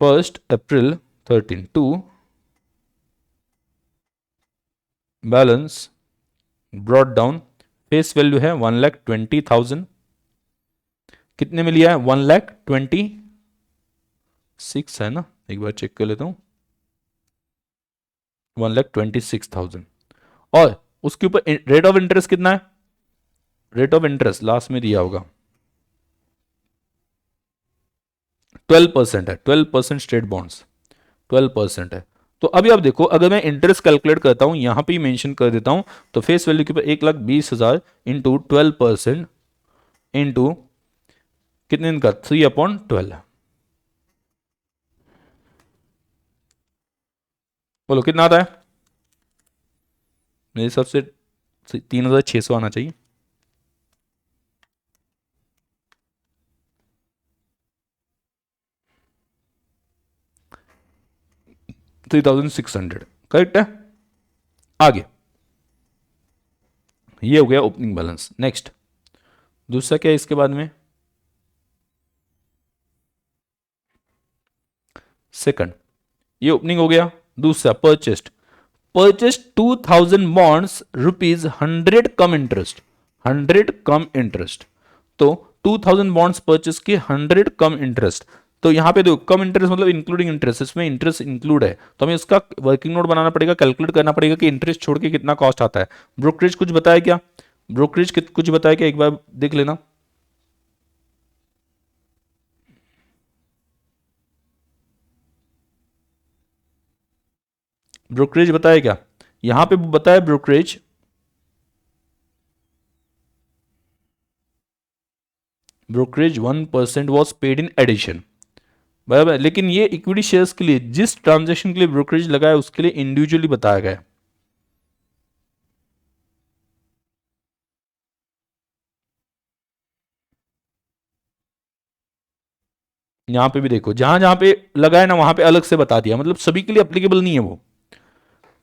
1 April 13 to balance brought down, face value है 1,20,000, कितने में लिया है 1,26,000 है ना, एक बार चेक कर लेता हूं, 1,26,000, और उसके ऊपर रेट ऑफ इंटरेस्ट कितना है, रेट ऑफ इंटरेस्ट लास्ट में दिया होगा 12% है, 12% स्टेट बॉन्ड्स 12% है। तो अभी आप देखो अगर मैं इंटरेस्ट कैलकुलेट करता हूं यहां पे ही मेंशन कर देता हूं, तो फेस वैल्यू के ऊपर 1,20,000 इंटू 12% इंटू कितने दिन का 3/12, बोलो कितना आता है, मेरे हिसाब से 3,600 आना चाहिए, $3,600 करेक्ट है। आगे ये हो गया ओपनिंग बैलेंस। नेक्स्ट दूसरा क्या है इसके बाद में, सेकंड, ये ओपनिंग हो गया। दूसरा purchased, purchased 2,000 bonds rupees 100 cum interest, 100 cum interest, तो 2000 बॉन्ड्स परचेस किए, 100 कम इंटरेस्ट। तो यहाँ पे देखो कम इंटरेस्ट मतलब इंक्लूडिंग इंटरेस्ट, इसमें इंटरेस्ट इंक्लूड है, तो हमें इसका वर्किंग नोट बनाना पड़ेगा, कैलकुलेट करना पड़ेगा कि इंटरेस्ट छोड़ के कितना कॉस्ट आता है। ब्रोकरेज कुछ बताया क्या? ब्रोकरेज कुछ बताया क्या? एक बार देख लेना। ब्रोकरेज बताया क्या? यहां पे बताया brokerage, brokerage 1% was paid in addition, बराबर है। लेकिन ये इक्विटी शेयर्स के लिए जिस ट्रांजेक्शन के लिए ब्रोकरेज लगा है उसके लिए इंडिविजुअली बताया गया है। यहां पे भी देखो, जहां जहां पे लगा है ना वहां पे अलग से बता दिया, मतलब सभी के लिए अप्लीकेबल नहीं है वो।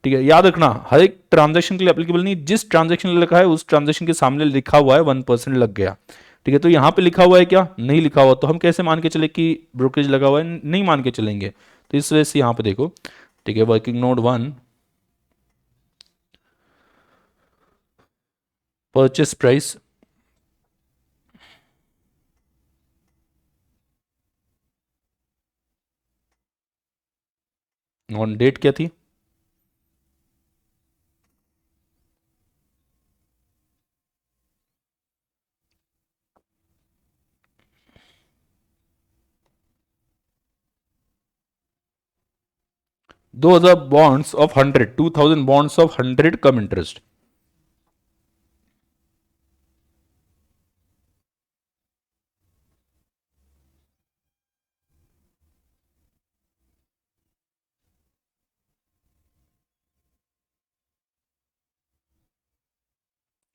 ठीक है, याद रखना हर एक ट्रांजेक्शन के लिए एप्लीकेबल नहीं, जिस ट्रांजेक्शन में लिखा है उस ट्रांजेक्शन के सामने लिखा हुआ है 1% लग गया। ठीक है, तो यहां पे लिखा हुआ है क्या? नहीं लिखा हुआ, तो हम कैसे मान के चले कि ब्रोकरेज लगा हुआ है? नहीं मान के चलेंगे। तो इस वजह से यहां पे देखो, ठीक है, working note 1, purchase price, on date क्या थी? दो हजार bonds of 100, 2000 bonds of 100 cum interest.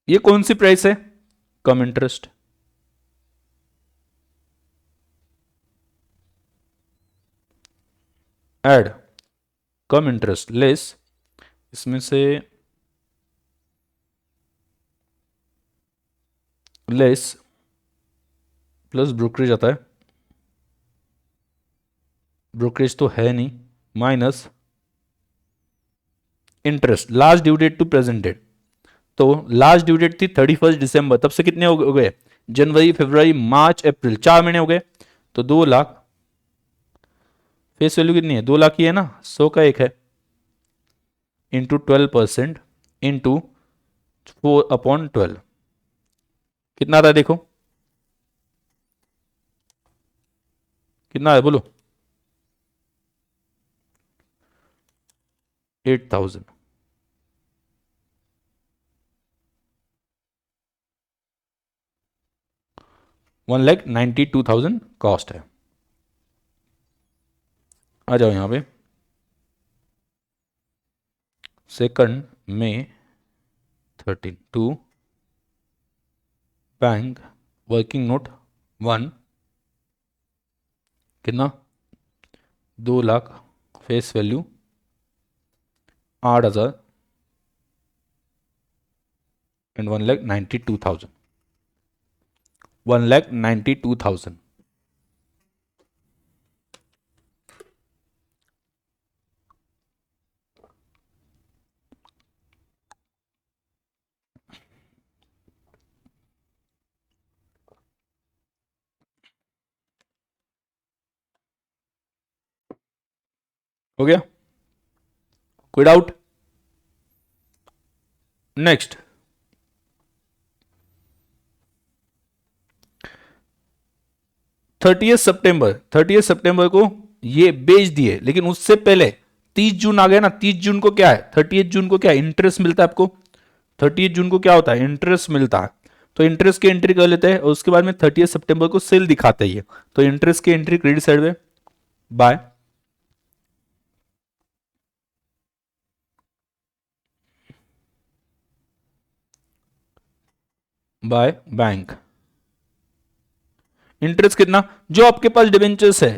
ये कौन सी प्राइस है? Cum interest. Add cum interest less, इसमें से लेस प्लस ब्रोकरेज आता है, ब्रोकरेज तो है नहीं, minus interest, last due date to present date. तो लास्ट ड्यू डेट थी 31 दिसंबर, तब से कितने हो गए? जनवरी, फरवरी, मार्च, अप्रैल, 4 महीने हो गए। तो 2 लाख, फेस वैल्यू कितनी है? 2 लाख की है ना, 100 का 1 है, इंटू 12%, इंटू 4/12, कितना आता है देखो, कितना है बोलो? 8000। 1,92,000 कॉस्ट है। आ जाओ यहां पे, 2 मई 13 टू बैंक वर्किंग नोट 1, कितना? 2 लाख, फेस वैल्यू 8,000 एंड 1,92,000, 1,92,000। हो गया? कोई डाउट? नेक्स्ट, 30 सितंबर, 30 सितंबर को ये बेच दिए, लेकिन उससे पहले 30 जून आ गया ना, 30 जून को क्या है? 30 जून को क्या इंटरेस्ट मिलता है आपको? 30 जून को क्या होता है? इंटरेस्ट मिलता है। तो इंटरेस्ट की एंट्री कर लेते हैं और उसके बाद में 30 सितंबर को सेल दिखाते हैं। तो इंटरेस्ट की एंट्री क्रेडिट साइड में बाय, बाय बैंक। इंटरेस्ट कितना? जो आपके पास डिवेंचर्स है,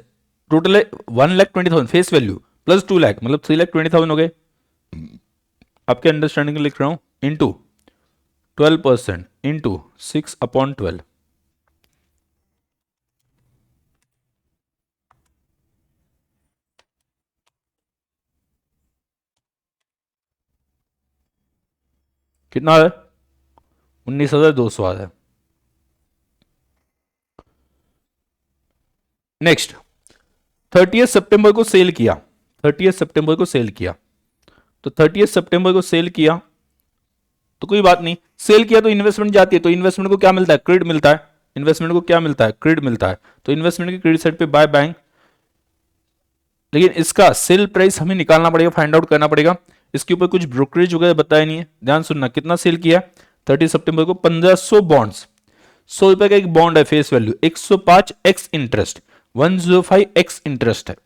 टोटल है 1,20,000 फेस वैल्यू, प्लस 2 लाख, मतलब 3,20,000 हो गए। आपके अंडरस्टैंडिंग लिख रहा हूं, इंटू 12%, इंटू 6/12, कितना है? 19,200 आ रहा है। नेक्स्ट 30 सितंबर को सेल किया, 30 सितंबर को सेल किया, तो 30 सितंबर को सेल किया तो कोई बात नहीं, सेल किया तो इन्वेस्टमेंट जाती है, तो इन्वेस्टमेंट को क्या मिलता है, क्रेडिट मिलता है, इन्वेस्टमेंट को क्या मिलता है, क्रेडिट मिलता है, तो इन्वेस्टमेंट की क्रेडिट साइड पे बाय बैंक। लेकिन इसका सेल प्राइस हमें निकालना पड़ेगा, फाइंड आउट करना पड़ेगा, इसके ऊपर कुछ ब्रोकरेज वगैरह बताया नहीं है, ध्यान सुनना। कितना सेल किया 30 सितंबर को, 1500 बॉन्ड्स, 100 रुपए का एक बॉन्ड है face value, 105 x interest, 105 x interest है,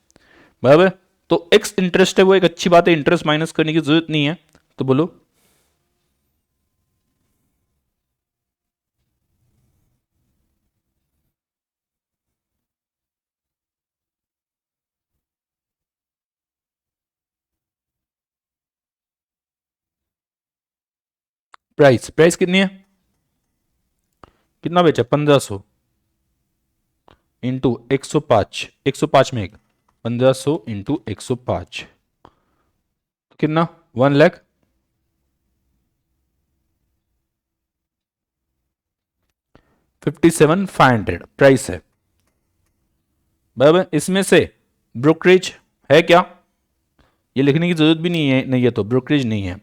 बराबर। तो एक्स इंटरेस्ट है वो एक अच्छी बात है, इंटरेस्ट माइनस करने की जरूरत नहीं है, तो बोलो प्राइस, प्राइस कितनी है, कितना बेचा 1500 इंटू 105, 105 में एक 1500 इंटू 105 कितना 1 लाख 57,500 प्राइस है, बराबर। इसमें से ब्रोकरेज है क्या, ये लिखने की जरूरत भी नहीं है तो ब्रोकरेज नहीं है।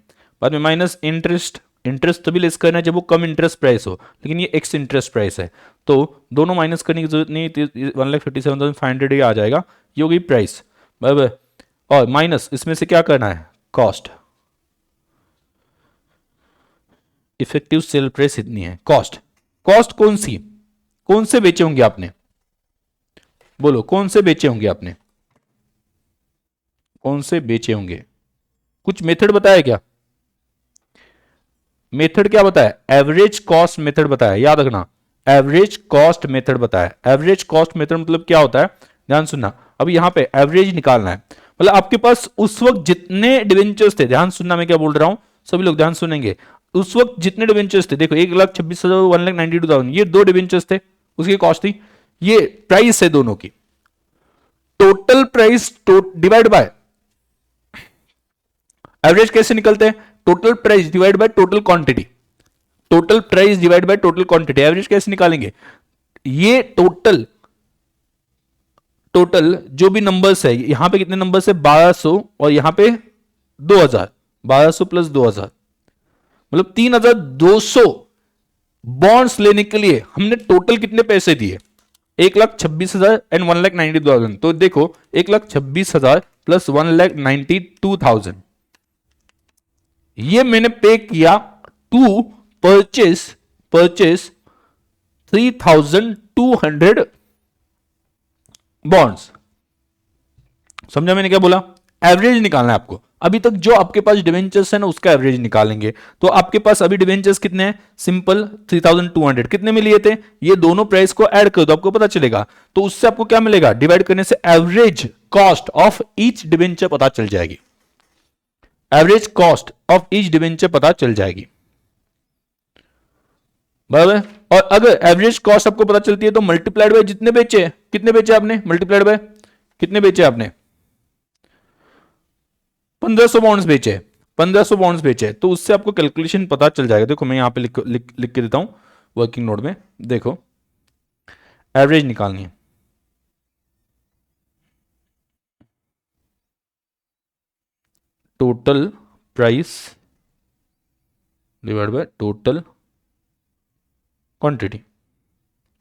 बाद में माइनस इंटरेस्ट, इंटरेस्ट तभी लेस करना है जब वो कम इंटरेस्ट प्राइस हो, लेकिन ये एक्स इंटरेस्ट प्राइस है, तो दोनों माइनस करने की जरूरत नहीं, 1,57,500 ये आ जाएगा, ये हो गई प्राइस, बराबर। और माइनस इसमें से क्या करना है, कॉस्ट, इफेक्टिव सेल प्राइस इतनी है, कॉस्ट, कॉस्ट कौन सी, कौन से बेचे होंगे आपने, बोलो कौन से बेचे होंगे आपने, कौन से बेचे होंगे, कुछ मेथड बताया क्या, मेथड क्या बताया, एवरेज कॉस्ट मेथड बताया, याद रखना, एवरेज कॉस्ट मेथड बताया। एवरेज कॉस्ट मेथड मतलब क्या होता है, ध्यान सुनना, अब यहां पे एवरेज निकालना है, मतलब आपके पास उस वक्त जितने डिवेंचर्स थे, ध्यान सुनना मैं क्या बोल रहा हूं, सभी लोग ध्यान सुनेंगे, उस वक्त जितने डिवेंचर्स थे, देखो 1,26,000, 1,92,000, ये दो डिवेंचर्स थे, उसकी कॉस्ट थी, ये प्राइस है दोनों की, total price divide by average कैसे निकलते हैं, total price divide by total quantity, total price divide by total quantity, average कैसे निकालेंगे, ये टोटल, टोटल जो भी नंबर्स है, यहां पे कितने नंबर्स है 1200 और यहां पे 2000, 1200 प्लस 2000 मतलब 3200 बॉन्ड्स लेने के लिए हमने टोटल कितने पैसे दिए, 1,26,000 एंड 1,92,000, तो देखो 1,26,000 प्लस 1,92,000 ये मैंने पे किया टू परचेस 3,200 बॉन्ड्स, समझा मैंने क्या बोला, एवरेज निकालना है आपको, अभी तक जो आपके पास डिवेंचर्स है ना उसका एवरेज निकालेंगे, तो आपके पास अभी डिवेंचर्स कितने हैं, सिंपल 3,200, कितने में लिए थे, ये दोनों प्राइस को ऐड कर दो आपको पता चलेगा, तो उससे आपको क्या मिलेगा, डिवाइड करने से average cost of each debenture पता चल जाएगी, average cost of each debenture पता चल जाएगी, बराबर। और अगर एवरेज कॉस्ट आपको पता चलती है तो मल्टीप्लाइड बाय जितने बेचे, कितने बेचे आपने, मल्टीप्लाइड बाय कितने बेचे आपने, 1500 बॉन्ड्स बेचे, 1500 बॉन्ड्स बेचे, तो उससे आपको कैलकुलेशन पता चल जाएगा। देखो मैं यहां पे लिख के देता हूं वर्किंग नोट में, देखो एवरेज निकालनी है, total price divide by total quantity,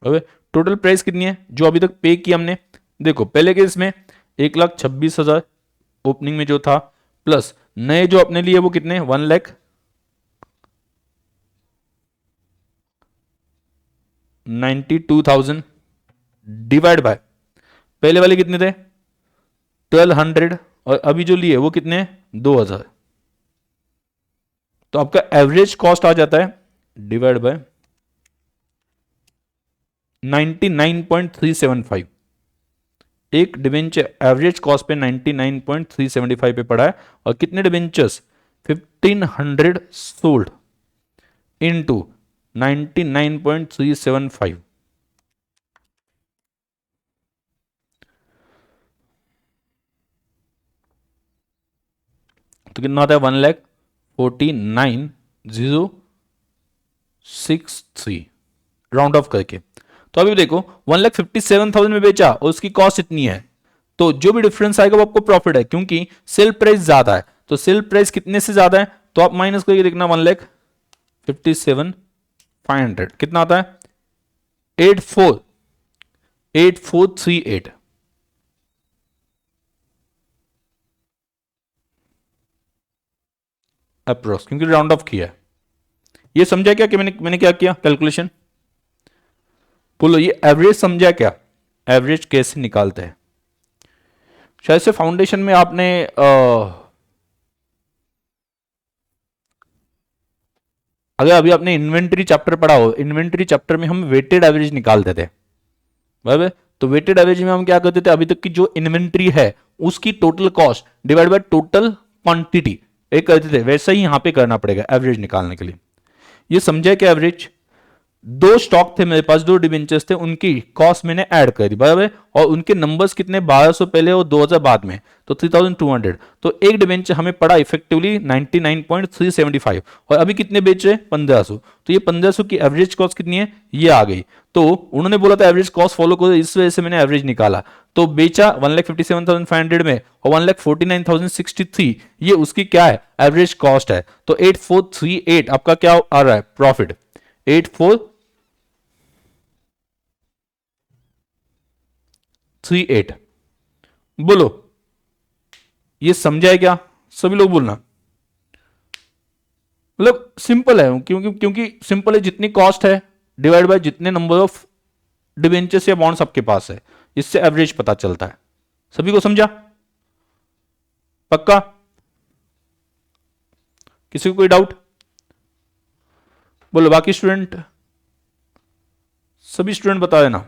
total price कितनी है जो अभी तक पे की हमने, देखो पहले केस में 1,26,000 ओपनिंग में जो था, प्लस नए जो अपने लिए वो कितने 1,92,000 डिवाइड बाय पहले वाले कितने थे 1,200 और अभी जो लिए वो कितने 2,000, तो आपका एवरेज कॉस्ट आ जाता है डिवाइड बाय 99.375, एक डिवेंचर एवरेज कॉस्ट पे 99.375 पे पड़ा है, और कितने डिवेंचर्स 1,500 सोल्ड इनटू 99.375, तो कितना आता है 1,49,063 राउंड ऑफ करके, तो अभी देखो 1,57,000 में बेचा और उसकी कॉस्ट इतनी है, तो जो भी डिफरेंस आएगा वो आपको प्रॉफिट है, क्योंकि सेल प्राइस ज्यादा है। तो सेल प्राइस कितने से ज्यादा है, तो आप माइनस करके देखना 1,57,500 कितना आता है, 8438 अप्रोक्स, क्योंकि राउंड ऑफ किया है। ये समझा क्या कि मैंने क्या किया कैलकुलेशन, बोलो ये एवरेज समझा क्या, एवरेज कैसे निकालते हैं। शायद से फाउंडेशन में आपने अगर अभी आपने इन्वेंट्री चैप्टर पढ़ा हो, इन्वेंट्री चैप्टर में हम वेटेड एवरेज निकालते थे, बराबर। तो वेटेड एवरेज में हम क्या करते थे, अभी तक की जो इन्वेंट्री है उसकी total cost divide by total quantity एक करते थे, वैसा ही यहां पे करना पड़ेगा एवरेज निकालने के लिए। ये समझे कि एवरेज, दो स्टॉक थे मेरे पास, दो डिबेंचर्स थे, उनकी कॉस्ट मैंने ऐड कर दी, बराबर। और उनके नंबर्स कितने, 1200 पहले और 2000 बाद में, तो 3200। तो एक डिबेंचर हमें पड़ा इफेक्टिवली 99.375, और अभी कितने बेच रहे, 1500। तो ये 1500 की एवरेज कॉस्ट कितनी है, ये आ गई। तो उन्होंने बोला था एवरेज कॉस्ट फॉलो करो, इस वजह से मैंने एवरेज निकाला। तो बेचा 1,57,500 में और 1,49,063, ये उसकी क्या है, एवरेज कॉस्ट है। तो 8438 आपका क्या आ रहा है, प्रॉफिट 8438। बोलो ये समझा है क्या, सभी लोग बोलना। मतलब सिंपल है, क्योंकि सिंपल है, जितनी कॉस्ट है डिवाइड बाय जितने नंबर ऑफ डिबेंचर्स या बॉन्ड्स आपके पास है, इससे एवरेज पता चलता है। सभी को समझा, पक्का, किसी को कोई डाउट, बोलो। बाकी स्टूडेंट, सभी स्टूडेंट बता देना।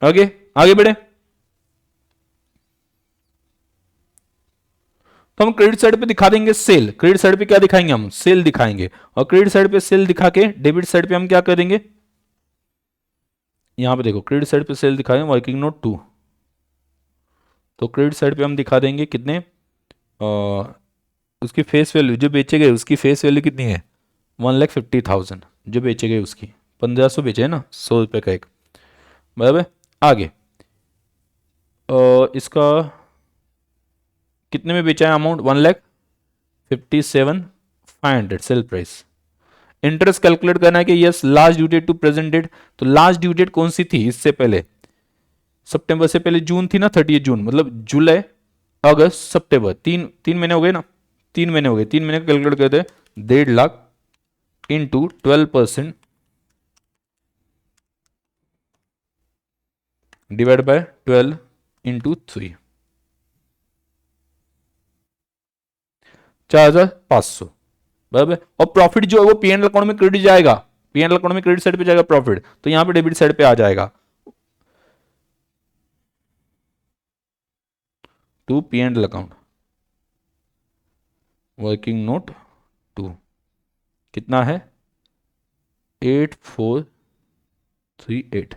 आगे आगे बढ़े, तो हम क्रेडिट साइड पे दिखा देंगे सेल। क्रेडिट साइड पे क्या दिखाएंगे, हम सेल दिखाएंगे। और क्रेडिट साइड पे सेल दिखा के डेबिट साइड पे हम क्या करेंगे, यहां पे देखो क्रेडिट साइड पे सेल दिखाएंगे वर्किंग नोट 2। तो क्रेडिट साइड पे हम दिखा देंगे कितने, उसकी फेस वैल्यू जो बेचे गए उसकी फेस वैल्यू कितनी है, 1,50,000 जो बेचे गए उसकी, 1500 बेचे है ना, 100 रुपये का एक, बराबर। आगे इसका कितने में बेचा है amount, 1,57,500 sale price. Interest calculate करना है कि yes last due date to present date. तो लास्ट ड्यू डेट कौन सी थी इससे पहले, सितंबर से पहले जून थी ना, 30 जून, मतलब जुलाई अगस्त सितंबर, तीन महीने हो गए ना, 3 महीने हो गए। 3 महीने का कैलकुलेट करते हैं, 1.5 lakh into 12% divide by 12 into 3, 4,500, बराबर। और प्रॉफिट जो है वो पीएनएल अकाउंट में क्रेडिट जाएगा, पीएनएल अकाउंट में क्रेडिट साइड पे जाएगा प्रॉफिट, तो यहां पे डेबिट साइड पे आ जाएगा to PNL account working note 2। कितना है, 8438।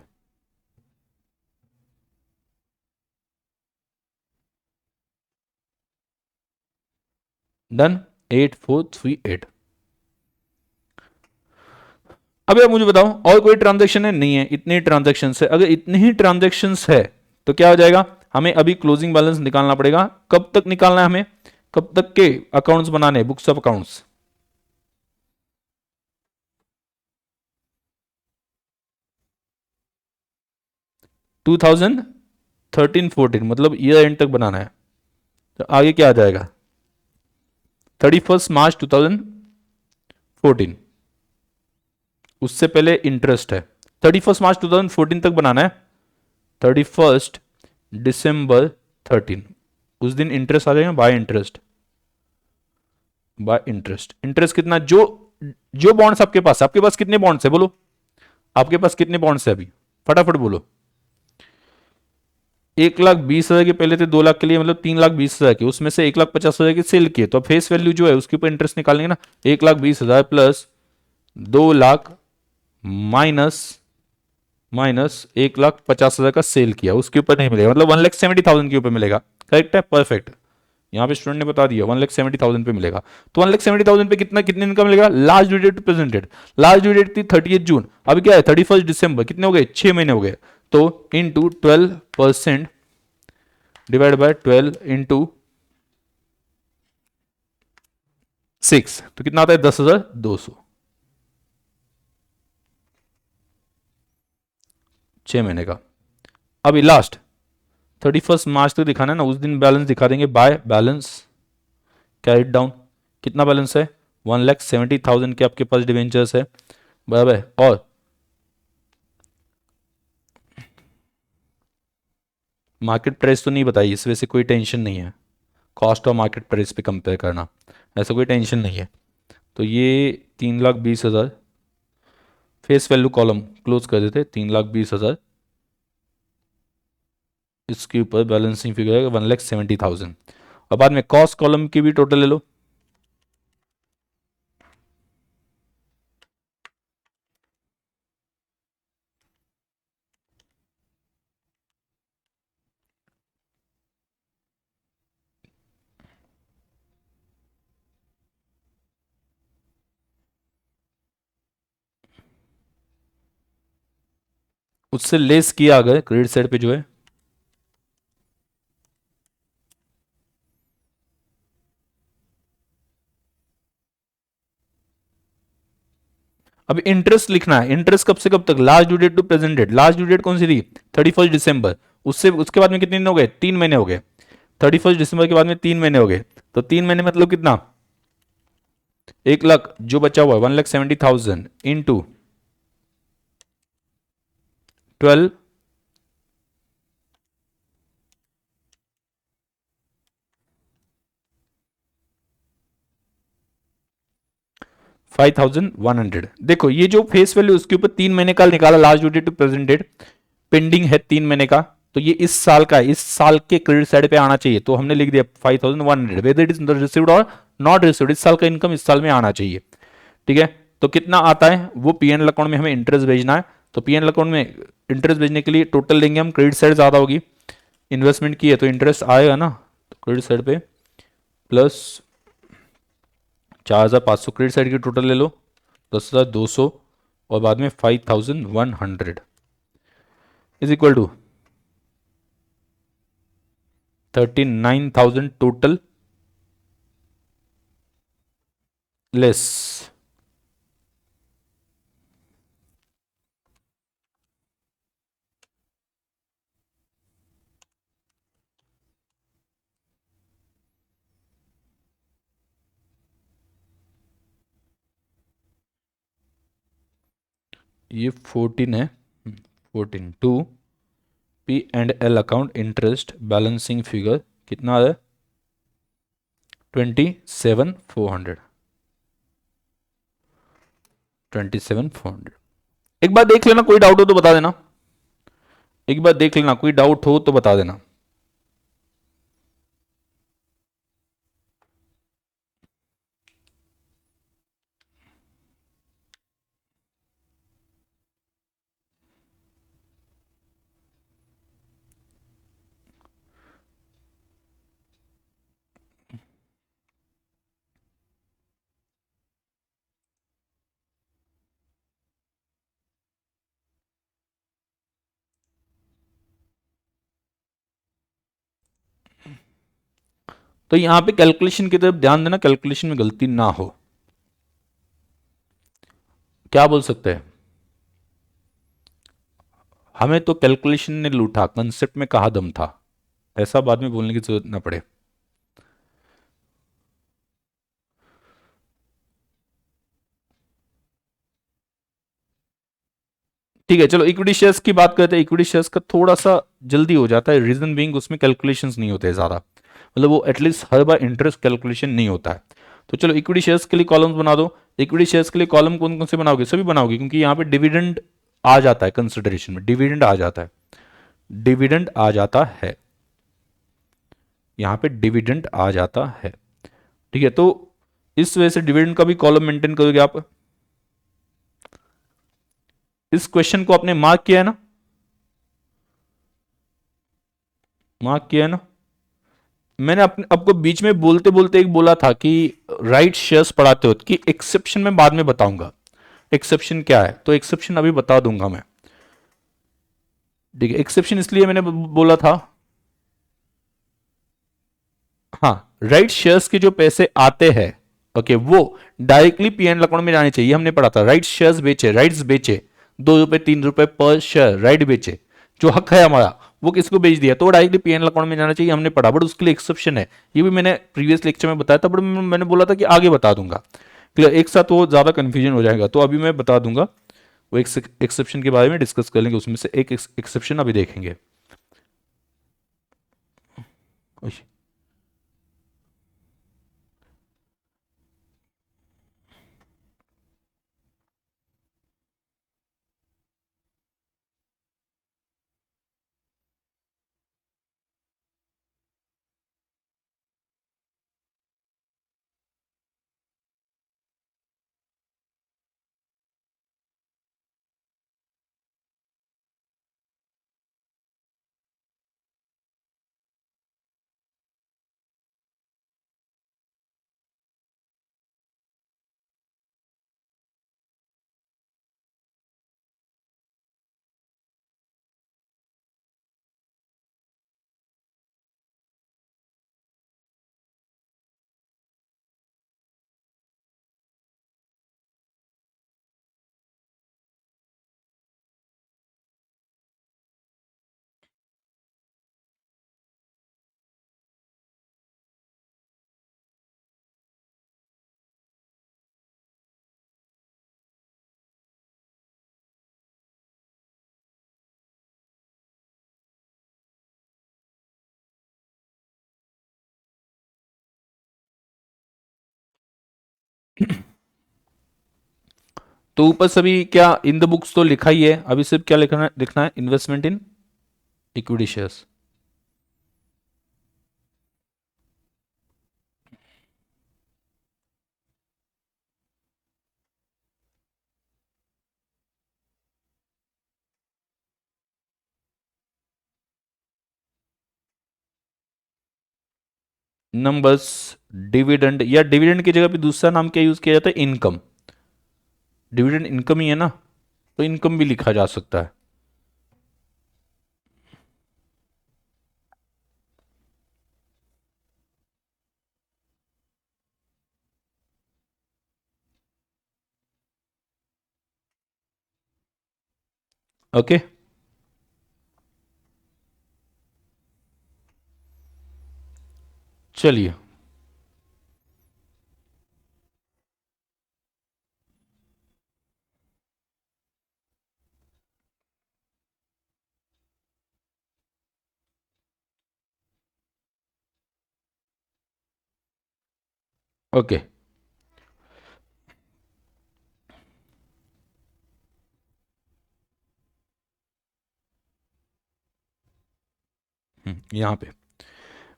डन, 8438। अब आप मुझे बताओ और कोई ट्रांजैक्शन है, नहीं है, इतने ही ट्रांजैक्शन है। अगर इतने ही ट्रांजैक्शन है तो क्या हो जाएगा, हमें अभी क्लोजिंग बैलेंस निकालना पड़ेगा। कब तक निकालना है हमें, कब तक के अकाउंट्स बनाने, बुक्स ऑफ अकाउंट्स, टू 2013-14 मतलब ईयर एंड तक बनाना है। तो आगे क्या आ जाएगा, 31 मार्च 2014, उससे पहले इंटरेस्ट है, 31 मार्च 2014 तक बनाना है, 31 दिसंबर 13 उस दिन इंटरेस्ट आ जाएगा, bye interest, bye interest. Interest कितना, जो बॉन्ड्स आपके पास कितने बॉन्ड्स है, बोलो आपके पास कितने बॉन्ड्स है अभी, फटाफट बोलो। 1,20,000 के पहले थे, 2 लाख के लिए, मतलब 3,20,000 के, उसमें से 1,50,000 की सेल किए, तो फेस वैल्यू जो है उसके ऊपर इंटरेस्ट निकालेंगे ना, 1,20,000 प्लस 2 लाख माइनस 1,50,000 का सेल किया, उसके ऊपर नहीं मिलेगा, मतलब 1,70,000 के ऊपर मिलेगा। करेक्ट है, परफेक्ट, यहाँ पे स्टूडेंट ने बता दिया 1,70,000 पे मिलेगा। तो 1,70,000 पे कितना कितने दिन का मिलेगा? Last due date to present date, last due date थी 30 जून, अभी क्या है 31 दिसंबर, कितने हो गए? 6 महीने हो गए। तो इंटू 12% डिवाइड बाय 12 इंटू 6, तो कितना आता है? 10,200, 6 महीने का। अभी लास्ट 31 मार्च तक दिखाना है ना, उस दिन बैलेंस दिखा देंगे बाय बैलेंस कैरिड डाउन। कितना बैलेंस है? 1,70,000 के आपके पास डिवेंचर्स है, बराबर है। और मार्केट प्राइस तो नहीं बताई, इस वजह से कोई टेंशन नहीं है, कॉस्ट और मार्केट प्राइस पे कंपेयर करना, ऐसा कोई टेंशन नहीं है। तो ये 3,20,000 फेस वैल्यू कॉलम क्लोज कर देते, 3,20,000, इसके ऊपर बैलेंसिंग फिगर है 1,70,000। और बाद में कॉस्ट कॉलम की भी टोटल ले लो। उससे लेस किया अगर क्रेडिट साइड पे जो है, अब इंटरेस्ट लिखना है। इंटरेस्ट कब से कब तक? Last due date to present date. Last due date कौन सी थी? 31 दिसंबर। उससे उसके बाद में कितने दिन हो गए? 3 महीने हो गए। 31 दिसंबर के बाद में 3 महीने हो गए, तो 3 महीने मतलब कितना? 1 लाख जो बचा हुआ है 1,70,000 इंटू 12, 5,100। देखो ये जो फेस वैल्यू उसके ऊपर 3 महीने का निकाला, last due date to present date, pending है 3 महीने का, तो ये इस साल का है, इस साल के क्रेडिट साइड पे आना चाहिए। तो हमने लिख दिया 5,100, वेदर इट इज रिसीव्ड और नॉट रिसीव्ड, इस साल का इनकम इस साल में आना चाहिए। ठीक है, तो कितना आता है वो पीएनएल अकाउंट में हमें इंटरेस्ट भेजना है। तो पीएनएल अकाउंट में इंटरेस्ट भेजने के लिए टोटल लेंगे हम, क्रेडिट साइड ज्यादा होगी, इन्वेस्टमेंट की है तो इंटरेस्ट आएगा ना, तो क्रेडिट साइड पे प्लस 4,500 क्रेडिट साइड की टोटल ले लो, 10,200, और बाद में 5,100 is equal to 39,000 total less ये 14 है, 14 to P and L account interest balancing figure कितना है? 27,400, 27,400। एक बार देख लेना, कोई डाउट हो तो बता देना, एक बार देख लेना, कोई डाउट हो तो बता देना। तो यहां पे कैलकुलेशन की तरफ ध्यान देना, कैलकुलेशन में गलती ना हो। क्या बोल सकते हैं? हमें तो कैलकुलेशन ने लूटा, कंसेप्ट में कहा दम था, ऐसा बाद में बोलने की जरूरत ना पड़े। ठीक है, चलो इक्विटी शेयर्स की बात करते हैं। इक्विटी शेयर्स का थोड़ा सा जल्दी हो जाता है, रीजन बीइंग उसमें कैलकुलेशंस नहीं होते ज्यादा, मतलब वो एटलीस्ट हर बार इंटरेस्ट कैलकुलेशन नहीं होता है। तो चलो इक्विटी शेयर्स के लिए कॉलम्स बना दो। इक्विटी शेयर्स के लिए कॉलम कौन कौन से बनाओगे? सभी बनाओगे, क्योंकि यहाँ पे डिविडेंड आ जाता है कंसिडरेशन में, डिविडेंड आ जाता है, डिविडेंड आ जाता है, यहाँ पे डिविडेंड आ जाता है। ठीक है, तो इस वजह से डिविडेंड का भी कॉलम मेंटेन करोगे आप। इस क्वेश्चन को आपने मार्क किया है ना, मार्क किया है ना? मैंने अपने आपको बीच में बोलते बोलते एक बोला था कि राइट शेयर्स पढ़ाते हो कि एक्सेप्शन मैं बाद में बताऊंगा। एक्सेप्शन क्या है, तो एक्सेप्शन अभी बता दूंगा मैं। ठीक है, एक्सेप्शन इसलिए मैंने बोला था, हाँ, राइट शेयर्स के जो पैसे आते हैं, ओके, वो डायरेक्टली पीएन अकाउंट में जाने चाहिए। हमने पढ़ा था राइट शेयर्स बेचे, राइट्स बेचे, 2 रुपए 3 रुपए पर शेयर राइट बेचे, जो हक है हमारा वो किसको बेच दिया, तो डायरेक्टली पीएनएल अकाउंट में जाना चाहिए, हमने पढ़ा। बट उसके लिए एक्सेप्शन है, ये भी मैंने प्रीवियस लेक्चर में बताया था, बट मैंने बोला था कि आगे बता दूंगा। क्लियर, एक साथ वो ज्यादा कंफ्यूजन हो जाएगा, तो अभी मैं बता दूंगा। वो एक्सेप्शन के बारे में डिस्कस कर लेंगे, उसमें से एक एक्सेप्शन अभी देखेंगे। तो ऊपर सभी क्या इन द बुक्स तो लिखा ही है, अभी सिर्फ क्या लिखना है, investment in equity shares. Numbers, dividend, या डिविडेंड की जगह पे दूसरा नाम क्या यूज किया जाता है, इनकम। डिविडेंड इनकम ही है ना, तो इनकम भी लिखा जा सकता है। ओके, चलिए। ओके, यहां पे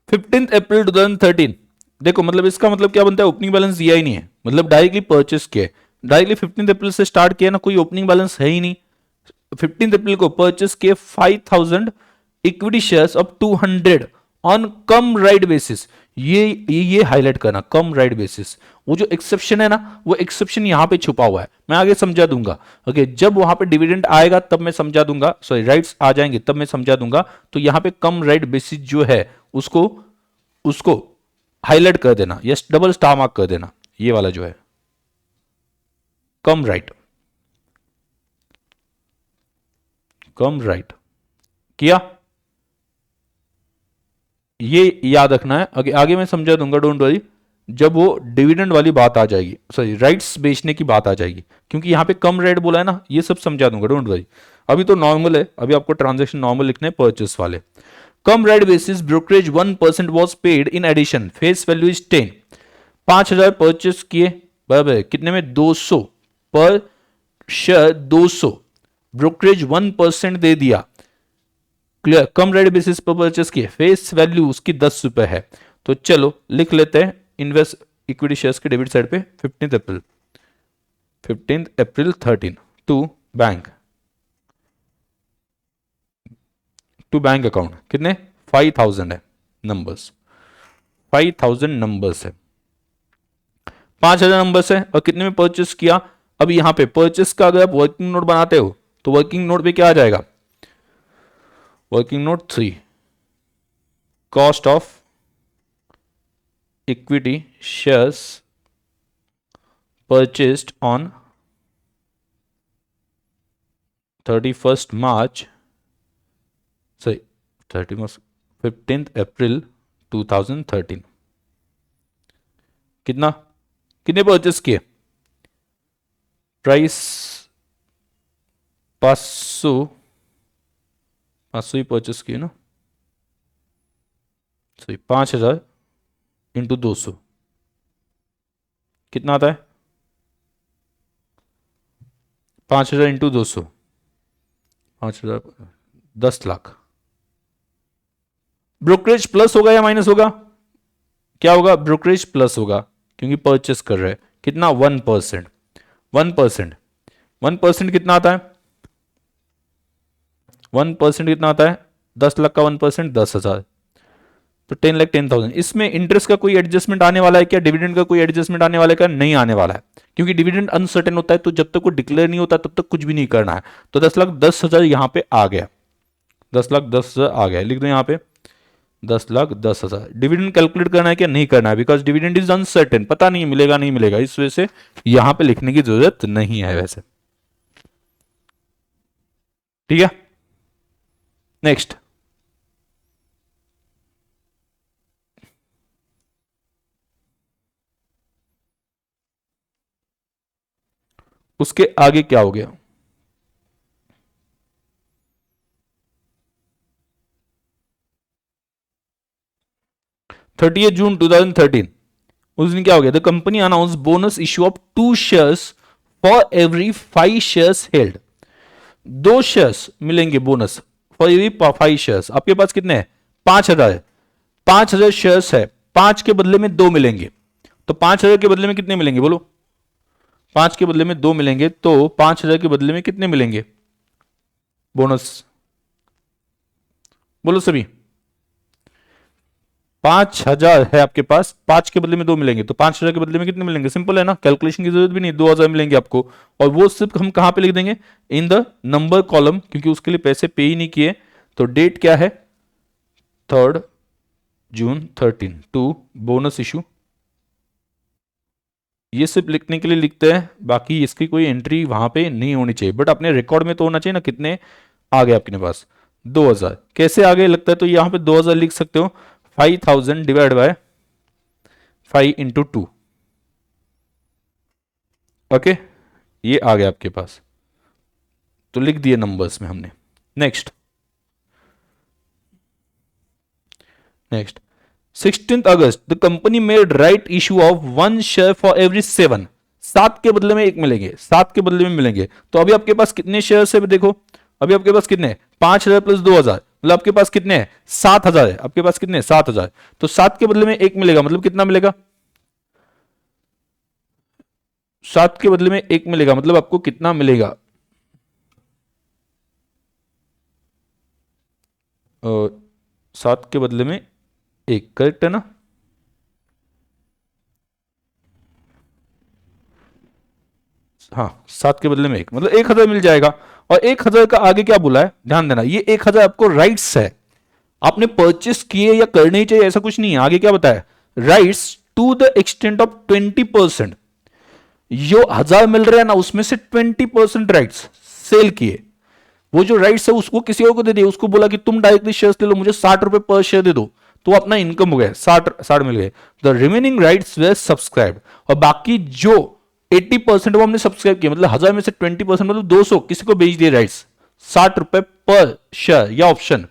15 अप्रैल 2013, देखो मतलब इसका मतलब क्या बनता है, ओपनिंग बैलेंस दिया ही नहीं है, मतलब डायरेक्टली परचेस किया, डायरेक्टली 15 अप्रैल से स्टार्ट किया ना, कोई ओपनिंग बैलेंस है ही नहीं। 15 अप्रैल को परचेस किए 5000 equity shares of 200 on come right basis. ये हाईलाइट करना, कम राइट बेसिस। वो जो एक्सेप्शन है ना, वो एक्सेप्शन यहां पे छुपा हुआ है, मैं आगे समझा दूंगा। ओके, जब वहां पे डिविडेंड आएगा तब मैं समझा दूंगा, सॉरी राइट्स आ जाएंगे तब मैं समझा दूंगा। तो यहां पे कम राइट बेसिस जो है उसको उसको हाईलाइट कर देना, यस, डबल स्टार मार्क कर देना, ये वाला जो है कम राइट, कम राइट किया, ये याद रखना है। आगे आगे मैं समझा दूंगा, डोंट वरी, जब वो डिविडेंड वाली बात आ जाएगी, सॉरी राइट्स बेचने की बात आ जाएगी, क्योंकि यहां पे कम रेट बोला है ना, ये सब समझा दूंगा, डोंट वरी। अभी तो नॉर्मल है, अभी आपको ट्रांजेक्शन नॉर्मल लिखने परचेस वाले। Cum rate basis brokerage 1% was paid in addition, face value is 10। 5000 purchase किए, बराबर है कितने में, 200 पर शेयर, 200, ब्रोकरेज 1% दे दिया। क्लियर, कम रेट बेसिस पर परचेस किए, फेस वैल्यू उसकी 10 रुपए है। तो चलो लिख लेते हैं, इन्वेस्ट इक्विटी शेयर्स के डेबिट साइड पे 15 April, 15 April 13 to bank, to bank account कितने, 5000 है नंबर्स। 5000 नंबर्स है, 5000 नंबर्स है और कितने में परचेस किया। अब यहां पे परचेस का अगर आप वर्किंग नोट बनाते हो तो वर्किंग नोट पे क्या आ जाएगा, working note 3, cost of equity shares purchased on 31st March, sorry 15th अप्रैल 2013। कितना, कितने परचेस किए, प्राइस 500 ही परचेस किए ना, सॉरी 5000 इंटू 200 कितना आता है, 5000 इंटू 200, 5000, 10 लाख। ब्रोकरेज प्लस होगा या माइनस होगा, क्या होगा, ब्रोकरेज प्लस होगा क्योंकि परचेस कर रहे हैं। कितना, 1%, 1%, 1% कितना आता है, 1% कितना आता है, 10 लाख का 1% 10,000, तो 10,10,000। इसमें इंटरेस्ट का कोई एडजस्टमेंट आने वाला है क्या, डिविडेंड का कोई एडजस्टमेंट आने वाला है क्या, नहीं आने वाला है, क्योंकि डिविडेंड अनसर्टेन होता है, तो जब तक वो डिक्लेयर नहीं होता तब तक कुछ भी नहीं करना है। तो 10,10,000 यहां पे आ गया, 10,10,000 आ गया, लिख दो यहां पे 10,10,000। डिविडेंड कैलकुलेट करना है क्या, नहीं करना है, बिकॉज डिविडेंड इज अनसर्टेन, पता नहीं मिलेगा नहीं मिलेगा, इस वजह से यहां पे लिखने की जरूरत नहीं है वैसे। ठीक है, नेक्स्ट, उसके आगे क्या हो गया, 30 जून 2013, उस दिन क्या हो गया, the company announce bonus issue of 2 shares for every 5 shares held. 2 shares मिलेंगे बोनस फॉर एवरी 5 शेयर्स। आपके पास कितने हैं, 5,000 है, 5,000 शेयर्स है, 5 के बदले में 2 मिलेंगे, तो 5,000 के बदले में कितने मिलेंगे बोलो, 5 के बदले में 2 मिलेंगे, तो 5,000 के बदले में कितने मिलेंगे बोनस, बोलो सभी, 5,000 है आपके पास, 5 के बदले में 2 मिलेंगे, तो 5,000 के बदले में कितने मिलेंगे, सिंपल है ना, कैलकुलेशन की जरूरत भी नहीं, 2,000 मिलेंगे आपको। और वो सिर्फ हम कहां पे लिख देंगे, इन द नंबर कॉलम, क्योंकि उसके लिए पैसे पे ही नहीं किए। तो डेट क्या है, 3 जून 13 टू बोनस इशू, ये सिर्फ लिखने के लिए लिखते हैं, बाकी इसकी कोई एंट्री वहां पे नहीं होनी चाहिए, बट अपने रिकॉर्ड में तो होना चाहिए ना, कितने आ गए आपके पास, 2,000। कैसे आगे लगता है, तो यहां पे 2,000 लिख सकते हो, 5,000 डिवाइड बाय 5 इंटू 2, ओके, ये आ गया आपके पास, तो लिख दिए नंबर्स में हमने। Next, next, 16th August the company made right issue of 1 share for every 7, 7 के बदले में 1 मिलेंगे, 7 के बदले में मिलेंगे। तो अभी आपके पास कितने शेयर है देखो, अभी आपके पास कितने, 5,000 प्लस 2,000, मतलब आपके पास कितने हैं, 7,000 है, आपके पास कितने, 7,000, तो 7 के बदले में 1 मिलेगा, मतलब कितना मिलेगा, 7 के बदले में 1 मिलेगा, मतलब आपको कितना मिलेगा, 7 के बदले में 1, करेक्ट है ना, हाँ 7 के बदले में 1, मतलब 1,000 मिल जाएगा। और 1,000 का आगे क्या बोला है, ध्यान देना, ये 1,000 आपको राइट्स है, आपने परचेस किए या करने ही चाहिए ऐसा कुछ नहीं है। आगे क्या बताया, rights to the extent of 20%, जो 1,000 मिल रहे हैं ना उसमें से 20% राइट्स सेल किए, वो जो राइट्स है उसको किसी और को दे दिए, उसको बोला कि तुम डायरेक्टली शेयर्स ले लो, मुझे 60 रुपए पर शेयर दे दो, तो अपना इनकम हो गया, 60 मिल गए। The remaining rights were subscribe, और बाकी जो 80% वो हमने सब्सक्राइब किया, मतलब 1,000 में से 20% मतलब 200 किसी को बेच दिए राइट्स, 60 रुपए पर शेयर या ऑप्शन,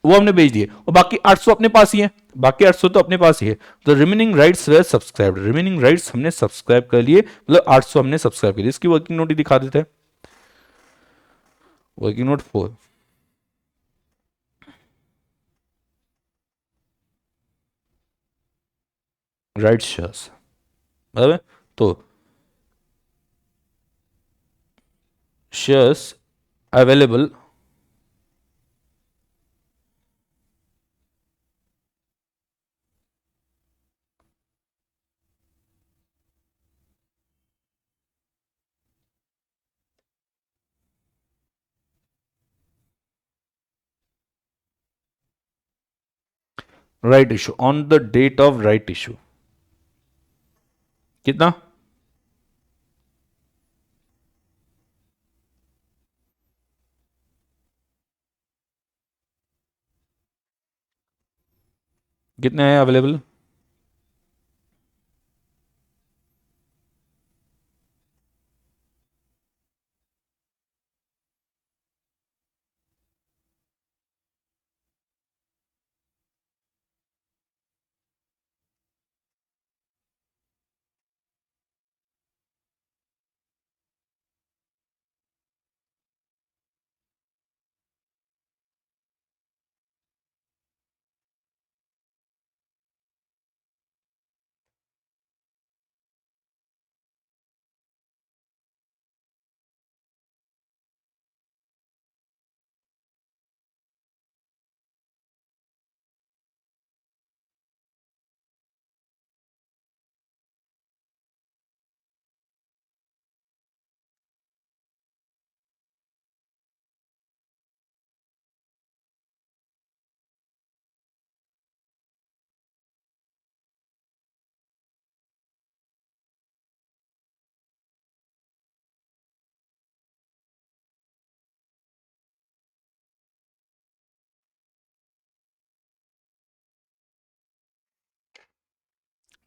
वो हमने बेच दिए, और बाकी 800 अपने पास ही है, बाकी 800 तो अपने पास ही है। तो remaining rights were subscribe, remaining rights हमने सब्सक्राइब कर लिए, मतलब 800 हमने सब्सक्राइब कर लिए। इसकी वर्किंग नोट ही दिखा देते हैं, वर्किंग नोट 4, राइट शेयर्स, बराबर, तो shares available right issue, on the date of right issue कितना? कितने हैं अवेलेबल?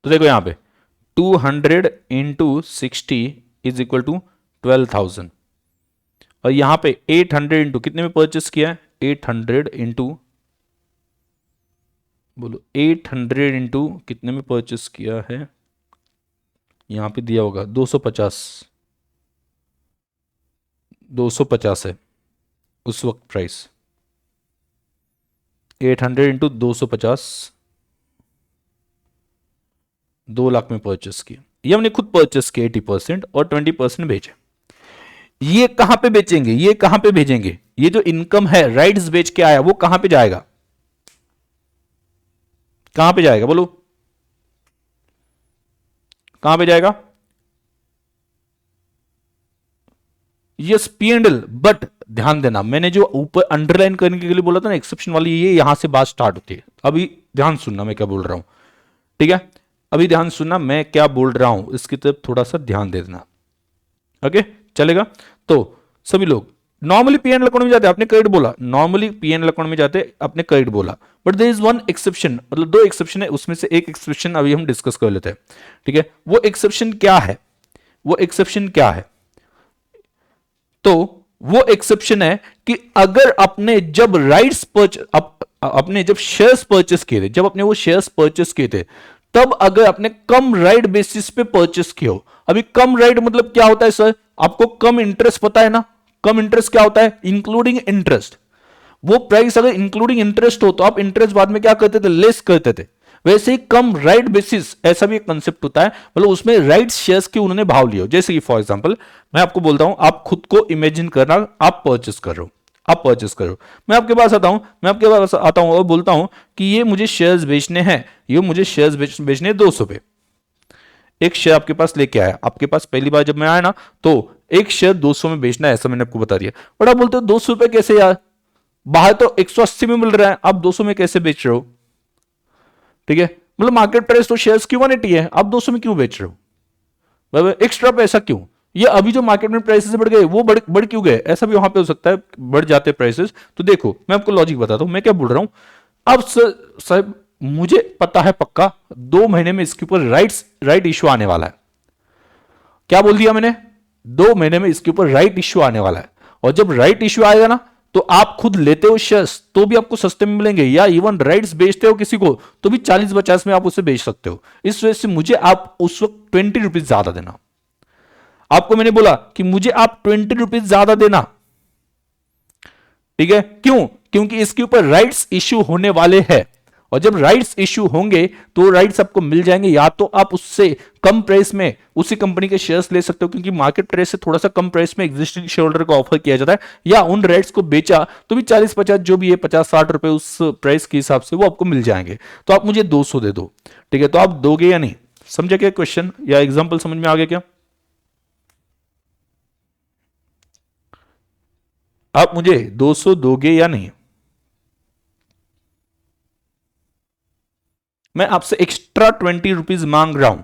तो देखो यहां पे 200 इंटू 60 इज इक्वल टू 12,000, और यहां पे 800 इंटू कितने में परचेस किया है? 800 इंटू, बोलो 800 इंटू कितने में परचेस किया है? यहां पे दिया होगा 250, 250 है उस वक्त प्राइस। 800 इंटू 250, 2 लाख में परचेस किया। ये हमने खुद परचेस किया 80% और 20% बेचे। ये कहां पे बेचेंगे? ये कहां पे भेजेंगे? ये जो इनकम है राइट्स बेच के आया वो कहां पे जाएगा? कहां पे जाएगा बोलो? कहां पे जाएगा? Yes, P and L. But ध्यान देना, मैंने जो ऊपर अंडरलाइन करने के लिए बोला था ना एक्सेप्शन वाली, ये यहां से बात स्टार्ट होती है। अभी ध्यान सुनना मैं क्या बोल रहा हूं, ठीक है? अभी ध्यान सुनना मैं क्या बोल रहा हूं, इसकी तरफ थोड़ा सा ध्यान दे देना। ओके, चलेगा? तो सभी लोग नॉर्मली पी एंड अकाउंट में जाते, आपने क्रेडिट बोला, नॉर्मली पी एंड अकाउंट में जाते आपने क्रेडिट बोला, but there is one exception, मतलब 2 एक्सेप्शन है, उसमें से एक एक्सेप्शन अभी हम डिस्कस कर लेते हैं, ठीक है? वो एक्सेप्शन क्या है? वो एक्सेप्शन क्या है? तो वो एक्सेप्शन है कि अगर अपने जब राइट्स अपने जब शेयर्स परचेस किए थे, जब अपने वो शेयर्स परचेस किए थे, तब अगर अपने कम राइट बेसिस पे परचेस किए हो। अभी कम राइट मतलब क्या होता है सर? आपको कम इंटरेस्ट पता है ना? कम इंटरेस्ट क्या होता है? Including interest. वो प्राइस अगर इंक्लूडिंग इंटरेस्ट हो तो आप इंटरेस्ट बाद में क्या करते थे? लेस करते थे। वैसे ही कम राइट बेसिस, ऐसा भी एक कंसेप्ट होता है, मतलब उसमें राइट शेयर्स के उन्होंने भाव लिया। जैसे कि फॉर एग्जांपल मैं आपको बोलता हूं, आप खुद को इमेजिन करना, आप परचेस कर रहे हो, आप परचेस करो, मैं आपके पास आता हूं, मैं आपके पास आता हूं और बोलता हूं कि ये मुझे शेयर्स बेचने हैं, ये मुझे शेयर्स बेचने 200 पे। एक शेयर आपके पास लेके आया, आपके पास पहली बार जब मैं आया ना, तो एक शेयर 200 में बेचना है, ऐसा मैंने आपको बता दिया। बट आप बोलते हो 200 रुपए कैसे यार, बाहर तो 180 में मिल रहा है, आप 200 में कैसे बेच रहे हो? ठीक है, मतलब मार्केट प्राइस तो शेयर्स की 180 है, आप 200 में क्यों बेच रहे हो? एक्स्ट्रा पैसा क्यों? ये अभी जो मार्केट में प्राइसेस बढ़ गए वो बढ़ क्यों गए? ऐसा भी वहां पे हो सकता है, बढ़ जाते प्राइसेस। तो देखो मैं आपको लॉजिक बताता हूं मैं क्या बोल रहा हूं। अब साहब मुझे पता है पक्का 2 महीने में इसके ऊपर राइट इश्यू आने वाला है। क्या बोल दिया मैंने? 2 महीने में इसके ऊपर राइट इश्यू आने वाला है, और जब राइट इश्यू आएगा ना, तो आप खुद लेते हो शेयर्स तो भी आपको सस्ते में मिलेंगे, या इवन राइट्स बेचते हो किसी को तो भी 40-50 में आप उसे बेच सकते हो। इस वजह से मुझे आप उस वक्त 20 रुपीज ज्यादा देना। आपको मैंने बोला कि मुझे आप 20 रुपीज ज्यादा देना, ठीक है? क्यों? क्योंकि इसके ऊपर राइट्स इश्यू होने वाले हैं, और जब राइट्स इश्यू होंगे तो राइट्स आपको मिल जाएंगे, या तो आप उससे कम प्राइस में उसी कंपनी के शेयर्स ले सकते हो, क्योंकि मार्केट प्राइस से थोड़ा सा कम प्राइस में एग्जिस्टिंग शेयर होल्डर को ऑफर किया जाता है, या उन राइट्स को बेचा तो भी 40-50 जो भी है 50-60 रुपए उस प्राइस के हिसाब से वो आपको मिल जाएंगे। तो आप मुझे 200 दे दो, ठीक है? तो आप दोगे या नहीं? समझे क्या क्वेश्चन या एग्जाम्पल समझ में आ गया क्या? आप मुझे 200 दोगे या नहीं? मैं आपसे एक्स्ट्रा 20 रुपीज मांग रहा हूं।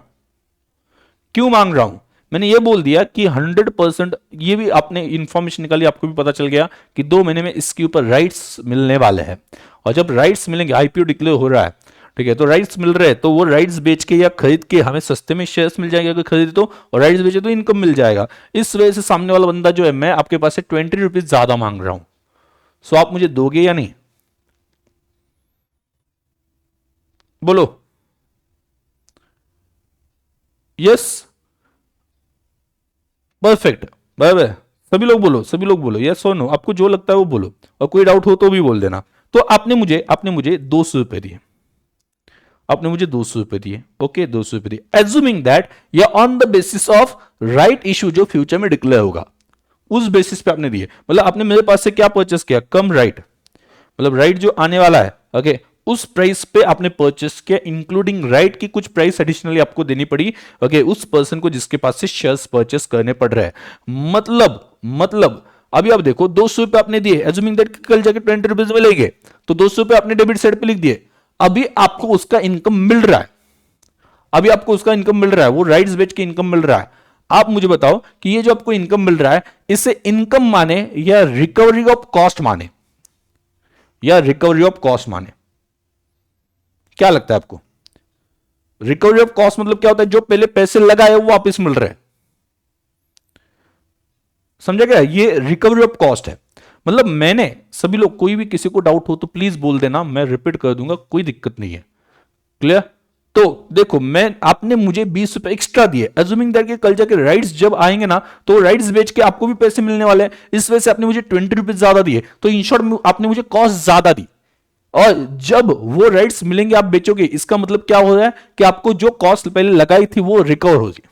क्यों मांग रहा हूं? मैंने ये बोल दिया कि 100%, ये भी आपने इंफॉर्मेशन निकाली, आपको भी पता चल गया कि 2 महीने में इसके ऊपर राइट्स मिलने वाले हैं। और जब राइट्स मिलेंगे, आईपीओ डिक्लेयर हो रहा है, ठीक है, तो राइट्स मिल रहे हैं, तो वो राइट्स बेच के या खरीद के हमें सस्ते में शेयर्स मिल जाएंगे अगर खरीदे तो, और राइट्स बेचे तो इनकम मिल जाएगा। इस वजह से सामने वाला बंदा जो है, मैं आपके पास से 20 रुपीज ज्यादा मांग रहा हूं। सो आप मुझे दोगे या नहीं? बोलो यस, परफेक्ट, बराबर है। सभी लोग बोलो, सभी लोग बोलो यस और नो, आपको जो लगता है वो बोलो, और कोई डाउट हो तो भी बोल देना। तो आपने मुझे 200 रुपए दिए, आपने मुझे 200 रुपए दिए, ओके, 200 रुपए दिए, एज्यूमिंग दैट या on the basis of right issue जो फ्यूचर में डिक्लेयर होगा, उस बेसिस पे आपने दिए। मतलब आपने मेरे पास से क्या परचेस किया? कम राइट, मतलब राइट जो आने वाला है, ओके, उस प्राइस पे आपने परचेस किया, इंक्लूडिंग राइट की कुछ प्राइस एडिशनली आपको देनी पड़ी, ओके, उस पर्सन को जिसके पास से शेयर्स परचेस करने पड़ रहे हैं। मतलब अभी आप देखो, 200 रुपए आपने दिए, एज्यूमिंग दैट कल जाके 20 रुपीज मिलेंगे, तो 200 रुपए आपने डेबिट साइड पे लिख दिए। अभी आपको उसका इनकम मिल रहा है, अभी आपको उसका इनकम मिल रहा है, वो राइट्स बेच के इनकम मिल रहा है। आप मुझे बताओ कि ये जो आपको इनकम मिल रहा है, इसे इनकम माने या रिकवरी ऑफ कॉस्ट माने, या रिकवरी ऑफ कॉस्ट माने? क्या लगता है आपको? रिकवरी ऑफ कॉस्ट मतलब क्या होता है? जो पहले पैसे लगाए वो वापस मिल रहे हैं, समझा क्या? ये रिकवरी ऑफ कॉस्ट है। मतलब मैंने, सभी लोग, कोई भी किसी को डाउट हो तो प्लीज बोल देना, मैं रिपीट कर दूंगा, कोई दिक्कत नहीं है। क्लियर? तो देखो, मैं, आपने मुझे 20 रुपए एक्स्ट्रा दिए, अज्यूमिंग दैट कि कल जाके राइट्स जब आएंगे ना, तो राइट्स बेच के आपको भी पैसे मिलने वाले हैं, इस वजह से आपने मुझे 20 रुपीज ज्यादा दिए, तो इन शॉर्ट आपने मुझे कॉस्ट ज्यादा दी। और जब वो राइट्स मिलेंगे आप बेचोगे, इसका मतलब क्या हो रहा है कि आपको जो कॉस्ट पहले लगाई थी वो रिकवर हो रही है,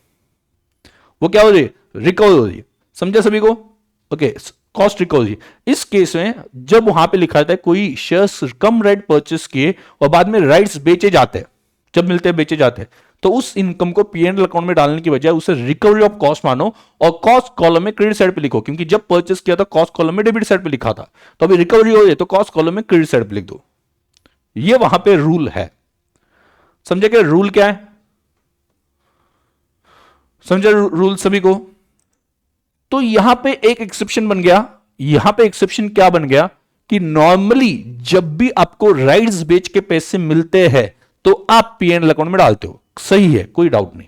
वो क्या हो रही है? रिकवर हो रही है। समझा सभी को? Okay, cost recovery. इस केस में जब वहां पे लिखा रहता है कोई शेयर्स कम राइट परचेस किए और बाद में राइट्स बेचे जाते हैं, जब मिलते हैं बेचे जाते हैं, तो उस इनकम को पीएनएल अकाउंट में डालने की बजाय उसे रिकवरी ऑफ कॉस्ट मानो, और कॉस्ट कॉलम में क्रेडिट साइड पे लिखो, क्योंकि जब परचेस किया था कॉस्ट कॉलम में डेबिट साइड पे लिखा था, तो अभी रिकवरी हो रही है तो कॉस्ट कॉलम में क्रेडिट साइड पे लिख दो। ये वहां पे रूल है। समझे क्या रूल क्या है? समझे रूल सभी को? तो यहां पे एक एक्सेप्शन बन गया, यहां पे एक्सेप्शन क्या बन गया कि नॉर्मली जब भी आपको राइट्स बेच के पैसे मिलते हैं तो आप पीएनएल अकाउंट में डालते हो, सही है, कोई डाउट नहीं।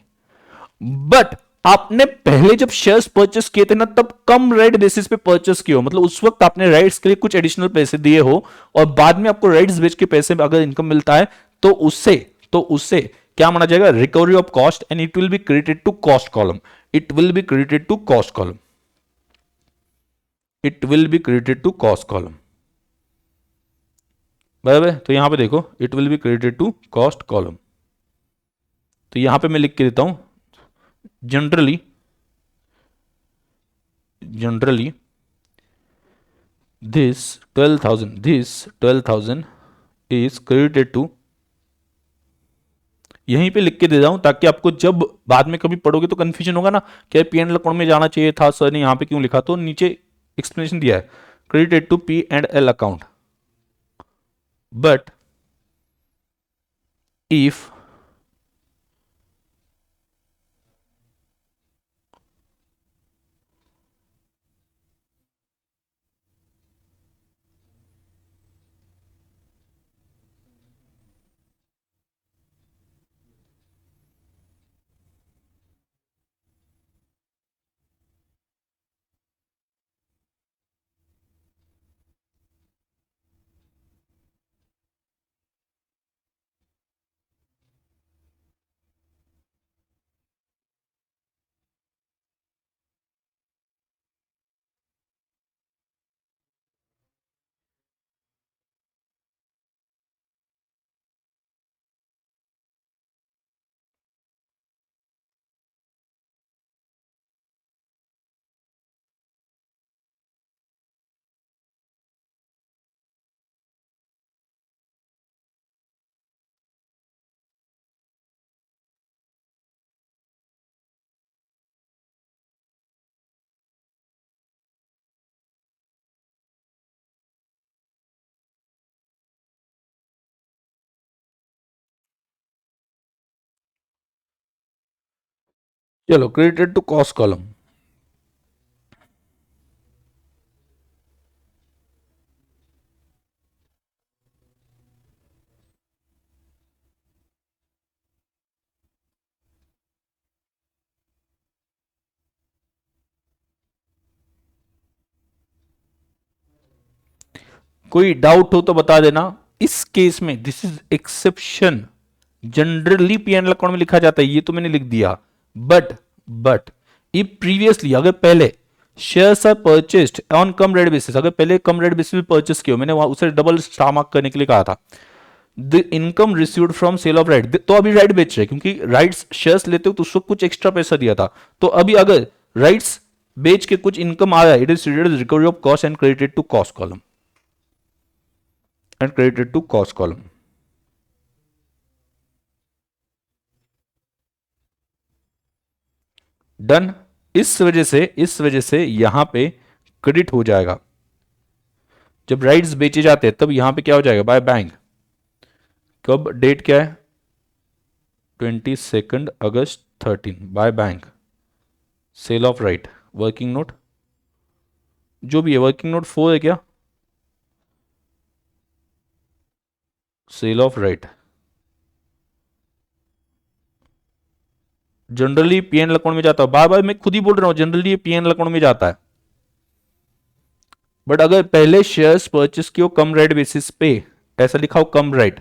बट आपने पहले जब शेयर्स परचेस किए थे ना, तब कम राइट बेसिस पे परचेस किए हो, मतलब उस वक्त आपने राइट्स के लिए कुछ एडिशनल पैसे दिए हो, और बाद में आपको राइट्स बेच के पैसे अगर इनकम मिलता है, तो उससे क्या माना जाएगा? Recovery of cost, and it will be credited to cost column, it will be credited to cost column, it will be credited to cost column, बराबर? तो यहां पे देखो, it will be credited to cost column. तो यहां पे मैं लिख के देता हूं, generally this 12,000 is credited to, यहीं पे लिख के दे रहा हूं ताकि आपको जब बाद में कभी पढ़ोगे तो कंफ्यूजन होगा ना, क्या पीएनएल अकाउंट में जाना चाहिए था सर ने, यहां पे क्यों लिखा? तो नीचे एक्सप्लेनेशन दिया है, credited to P and L account, but if चलो क्रेडिटेड टू कॉस्ट कॉलम। कोई डाउट हो तो बता देना। इस केस में this is exception, generally P and account में लिखा जाता है, ये तो मैंने लिख दिया। बट इफ प्रीवियसली, अगर पहले shares are purchased on cum rate basis, अगर पहले कम रेट बेसिस पे परचेस किया, मैंने वहां उसे डबल स्टार मार्क करने के लिए कहा था, the income received from sale of right, तो अभी राइट बेच रहे, क्योंकि राइट्स शेयर्स लेते हो तो उसको कुछ एक्स्ट्रा पैसा दिया था, तो अभी अगर राइट्स बेच के कुछ इनकम आ रहा है, it is treated as recovery of cost and credited to cost column, and credited to cost column. Done. इस वजह से यहां पे क्रेडिट हो जाएगा। जब राइट्स बेचे जाते हैं तब यहां पे क्या हो जाएगा, बाय बैंक। कब, डेट क्या है, 22 August 13, by bank, sale of right, working note जो भी है, वर्किंग नोट 4 है क्या, sale of right. Generally PNL account में जाता है, बार बार मैं खुद ही बोल रहा हूं, जनरली पीएनएल अकाउंट में जाता है। बट अगर पहले शेयर्स परचेस किए कम राइट बेसिस पे, ऐसा लिखा हो कम राइट,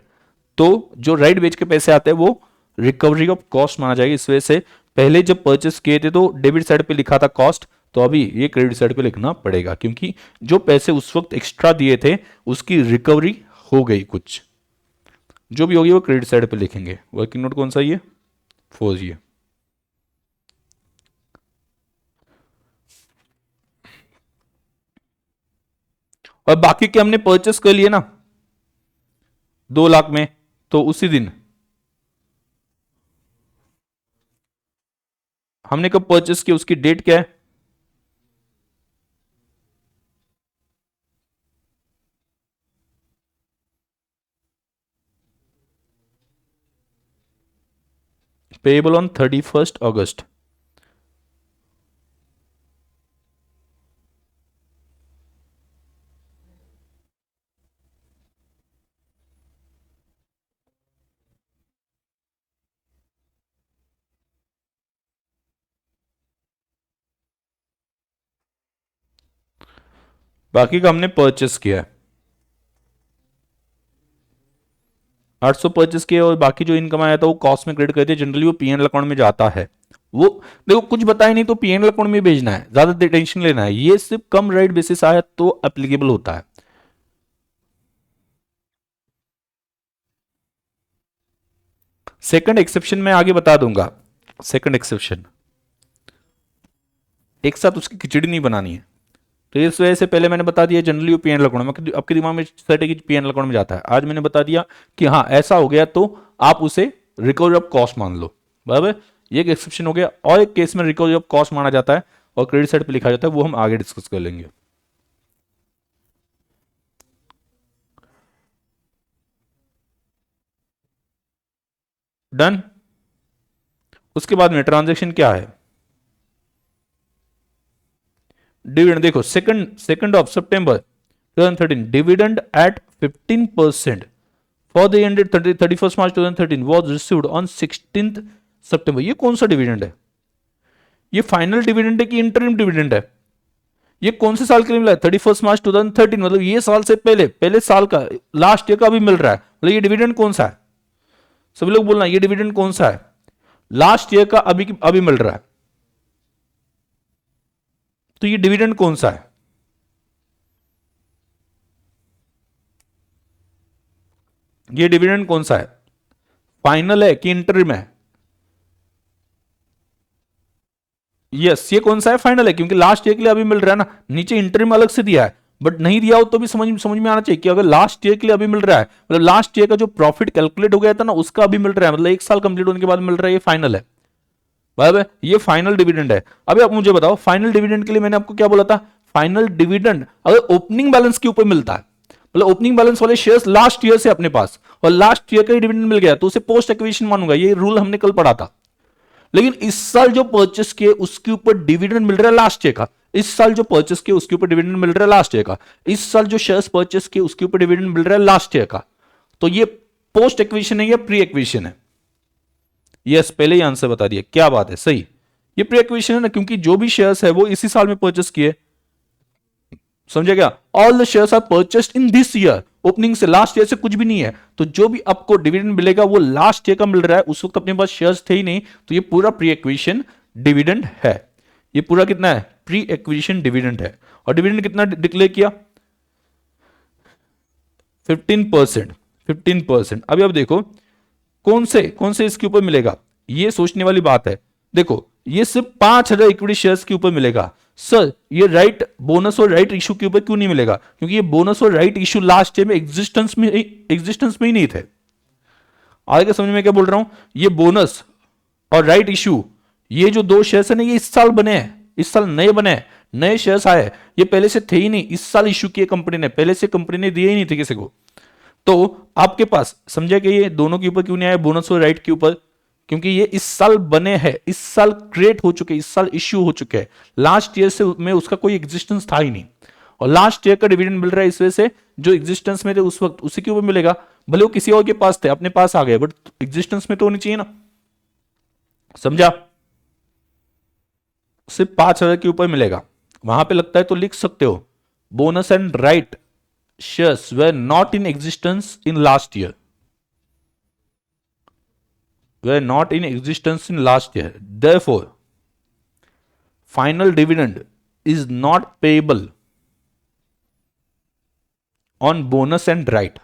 तो जो राइट बेच के पैसे आते हैं वो रिकवरी ऑफ कॉस्ट माना जाएगा। इस वजह से पहले जब परचेस किए थे तो डेबिट साइड पे लिखा था कॉस्ट, तो अभी ये क्रेडिट साइड पे लिखना पड़ेगा, क्योंकि जो पैसे उस वक्त एक्स्ट्रा दिए थे उसकी रिकवरी हो गई, कुछ जो भी होगी वो क्रेडिट साइड पे लिखेंगे। वर्किंग नोट कौन सा, ये 4 ये। और बाकी के हमने परचेस कर लिए ना 2 लाख में, तो उसी दिन हमने कब परचेस किया, उसकी डेट क्या है, पेएबल ऑन 31 अगस्त। बाकी का हमने परचेस किया है, 800 परचेस किया, और बाकी जो इनकम आया था वो कॉस्ट में क्रेडिट कर दिया। जनरली वो पीएनएल अकाउंट में जाता है। वो देखो कुछ बताया नहीं तो पीएनएल अकाउंट में भेजना है, ज्यादा टेंशन लेना है, ये सिर्फ कम राइट बेसिस आया तो एप्लीकेबल होता है। सेकंड एक्सेप्शन मैं आगे बता दूंगा। सेकंड एक्सेप्शन एक साथ उसकी खिचड़ी नहीं बनानी है, तो इस वजह से पहले मैंने बता दिया जनरली वो पीएनएल अकाउंट में, आपके दिमाग में सेट है कि पीएनएल अकाउंट में जाता है। आज मैंने बता दिया कि हाँ ऐसा हो गया तो आप उसे रिकवरी ऑफ कॉस्ट मान लो, बराबर। ये एक एक्सेप्शन हो गया, और एक केस में रिकवरी ऑफ कॉस्ट माना जाता है और क्रेडिट साइड पे लिखा जाता है, वो हम आगे डिस्कस कर लेंगे। डन। उसके बाद में ट्रांजेक्शन क्या है, डिविडेंड। देखो second of September 2013 dividend at 15% for the ended 31 March 2013 was received on 16 September. ये कौन सा डिविडेंड है, ये फाइनल डिविडेंड है कि इंटरिम डिविडेंड है, ये कौन से साल के लिए मिला है, 31 मार्च 2013, मतलब ये साल से पहले साल का, लास्ट ईयर का भी मिल रहा है, मतलब ये डिविडेंड कौन सा है, सभी लोग बोलना ये डिविडेंड कौन सा है, लास्ट ईयर का अभी मिल रहा है, तो ये डिविडेंड कौन सा है, ये डिविडेंड कौन सा है, फाइनल है कि इंटरिम है, यस ये कौन सा है, फाइनल है, क्योंकि लास्ट ईयर के लिए अभी मिल रहा है ना, नीचे इंटरिम अलग से दिया है, बट नहीं दिया हो तो भी समझ में आना चाहिए कि अगर लास्ट ईयर के लिए अभी मिल रहा है, मतलब लास्ट ईयर का जो प्रॉफिट कैलकुलेट हो गया था ना उसका अभी मिल रहा है, मतलब एक साल कंप्लीट होने के बाद मिल रहा है, ये फाइनल है, बराबर, ये फाइनल डिविडेंड है। अभी आप मुझे बताओ फाइनल डिविडेंड के लिए मैंने आपको क्या बोला था, फाइनल डिविडेंड अगर ओपनिंग बैलेंस के ऊपर मिलता है, मतलब ओपनिंग बैलेंस वाले शेयर्स लास्ट ईयर से अपने पास और लास्ट ईयर का ही डिविडेंड मिल गया तो उसे पोस्ट एक्विजिशन मानूंगा, ये रूल हमने कल पढ़ा था। लेकिन इस साल जो परचेस किए उसके ऊपर डिविडेंड मिल रहा है लास्ट ईयर का। इस साल जो परचेस किए उसके ऊपर डिविडेंड मिल रहा है लास्ट ईयर का। इस साल जो शेयर्स परचेस किए उसके ऊपर डिविडेंड मिल रहा है लास्ट ईयर का। तो ये पोस्ट एक्विजिशन है या प्री एक्विजिशन है? यस, पहले ही आंसर बता दिया, क्या बात है, सही। ये प्री एक्विजिशन है ना, क्योंकि जो भी शेयर्स है वो इसी साल में परचेस किए। समझे क्या? All the shares are purchased in this year, opening से लास्ट ईयर से कुछ भी नहीं है। तो जो भी आपको डिविडेंड मिलेगा वो लास्ट ईयर का मिल रहा है, उस वक्त अपने पास शेयर्स थे ही नहीं, तो ये पूरा प्री एक्विजिशन डिविडेंड है। ये पूरा कितना है? प्री एक्विजिशन डिविडेंड है। और डिविडेंड कितना डिक्लेयर किया? 15%। 15%। अभी अब देखो कौन से इसके ऊपर मिलेगा, ये सोचने वाली बात है। देखो ये सिर्फ 5,000 इक्विटी शेयर्स के ऊपर मिलेगा। सर ये राइट बोनस और राइट इशू के ऊपर क्यों नहीं मिलेगा? क्योंकि ये बोनस और राइट इशू लास्ट ईयर में एग्जिस्टेंस में ही नहीं थे। आगे समझ में क्या बोल रहा हूं? ये बोनस और राइट इशू, ये जो दो शेयर्स है ना, ये इस साल बने हैं, इस साल नए बने हैं, नए शेयर्स आए, ये पहले से थे ही नहीं, इस साल इशू किए कंपनी ने, पहले से कंपनी ने दिए ही नहीं थे किसी को। तो आपके पास समझे कि ये दोनों के ऊपर क्यों नहीं आया, बोनस और राइट के ऊपर? क्योंकि ये इस साल बने हैं, इस साल क्रिएट हो चुके, इस साल इश्यू हो चुके हैं। लास्ट ईयर से में उसका कोई एग्जिस्टेंस था ही नहीं, और लास्ट ईयर का डिविडेंड मिल रहा है, इस वजह से जो एग्जिस्टेंस में थे उस वक्त उसी के ऊपर मिलेगा। भले वो किसी और के पास थे, अपने पास आ गए, बट एग्जिस्टेंस में तो होनी चाहिए ना। समझा? सिर्फ 5,000 के ऊपर मिलेगा। वहां पे लगता है तो लिख सकते हो, bonus and right shares were not in existence in last year, were not in existence in last year, therefore final dividend is not payable on bonus and right।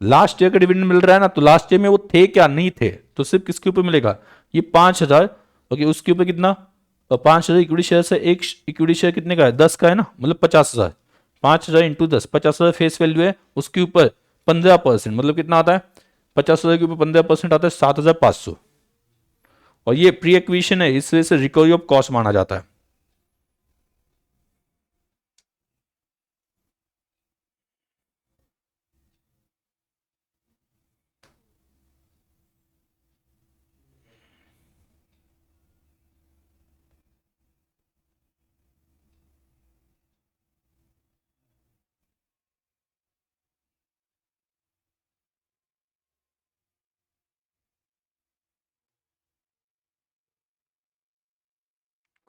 Last year का डिविडेंड मिल रहा है ना, तो लास्ट ईयर में वो थे क्या, नहीं थे, तो सिर्फ किसके ऊपर मिलेगा? ये 5,000। ओके, उसके ऊपर कितना? 5,000 इक्विटी शेयर है, एक इक्विटी शेयर कितने का है? 10 का है ना, मतलब 50,000। 5,000 इंटू 10, 50,000 फेस वैल्यू है, उसके ऊपर 15%, मतलब कितना आता है? 50,000 के ऊपर 15% आता है 7,500। और ये प्री एक्विजिशन है, इस वजह से रिकवरी ऑफ कॉस्ट माना जाता है।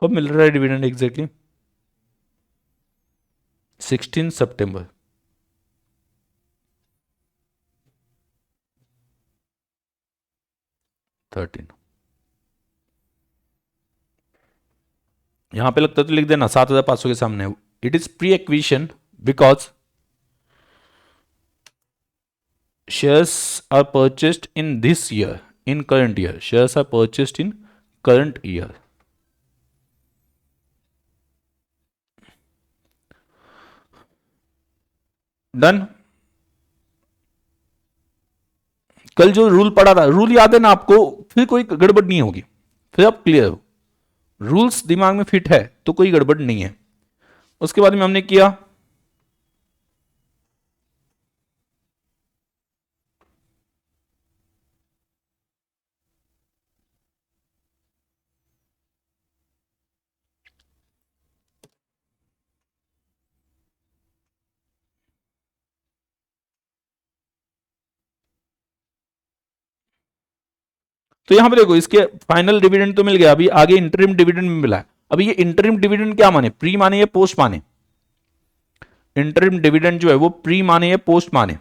कब मिल रहा है डिविडेंड एग्जैक्टली? 16 सितंबर। यहां पे लगता है तो लिख देना 7,500 के सामने। It is pre acquisition because shares are purchased in this year, in current year, shares are purchased in current year। Done. कल जो रूल पढ़ा था, रूल याद है ना आपको? फिर कोई गड़बड़ नहीं होगी, फिर आप क्लियर हो। रूल्स दिमाग में फिट है तो कोई गड़बड़ नहीं है। उसके बाद में हमने किया तो यहां पे देखो, इसके फाइनल डिविडेंड तो मिल गया, अभी आगे इंटरिम डिविडेंड मिला है। अभी ये इंटरिम डिविडेंड क्या माने, प्री माने या पोस्ट माने? इंटरिम डिविडेंड जो है वो प्री माने या पोस्ट माने?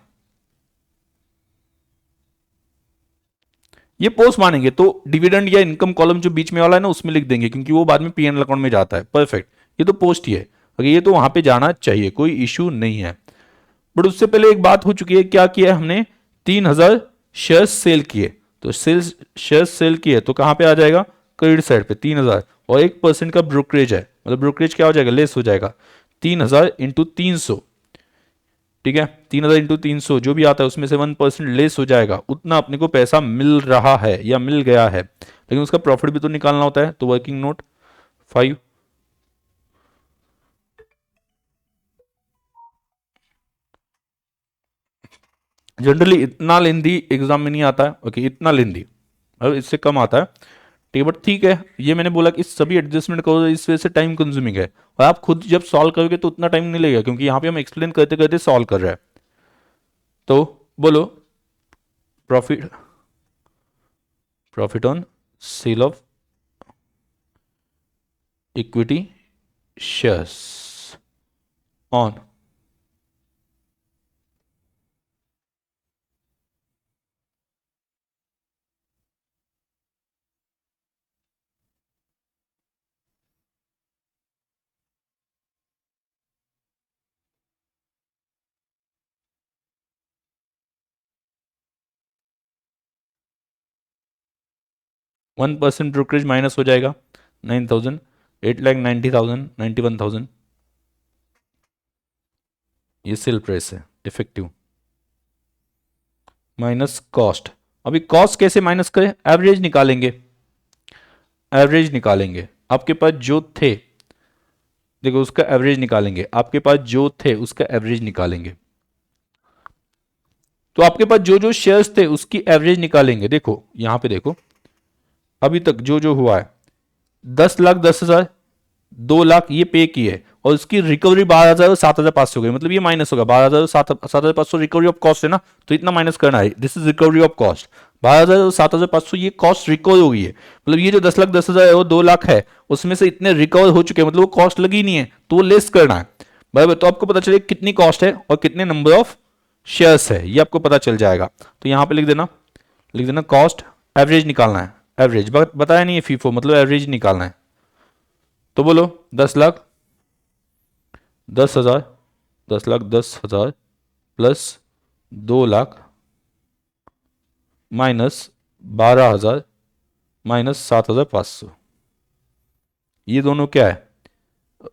ये पोस्ट मानेंगे तो डिविडेंड या इनकम कॉलम जो बीच में वाला है ना उसमें लिख देंगे, क्योंकि वो बाद में पीएनएल अकाउंट में जाता है। परफेक्ट, ये तो पोस्ट ही है। अगर ये तो वहां पे जाना चाहिए, कोई इश्यू नहीं है। बट उससे पहले एक बात हो चुकी है, क्या किया हमने? 3,000 शेयर्स सेल किए। तो सेल्स शेयर्स सेल किए तो कहां पे आ जाएगा? क्रेडिट साइड पे 3,000, और 1% का ब्रोकरेज है, मतलब ब्रोकरेज क्या हो जाएगा? लेस हो जाएगा। 3,000 इंटू 300, ठीक है, 3,000 इंटू 300 जो भी आता है उसमें से 1% लेस हो जाएगा, उतना अपने को पैसा मिल रहा है या मिल गया है। लेकिन उसका प्रॉफिट भी तो निकालना होता है, तो वर्किंग नोट 5। जनरली इतना लेंदी एग्जाम में नहीं आता है। ओके, इतना लेंदी अब इससे कम आता है, ठीक है, बट ठीक है, ये मैंने बोला कि सभी एडजस्टमेंट करो, इस वजह से टाइम कंज्यूमिंग है, और आप खुद जब सॉल्व करोगे तो उतना टाइम नहीं लगेगा, क्योंकि यहाँ पे हम एक्सप्लेन करते करते सॉल्व कर रहे हैं। तो बोलो, profit profit on sale of equity shares on 1% brokerage minus हो जाएगा 9,000, 8,90,000, 91,000, ये सेल प्राइस है इफेक्टिव, माइनस कॉस्ट। अभी कॉस्ट कैसे माइनस करें, एवरेज निकालेंगे, एवरेज निकालेंगे, आपके पास जो थे, देखो उसका एवरेज निकालेंगे, आपके पास जो थे उसका एवरेज निकालेंगे, तो आपके पास जो जो शेयर्स थे उसकी एवरेज निकालेंगे। देखो यहां पे देखो, अभी तक जो जो हुआ है, 10,10,000, 2 लाख ये पे किए, और उसकी रिकवरी 12,000 और 7,500 हो गई, मतलब ये माइनस होगा, 12,000 और 7,500 रिकवरी ऑफ कॉस्ट है ना, तो इतना माइनस करना है, this is recovery of cost. 12,000 और 7,500 ये कॉस्ट रिकवर हो गई है, मतलब ये जो 10,10,000 है वो 2 लाख है, उसमें से इतने रिकवर हो चुके हैं, मतलब वो कॉस्ट लगी नहीं है, तो वो लेस करना है बराबर। तो आपको पता चले कितनी कॉस्ट है और कितने नंबर ऑफ शेयर्स है, ये आपको पता चल जाएगा। तो यहां पे लिख देना कॉस्ट, एवरेज निकालना है, एवरेज बताया नहीं है फीफो, मतलब एवरेज निकालना है। तो बोलो 10,00,000, 10,000, 10,00,000, 10,000 प्लस 2 लाख माइनस 12,000 माइनस 7,500, ये दोनों क्या है,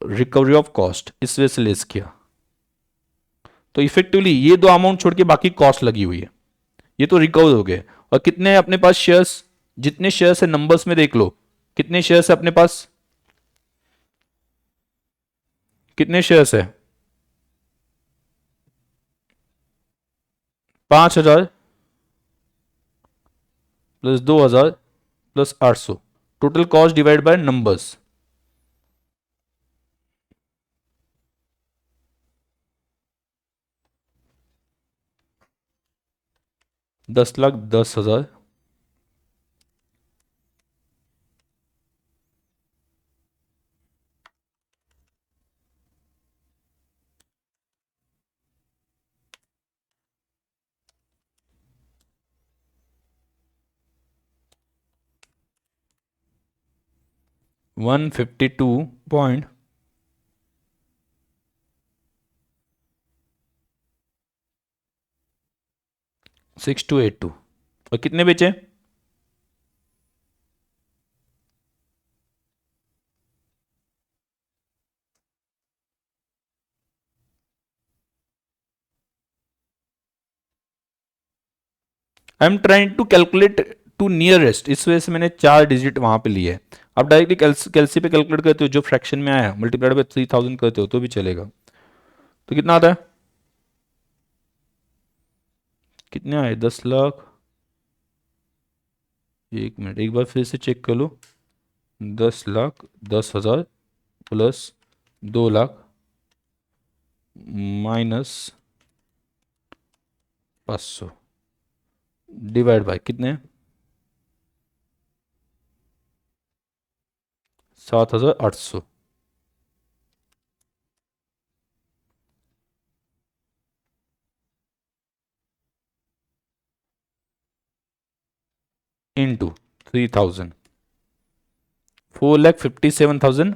रिकवरी ऑफ कॉस्ट, इस वजह से लेस किया। तो इफेक्टिवली ये दो अमाउंट छोड़ के बाकी कॉस्ट लगी हुई है, ये तो रिकवर हो गए। और कितने हैं अपने पास शेयर्स, जितने शेयर्स है नंबर्स में देख लो, कितने शेयर्स है अपने पास, कितने शेयर्स है, 5,000 plus 2,000 plus 800, total cost divide by numbers, 10,10,000 152.6282, और कितने बेचे, I am trying to calculate to nearest, इस वजह से मैंने 4 डिजिट वहां पे लिए। आप डायरेक्टली कैलसी पे कैलकुलेट करते हो, जो फ्रैक्शन में आया मल्टीप्लाइड बाय 3,000 करते हो तो भी चलेगा। तो कितना आता है, कितने आए, 10,00,000, 1 मिनट एक बार फिर से चेक कर लो, 10,10,000 plus 2 lakh minus 500 divide by कितने, 7,800 इंटू 3,000, 4,57,000,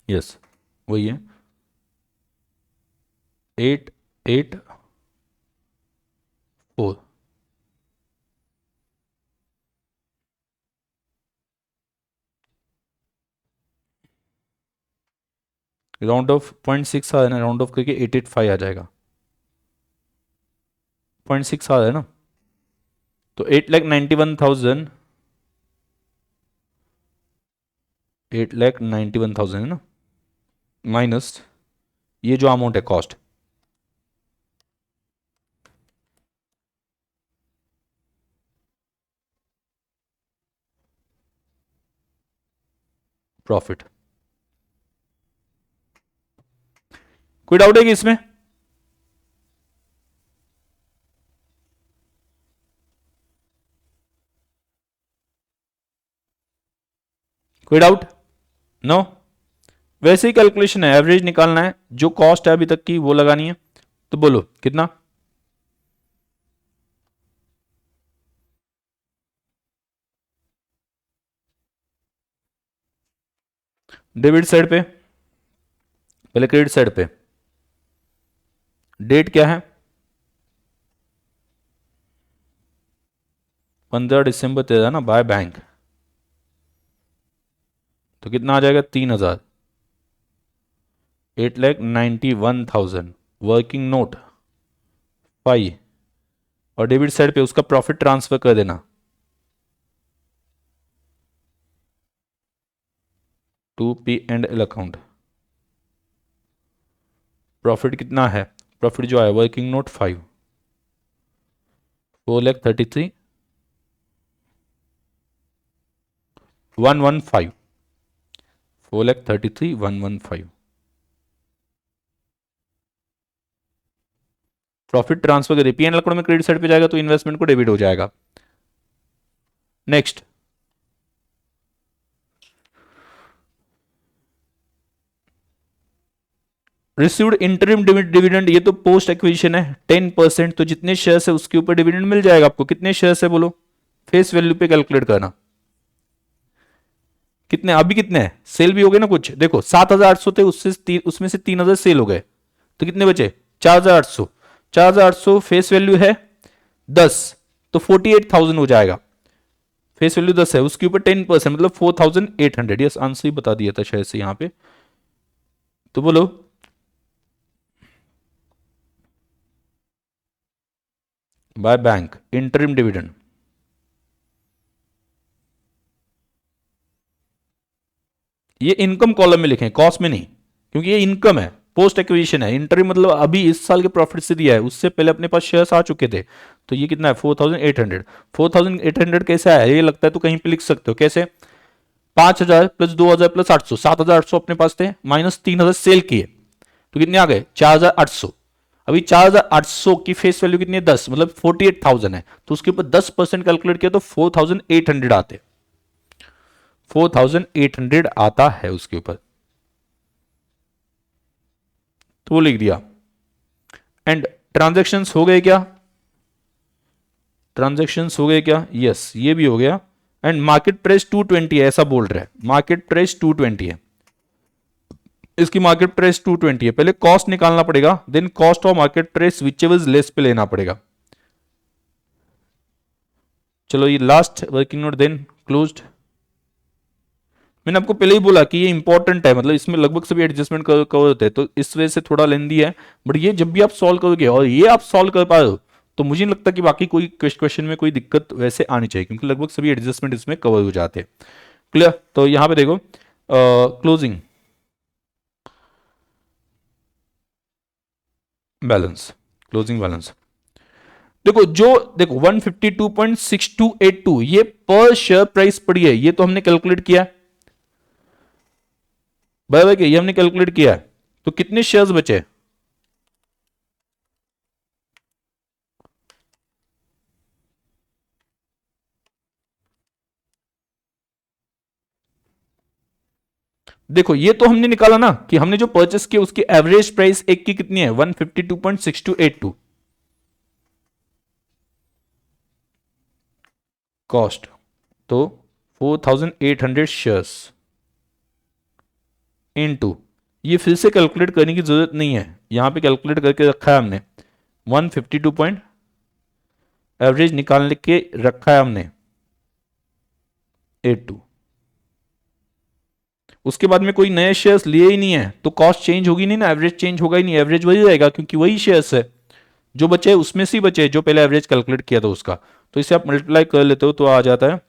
यस वही है, 884, राउंड ऑफ 0.6 आ रहा है ना, राउंड ऑफ करके 885 आ जाएगा, 0.6 आ रहा है ना, तो 8,91,000, 8,91,000 है ना, माइनस ये जो अमाउंट है कॉस्ट, प्रॉफिट। कोई डाउट है कि इसमें? कोई डाउट? नो? वैसे ही कैलकुलेशन है, एवरेज निकालना है, जो कॉस्ट है अभी तक की वो लगानी है। तो बोलो कितना? डेबिट साइड पे, पहले क्रेडिट साइड पे डेट क्या है? 15 दिसंबर तेरा ना, बाय बैंक। तो कितना आ जाएगा? 3,000, 8,91,000। वर्किंग नोट 5, और डेबिट साइड पे उसका प्रॉफिट ट्रांसफर कर देना टू P&L अकाउंट। प्रॉफिट कितना है? प्रॉफिट जो है वर्किंग नोट 5, 4,33,115, 4,33,115। प्रॉफिट ट्रांसफर करिए, P&L अकाउंट में क्रेडिट साइड पे जाएगा तो इन्वेस्टमेंट को डेबिट हो जाएगा। नेक्स्ट, रिसीव्ड इंटरिम डिविडेंड, ये तो पोस्ट एक्विजिशन है 10%, तो जितने शेयर्स है उसके ऊपर डिविडेंड मिल जाएगा आपको। कितने शेयर्स है बोलो? फेस वैल्यू पे कैलकुलेट करना। कितने अभी, कितने हैं? सेल भी हो गए ना कुछ, देखो 7,800 थे, उसमें से 3,000 सेल हो गए, तो कितने बचे? 4,800। 4,800 फेस वैल्यू है 10, तो 48,000 हो जाएगा। फेस वैल्यू 10 है, उसके ऊपर 10% मतलब 4,800। यस, आंसर ही बता दिया था शायद से यहां पे। तो बोलो बाय बैंक इंटरिम डिविडेंड। ये इनकम कॉलम में लिखें, कॉस्ट में नहीं, क्योंकि ये इनकम है, पोस्ट एक्विजिशन है। इंटरिम मतलब अभी इस साल के प्रॉफिट से दिया है, उससे पहले अपने पास शेयर्स आ चुके थे। तो ये कितना है? 4,800। 4,800 कैसे आया ये लगता है तो कहीं पे लिख सकते हो कैसे? 5,000 प्लस 2,000 प्लस 800, 7,800 अपने पास थे, माइनस 3,000 सेल किए, तो कितने आ गए? 4,800। अभी 4,800 की फेस वैल्यू कितनी है? 10, मतलब 48,000 है, तो उसके ऊपर 10% कैलकुलेट किया तो 4,800 आते, 4,800 आता है उसके ऊपर, तो वो लिख दिया। एंड ट्रांजैक्शंस हो गए क्या? ट्रांजैक्शंस हो गए क्या? यस, ये भी हो गया। एंड मार्केट प्राइस 220 है, ऐसा बोल रहा है, मार्केट प्राइस 220 है, इसकी मार्केट प्राइस 220 है। पहले कॉस्ट निकालना पड़ेगा, then cost of market price which ever is less पे लेना पड़ेगा। चलो ये last working note then closed. मैंने आपको पहले ही बोला कि ये इंपॉर्टेंट है, मतलब इसमें लगभग सभी एडजस्टमेंट कवर होते हैं, तो इस वजह से थोड़ा लेंदी है, बट ये जब भी आप सॉल्व करोगे और ये आप सॉल्व कर पा रहे हो तो मुझे नहीं लगता कि बाकी कोई क्वेश्चन में कोई दिक्कत वैसे आनी चाहिए, क्योंकि लगभग सभी एडजस्टमेंट इसमें कवर हो जाते हैं। क्लियर? तो यहां पे देखो क्लोजिंग बैलेंस, क्लोजिंग बैलेंस देखो, जो देखो 152.6282 ये पर शेयर प्राइस पड़ी है, ये तो हमने कैलकुलेट किया, बराबर के ये हमने कैलकुलेट किया, तो कितने शेयर्स बचे? देखो ये तो हमने निकाला ना कि हमने जो परचेस किया उसकी एवरेज प्राइस एक की कितनी है? 152.6282। कॉस्ट तो 4,800 शेयर्स इनटू, ये फिर से कैलकुलेट करने की जरूरत नहीं है, यहां पे कैलकुलेट करके रखा है हमने, 152 पॉइंट एवरेज निकालने के रखा है हमने 82। उसके बाद में कोई नए शेयर्स लिए ही नहीं है तो कॉस्ट चेंज होगी नहीं ना, एवरेज चेंज होगा ही नहीं, एवरेज वही रहेगा, क्योंकि वही शेयर्स है जो बचे उसमें से ही बचे जो पहले एवरेज कैलकुलेट किया था उसका। तो इसे आप मल्टीप्लाई कर लेते हो तो आ जाता है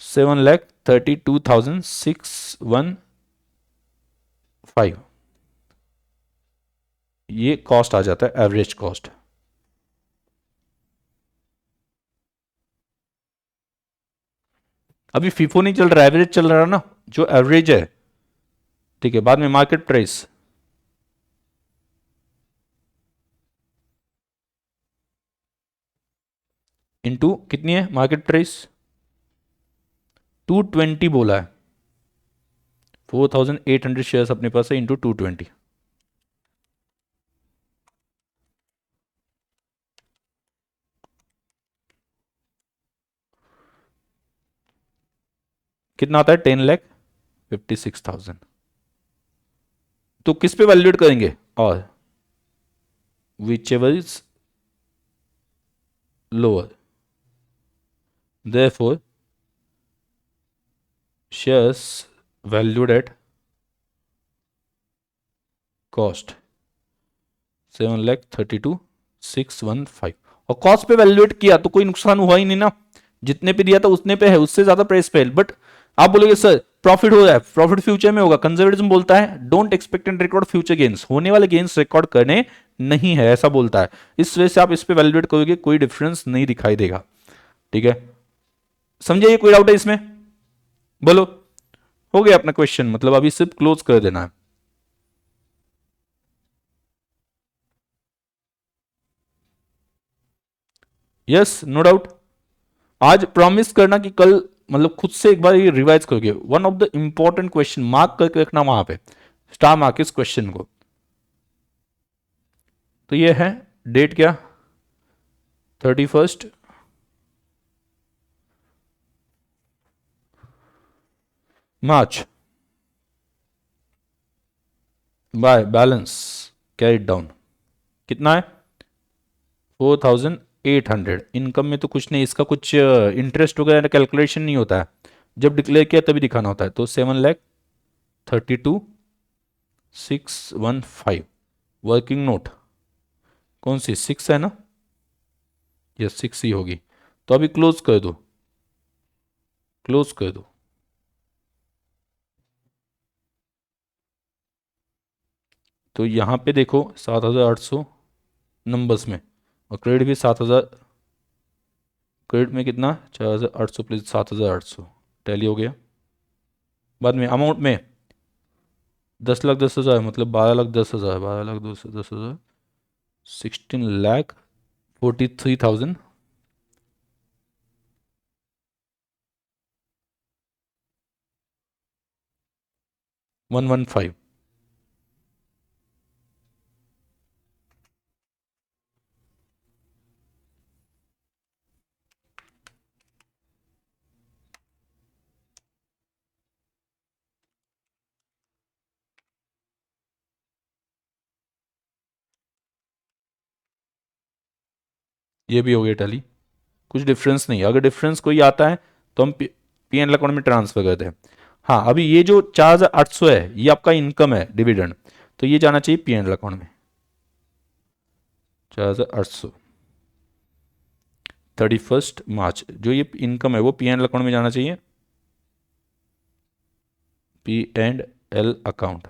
7,32,615, ये कॉस्ट आ जाता है, एवरेज कॉस्ट। अभी फीफो नहीं चल रहा, एवरेज चल रहा है ना, जो एवरेज है, ठीक है। बाद में मार्केट प्राइस इंटू कितनी है मार्केट प्राइस, 220 बोला है, 4800 शेयर्स अपने पास है, इंटू 220, कितना आता है, 10,56,000। तो किस पे वैल्यूएट करेंगे, और विच ever is lower, therefore shares valued at cost 7,32,615। और कॉस्ट पे वैल्यूएट किया तो कोई नुकसान हुआ ही नहीं ना, जितने पे दिया था उतने पे है, उससे ज्यादा प्राइस पे है। बट आप बोलोगे सर प्रॉफिट हो रहा है, प्रॉफिट फ्यूचर में होगा, कंजर्वेटिज्म बोलता है don't expect and record future gains, होने वाले गेन्स रिकॉर्ड करने नहीं है, ऐसा बोलता है। इस वजह से आप इस पे वैल्यूएट करोगे, कोई डिफरेंस नहीं दिखाई देगा, ठीक है। समझे, ये कोई डाउट है इसमें, बोलो। हो गया अपना क्वेश्चन, मतलब अभी सिर्फ क्लोज कर देना है। Yes, no doubt. आज प्रॉमिस करना कि कल मतलब खुद से एक बार ये रिवाइज करोगे। One of the important question mark करके रखना वहां पे, स्टार मार्क इस क्वेश्चन को। तो ये है डेट क्या, 31 मार्च, बाय बैलेंस कैरिड डाउन कितना है, 4,800। इनकम में तो कुछ नहीं, इसका कुछ इंटरेस्ट वगैरह कैलकुलेशन नहीं होता है, जब डिक्लेयर किया तभी दिखाना होता है। तो 7,32,615 वर्किंग नोट कौन सी, 6 है ना, यस 6 ही होगी। तो अभी क्लोज कर दो, क्लोज कर दो। तो यहां पे देखो 7,800 नंबर्स में, और क्रेडिट भी 7,000, क्रेडिट में कितना 4,800 प्लस 7,800 टैली हो गया। बाद में अमाउंट में 10,10,000 मतलब 12,10,000, 12,10,000, 16,43,000, 115। ये भी हो गया टैली, कुछ डिफरेंस नहीं। अगर डिफरेंस कोई आता है तो हम पी एन अकाउंट में ट्रांसफर करते हैं। हाँ, अभी ये जो 4,800 है ये आपका इनकम है डिविडेंड, तो ये जाना चाहिए पी एन अकाउंट में, 4,800 31 मार्च जो ये इनकम है वो पी एन अकाउंट में जाना चाहिए, P and L account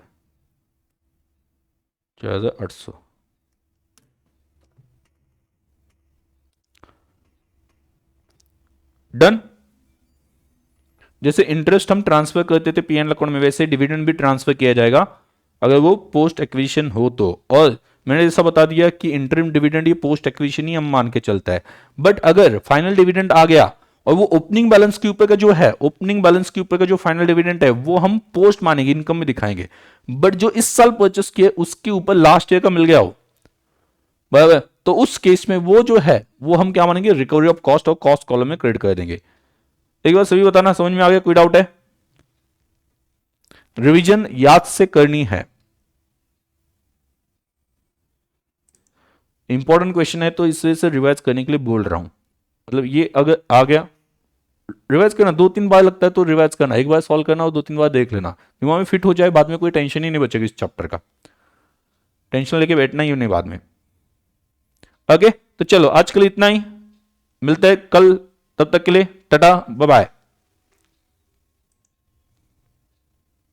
4,800। Done. जैसे इंटरेस्ट हम ट्रांसफर करते थे पीएनएल अकाउंट में, वैसे डिविडेंड भी ट्रांसफर किया जाएगा अगर वो पोस्ट एक्विजिशन हो तो। और मैंने जैसा बता दिया कि इंटरिम डिविडेंड ये पोस्ट एक्विजिशन ही हम मान के चलता है। बट अगर फाइनल डिविडेंड आ गया और वो ओपनिंग बैलेंस के ऊपर का जो है, ओपनिंग बैलेंस के ऊपर का जो फाइनल डिविडेंड है वो हम पोस्ट मानेंगे, इनकम में दिखाएंगे। बट जो इस साल परचेस किए उसके ऊपर लास्ट ईयर का मिल गया हो, बराबर, तो उस केस में वो जो है वो हम क्या मानेंगे, रिकवरी ऑफ कॉस्ट, और कॉस्ट कॉलम में क्रेडिट कर देंगे। एक बार सभी बताना, समझ में आ गया, कोई डाउट है? रिवीजन याद से करनी है, इंपॉर्टेंट क्वेश्चन है तो इस वजह से रिवाइज करने के लिए बोल रहा हूं। मतलब ये अगर आ गया रिवाइज करना, 2-3 बार लगता है तो रिवाइज करना, एक बार सॉल्व करना और 2-3 बार देख लेना, दिमाग में फिट हो जाए, बाद में कोई टेंशन ही नहीं बचेगी इस चैप्टर का, टेंशन लेके बैठना ही नहीं बाद में। ओके, तो चलो आज के लिए इतना ही, मिलते हैं कल, तब तक के लिए टाटा बाय बाय।